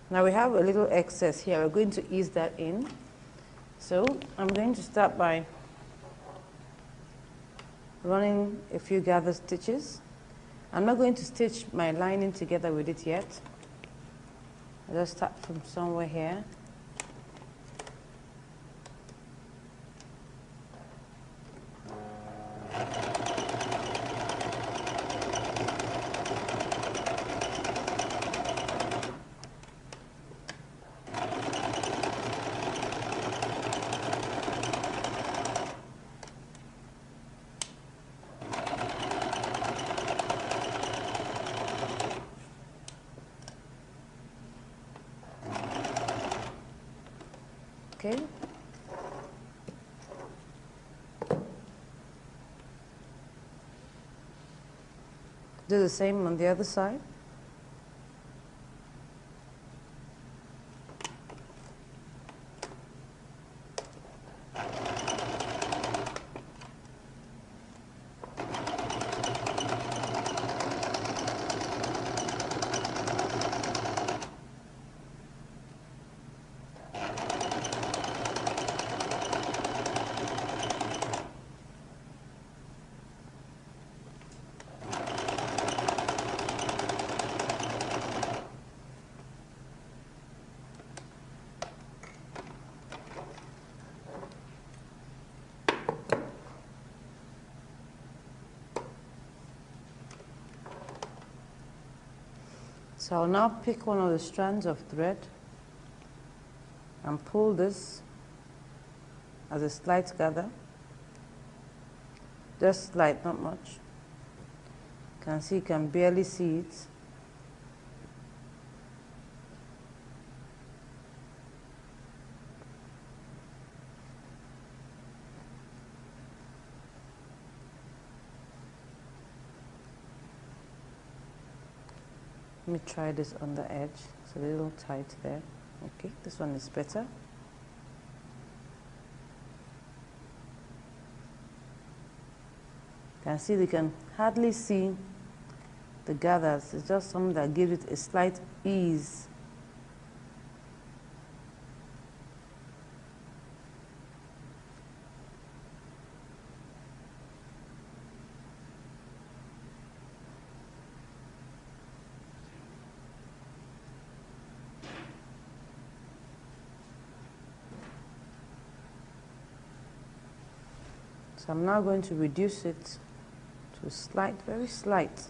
Now we have a little excess here. We're going to ease that in. So I'm going to start by running a few gather stitches. I'm not going to stitch my lining together with it yet. I'll just start from somewhere here. Okay. Do the same on the other side. So I'll now pick one of the strands of thread and pull this as a slight gather, just slight, not much. You can see, you can barely see it. Let me try this on the edge. It's a little tight there. Okay, this one is better. You can see, you can hardly see the gathers. It's just something that gives it a slight ease. So I'm now going to reduce it to slight, very slight.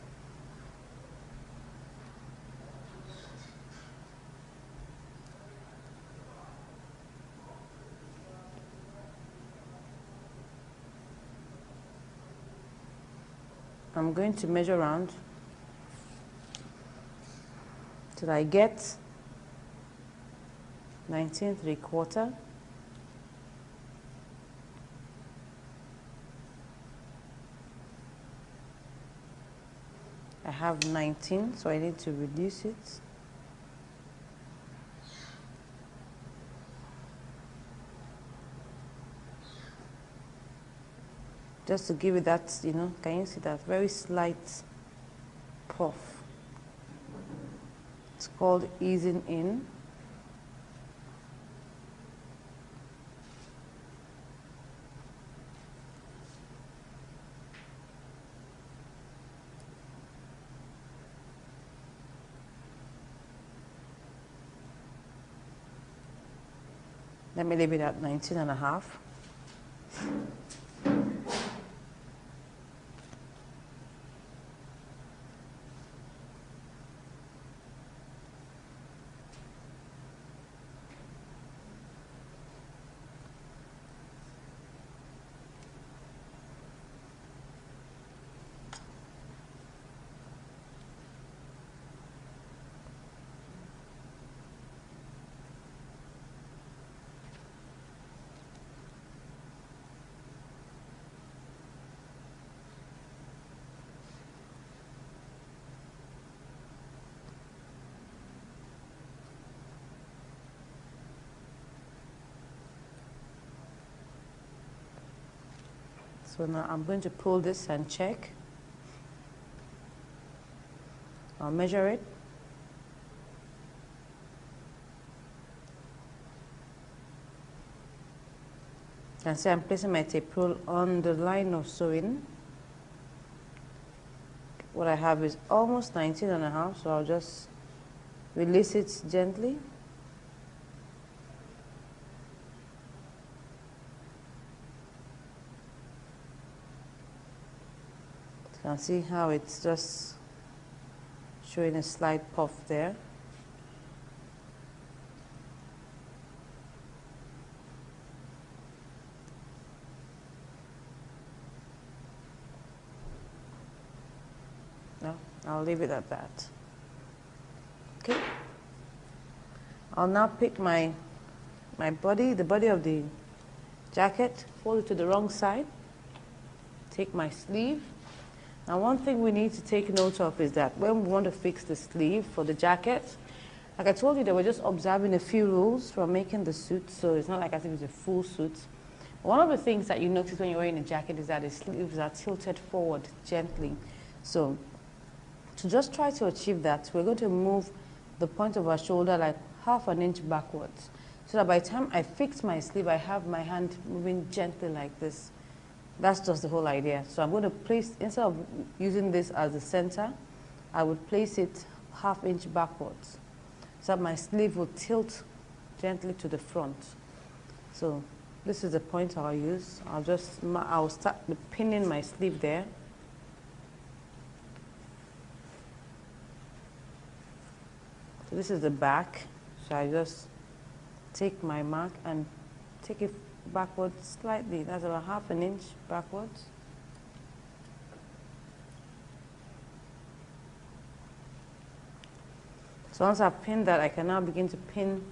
I'm going to measure around till I get 19¾ I have 19, so I need to reduce it. Just to give it that, you know, can you see that very slight puff? It's called easing in. Let me leave it at 19½. So now I'm going to pull this and check. I'll measure it. You can see I'm placing my tape rule on the line of sewing. What I have is almost 19½, so I'll just release it gently. You can see how it's just showing a slight puff there. No, I'll leave it at that. Okay. I'll now pick my body, the body of the jacket, fold it to the wrong side, take my sleeve. Now one thing we need to take note of is that when we want to fix the sleeve for the jacket, like I told you, they were just observing a few rules from making the suit, so it's not like as if it's a full suit. One of the things that you notice when you're wearing a jacket is that the sleeves are tilted forward gently. So to just try to achieve that, we're going to move the point of our shoulder like ½ an inch backwards, so that by the time I fix my sleeve, I have my hand moving gently like this. That's just the whole idea. So I'm going to place, instead of using this as the center, I would place it ½ inch backwards, so that my sleeve will tilt gently to the front. So this is the point I'll use. I'll start pinning my sleeve there. So this is the back. So I just take my mark and take it backwards slightly. That's about ½ inch backwards. So once I've pinned that, I can now begin to pin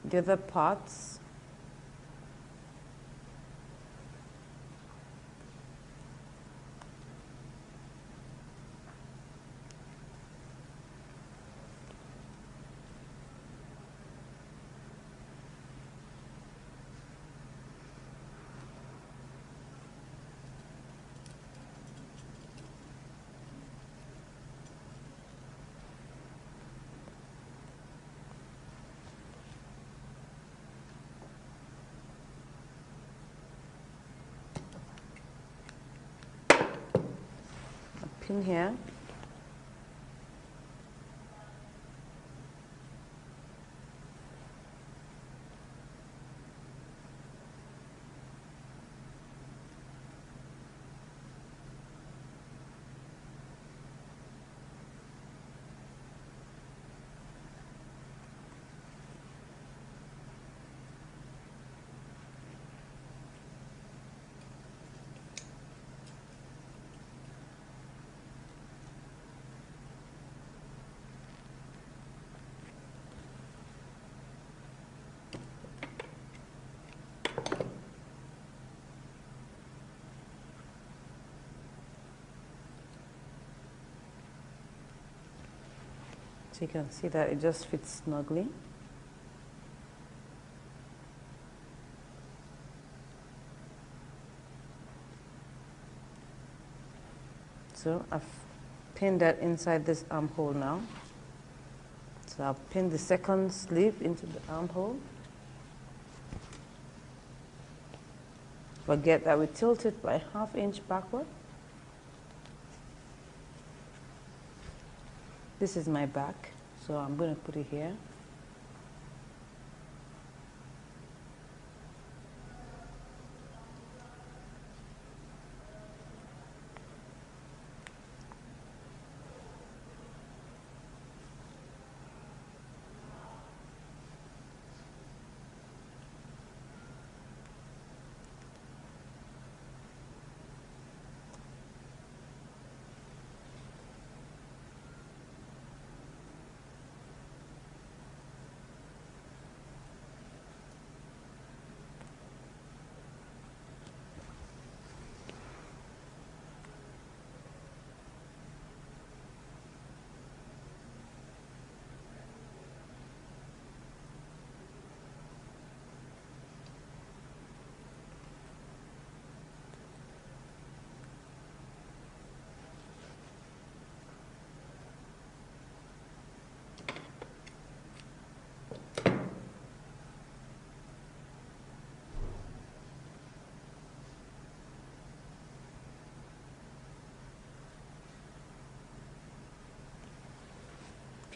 the other parts. Pin here. So you can see that it just fits snugly. So I've pinned that inside this armhole now. So I'll pin the second sleeve into the armhole. Forget that we tilt it by ½ inch backward. This is my back, so I'm going to put it here.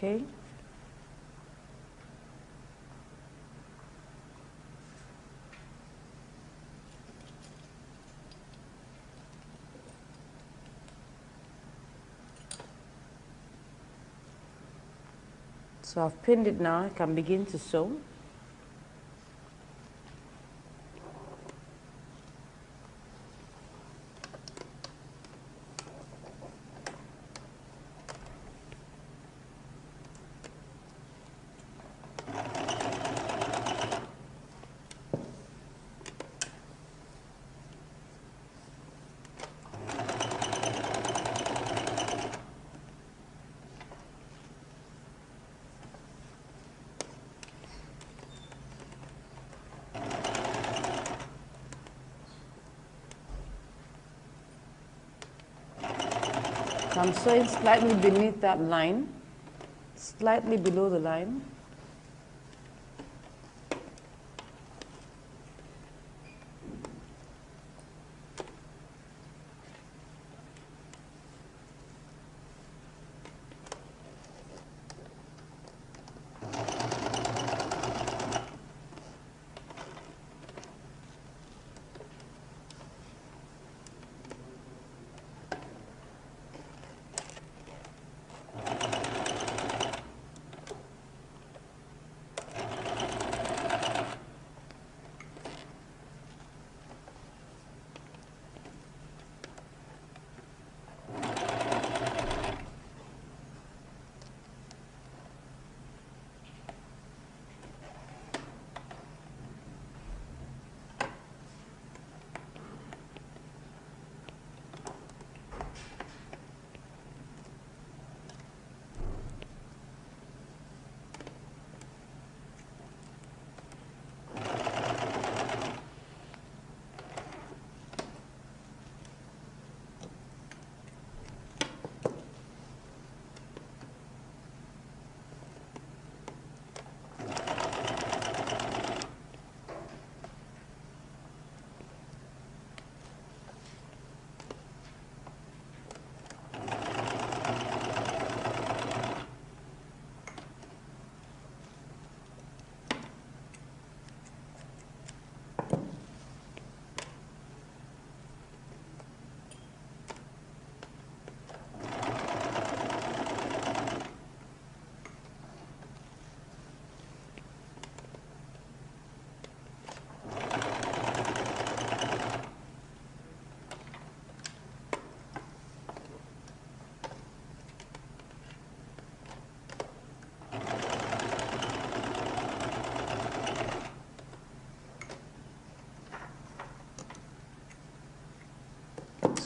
Okay. So I've pinned it now. I can begin to sew. So I'm sewing slightly beneath that line, slightly below the line.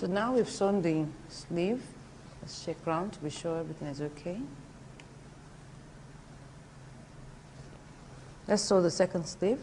So now we've sewn the sleeve. Let's check round to be sure everything is okay. Let's sew the second sleeve.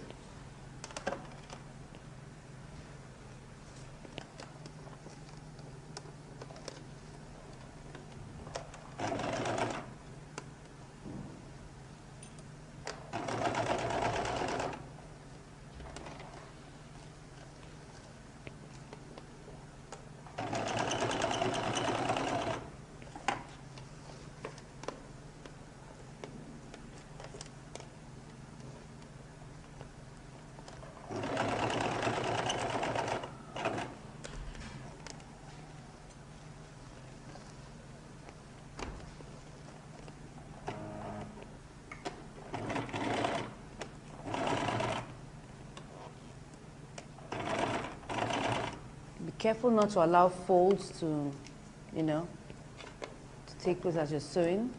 Be careful not to allow folds to, to take place as you're sewing.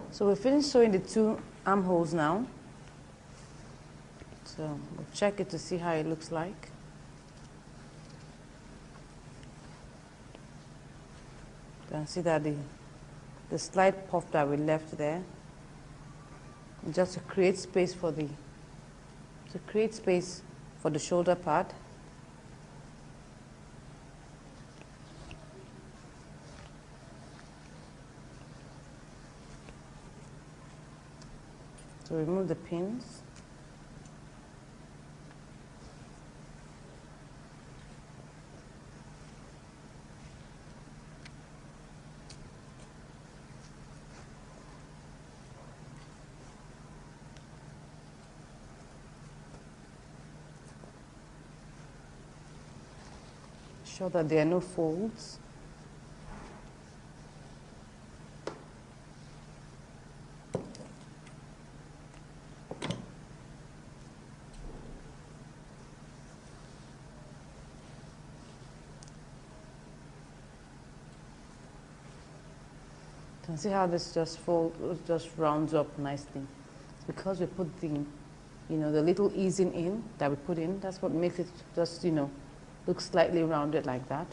So we finished sewing the two armholes now. So we'll check it to see how it looks like. You can see that the slight puff that we left there, just to create space for the shoulder part. So remove the pins. Show that there are no folds. You can see how this just rounds up nicely. It's because we put the little easing in that we put in. That's what makes it just, look slightly rounded like that.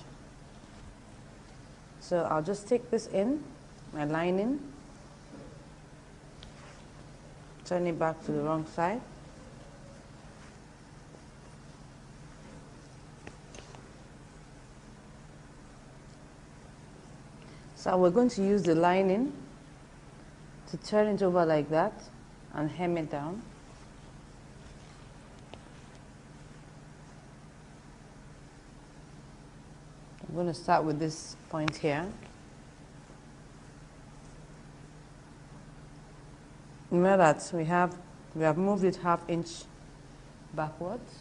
So I'll just take this in, my lining, turn it back to the wrong side. So we're going to use the lining to turn it over like that and hem it down. I'm going to start with this point here. Remember that we have moved it 1/2 inch backwards.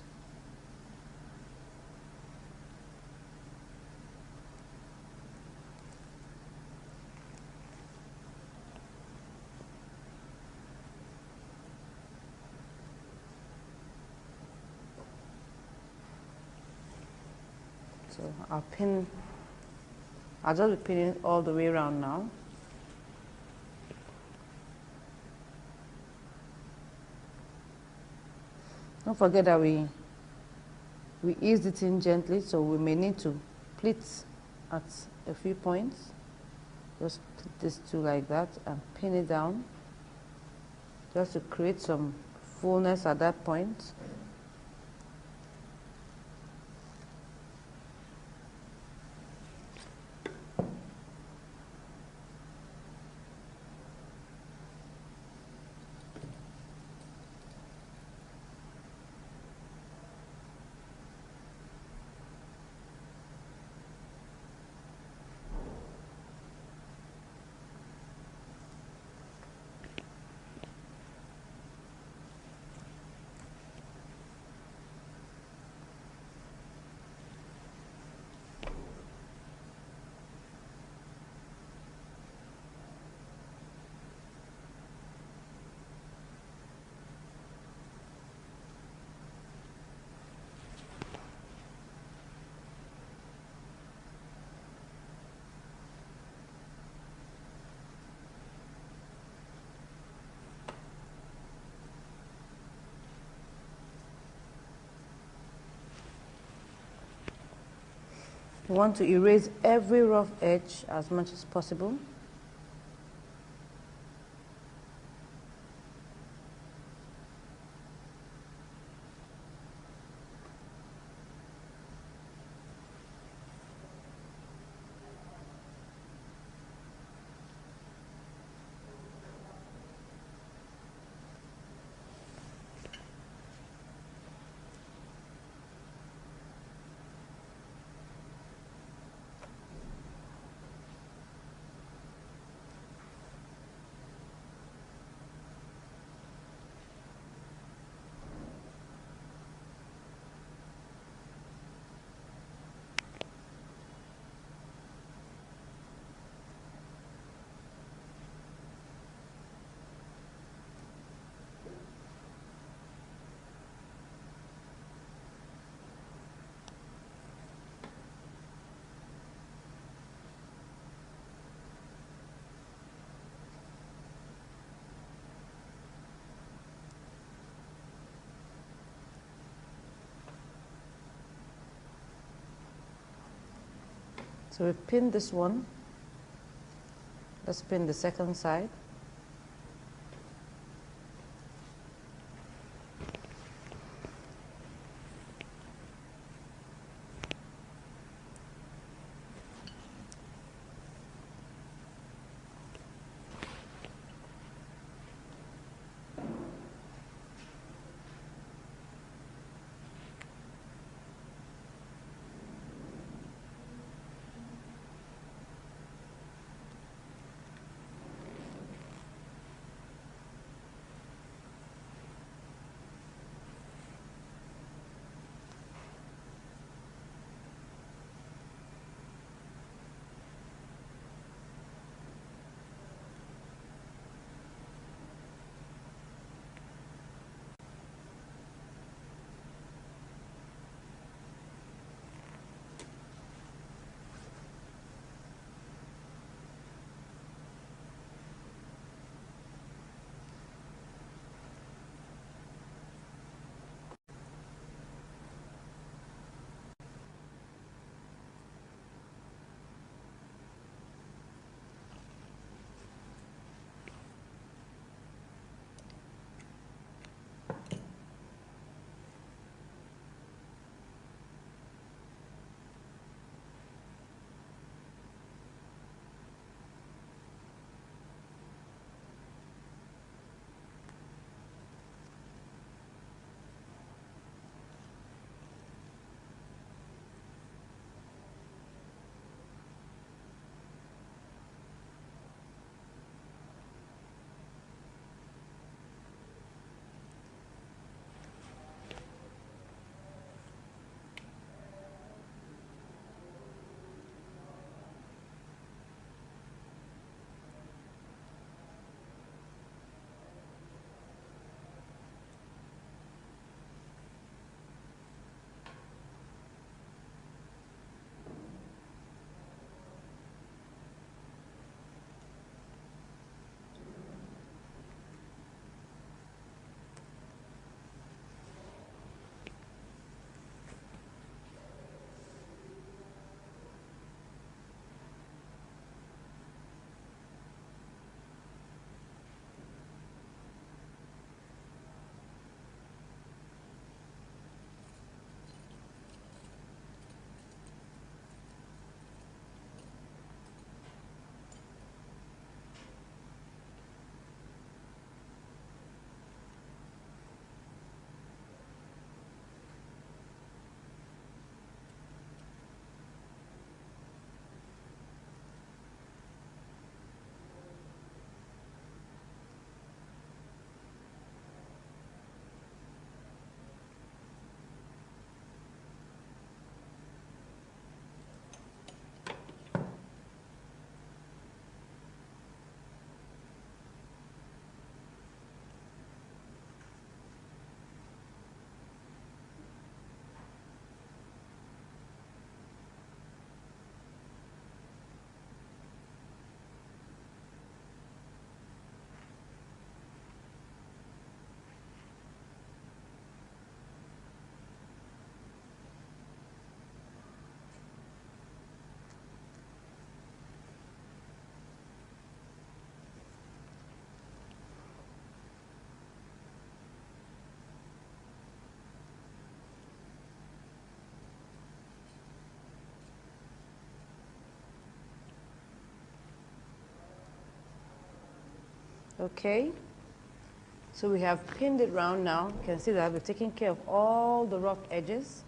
So I'll just be pinning all the way around now. Don't forget that we eased it in gently, so we may need to pleat at a few points. Just put this two like that and pin it down, just to create some fullness at that point. You want to erase every rough edge as much as possible. So we pin this one. Let's pin the second side. Okay, so we have pinned it round now. You can see that we're taking care of all the rough edges.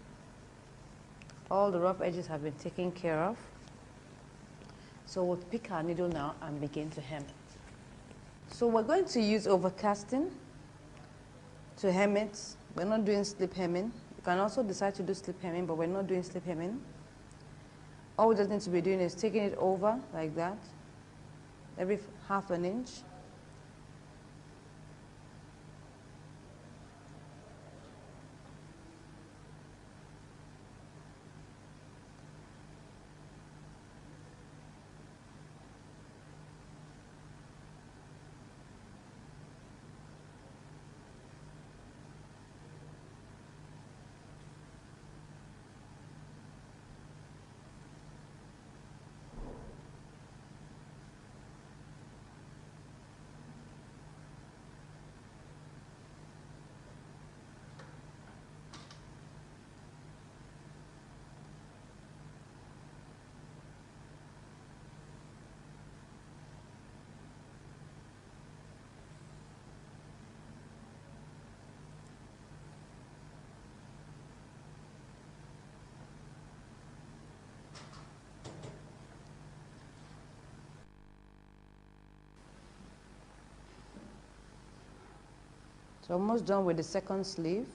All the rough edges have been taken care of. So we'll pick our needle now and begin to hem. So we're going to use overcasting to hem it. We're not doing slip hemming. You can also decide to do slip hemming, but we're not doing slip hemming. All we just need to be doing is taking it over like that, every half an inch. So almost done with the second sleeve.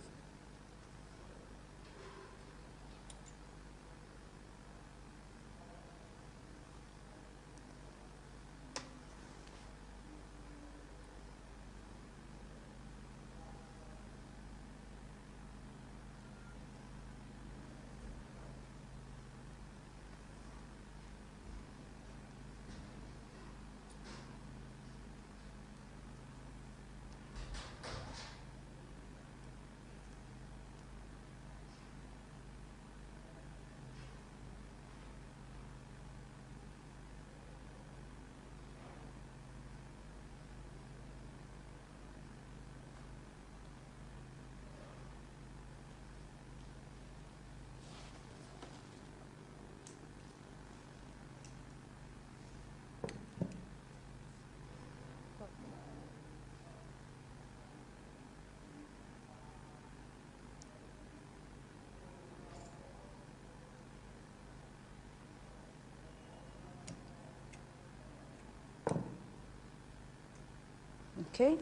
Okay,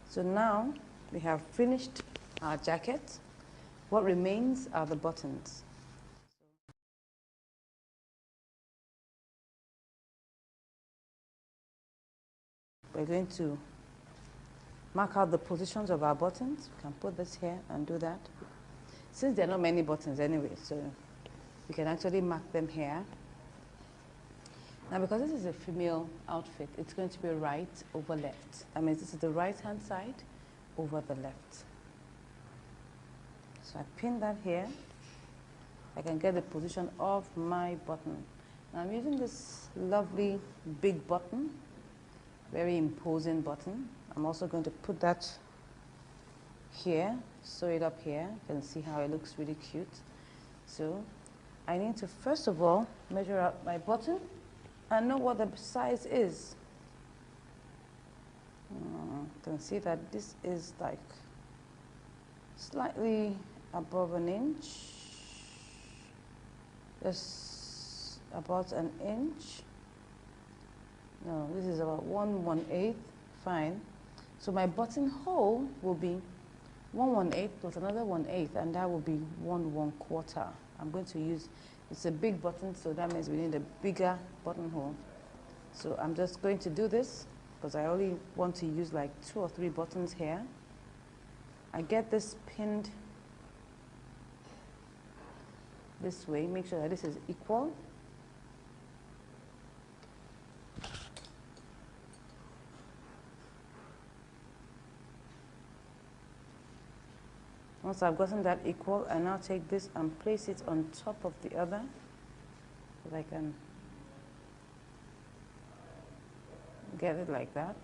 so now we have finished our jacket. What remains are the buttons. We're going to mark out the positions of our buttons. We can put this here and do that. Since there are not many buttons anyway, so you can actually mark them here. Now, because this is a female outfit, it's going to be right over left. That means this is the right-hand side over the left. So I pin that here. I can get the position of my button. Now I'm using this lovely big button, very imposing button. I'm also going to put that here, sew it up here. You can see how it looks really cute. So I need to first of all measure out my button and know what the size is. You can see that this is like slightly above an inch, just about an inch. No, this is about 1/1/8, fine. So my buttonhole will be 1/1/8 plus another 1/8, and that will be 1/1/4. I'm going to use, it's a big button, so that means we need a bigger buttonhole. So I'm just going to do this because I only want to use like 2 or 3 buttons here. I get this pinned this way, make sure that this is equal. Once I've gotten that equal, I now take this and place it on top of the other so that I can get it like that.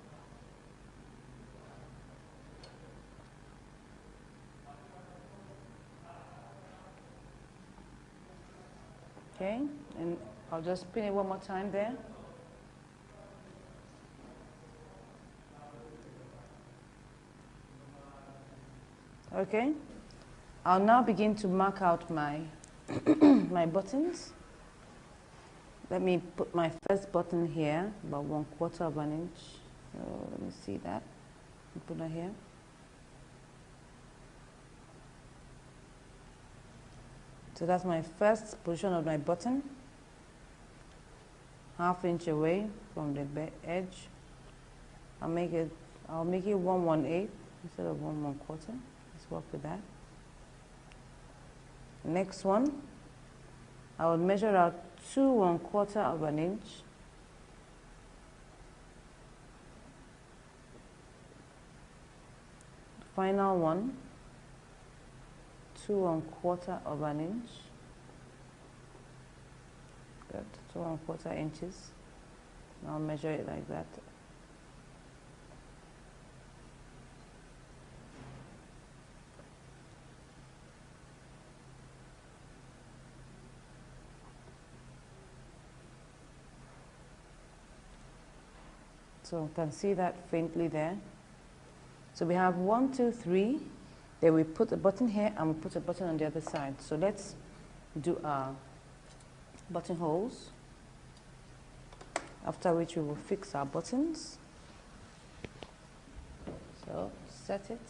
Okay, and I'll just pin it one more time there. Okay, I'll now begin to mark out my my buttons. Let me put my first button here, about 1/4 of an inch. Let me see that. Put that here. So that's my first position of my button. 1/2 inch away from the edge. I'll make it 1/1/8 instead of 1/1/4. Let's work with that. Next one, I will measure out 2 1/4 of an inch. Final one, 2 1/4 of an inch. Good, 2 1/4 inches. I'll measure it like that. So you can see that faintly there. So we have 1, 2, 3. Then we put a button here and we put a button on the other side. So let's do our buttonholes. After which we will fix our buttons. So set it.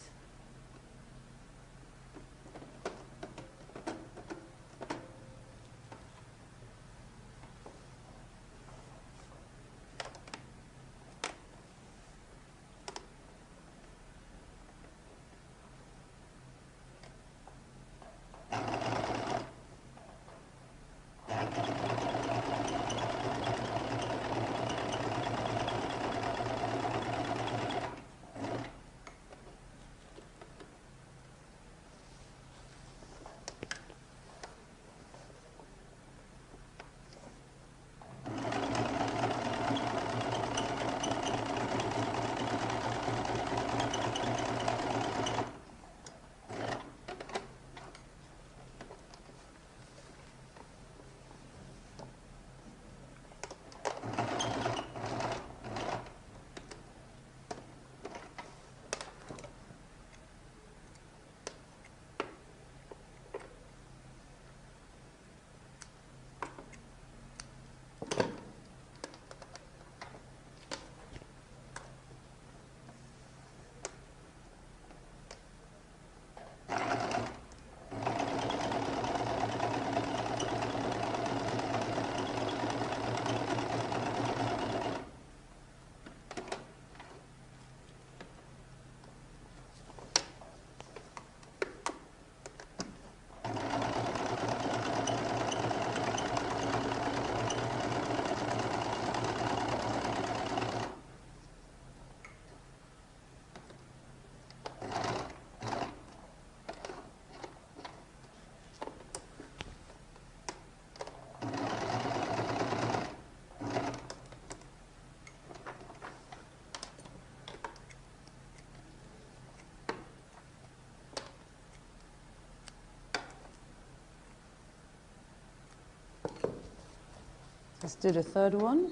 Let's do the third one,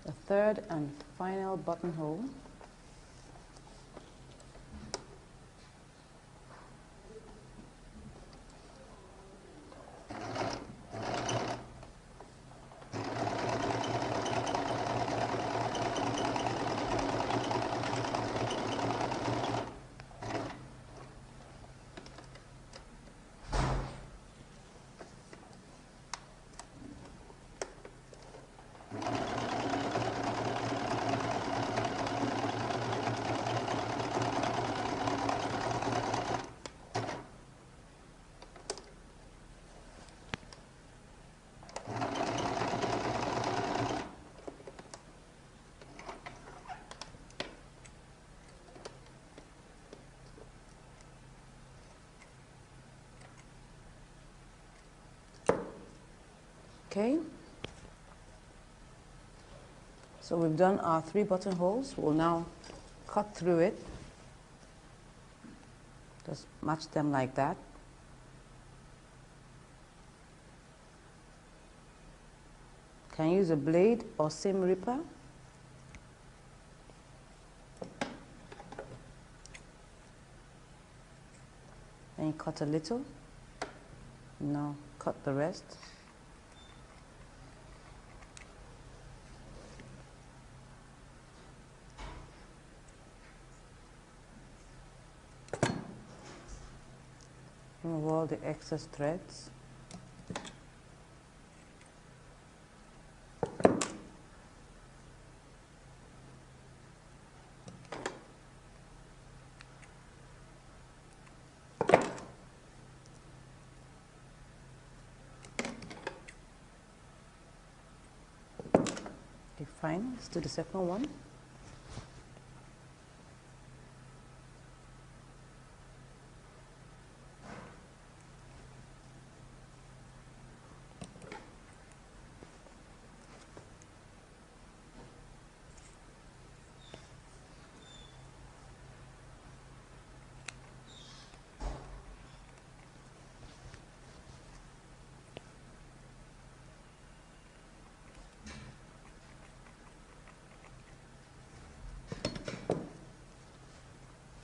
the third and final buttonhole. Okay, so we've done our 3 buttonholes. We'll now cut through it. Just match them like that. Can use a blade or seam ripper. you cut a little. Now cut the rest. Remove all the excess threads. Okay, fine. Let's do the second one.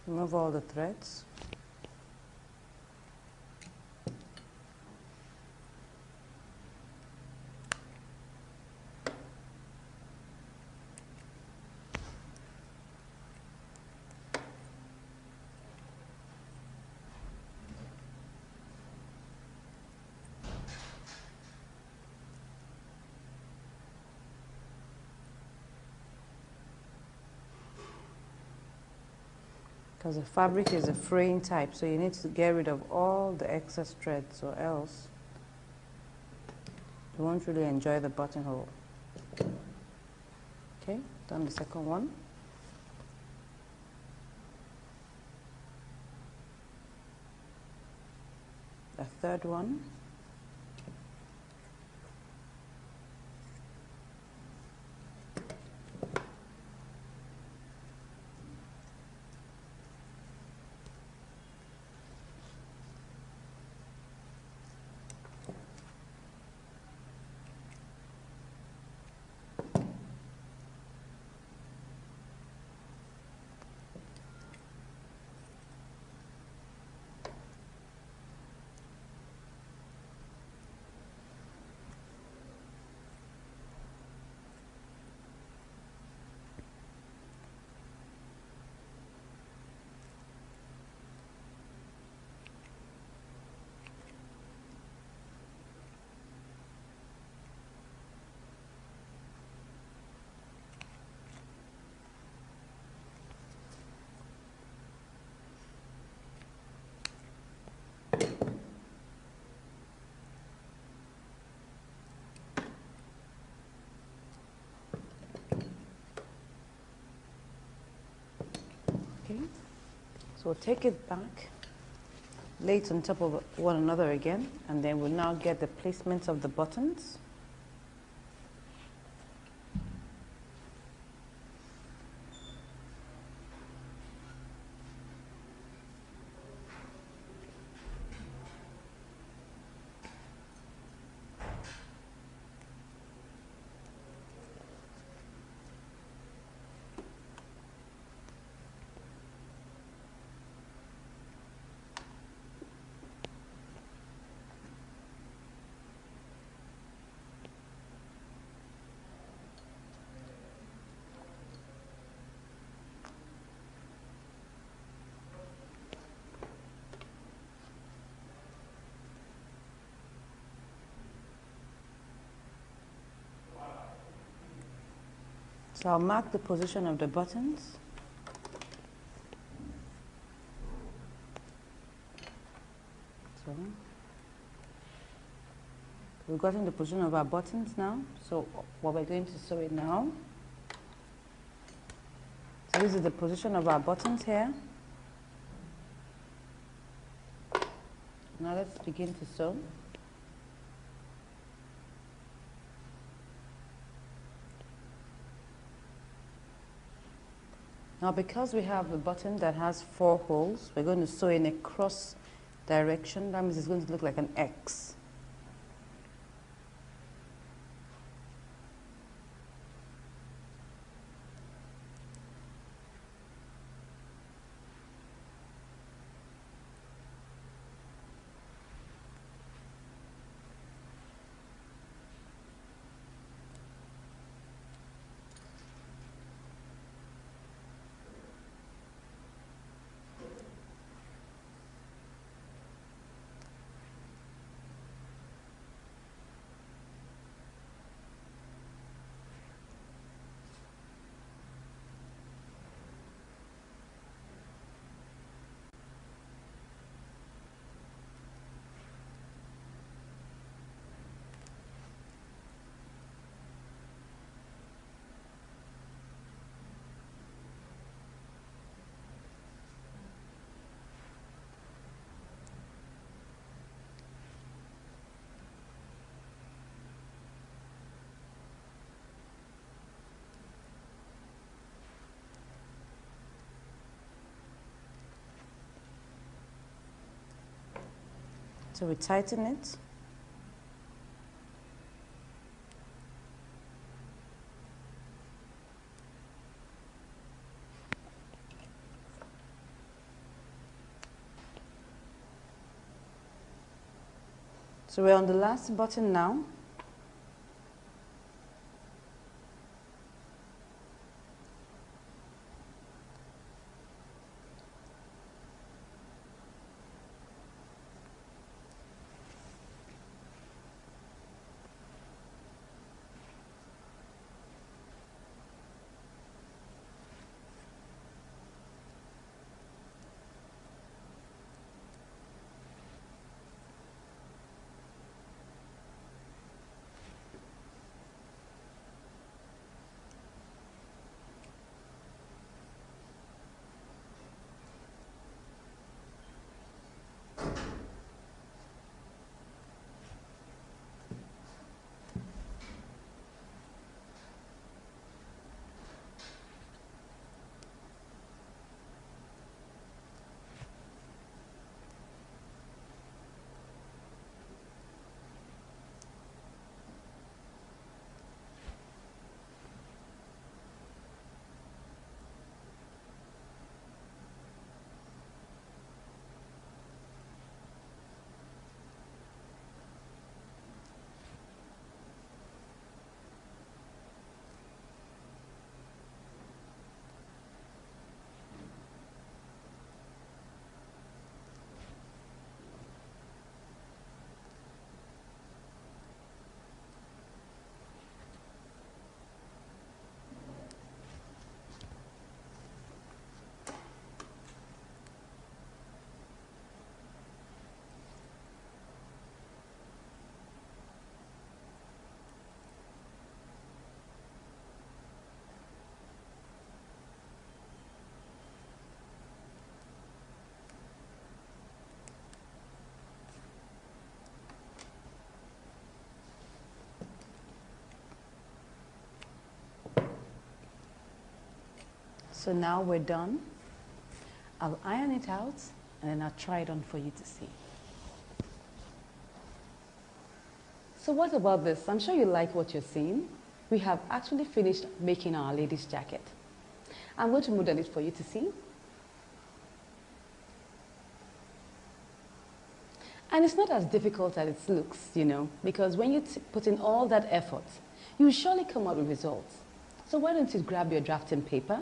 Remove all the threads. Because the fabric is a fraying type, so you need to get rid of all the excess threads, or else you won't really enjoy the buttonhole. Okay, done the second one. The third one. Okay, so we'll take it back, lay it on top of one another again, and then we'll now get the placement of the buttons. So I'll mark the position of the buttons. So we've gotten the position of our buttons now. So what we're going to sew it now. So this is the position of our buttons here. Now let's begin to sew. Now because we have a button that has 4 holes, we're going to sew in a cross direction. That means it's going to look like an X. So we tighten it. So we're on the last button now. So now we're done. I'll iron it out and then I'll try it on for you to see. So what about this? I'm sure you like what you're seeing. We have actually finished making our lady's jacket. I'm going to model it for you to see. And it's not as difficult as it looks, you know, because when you put in all that effort, you surely come out with results. So why don't you grab your drafting paper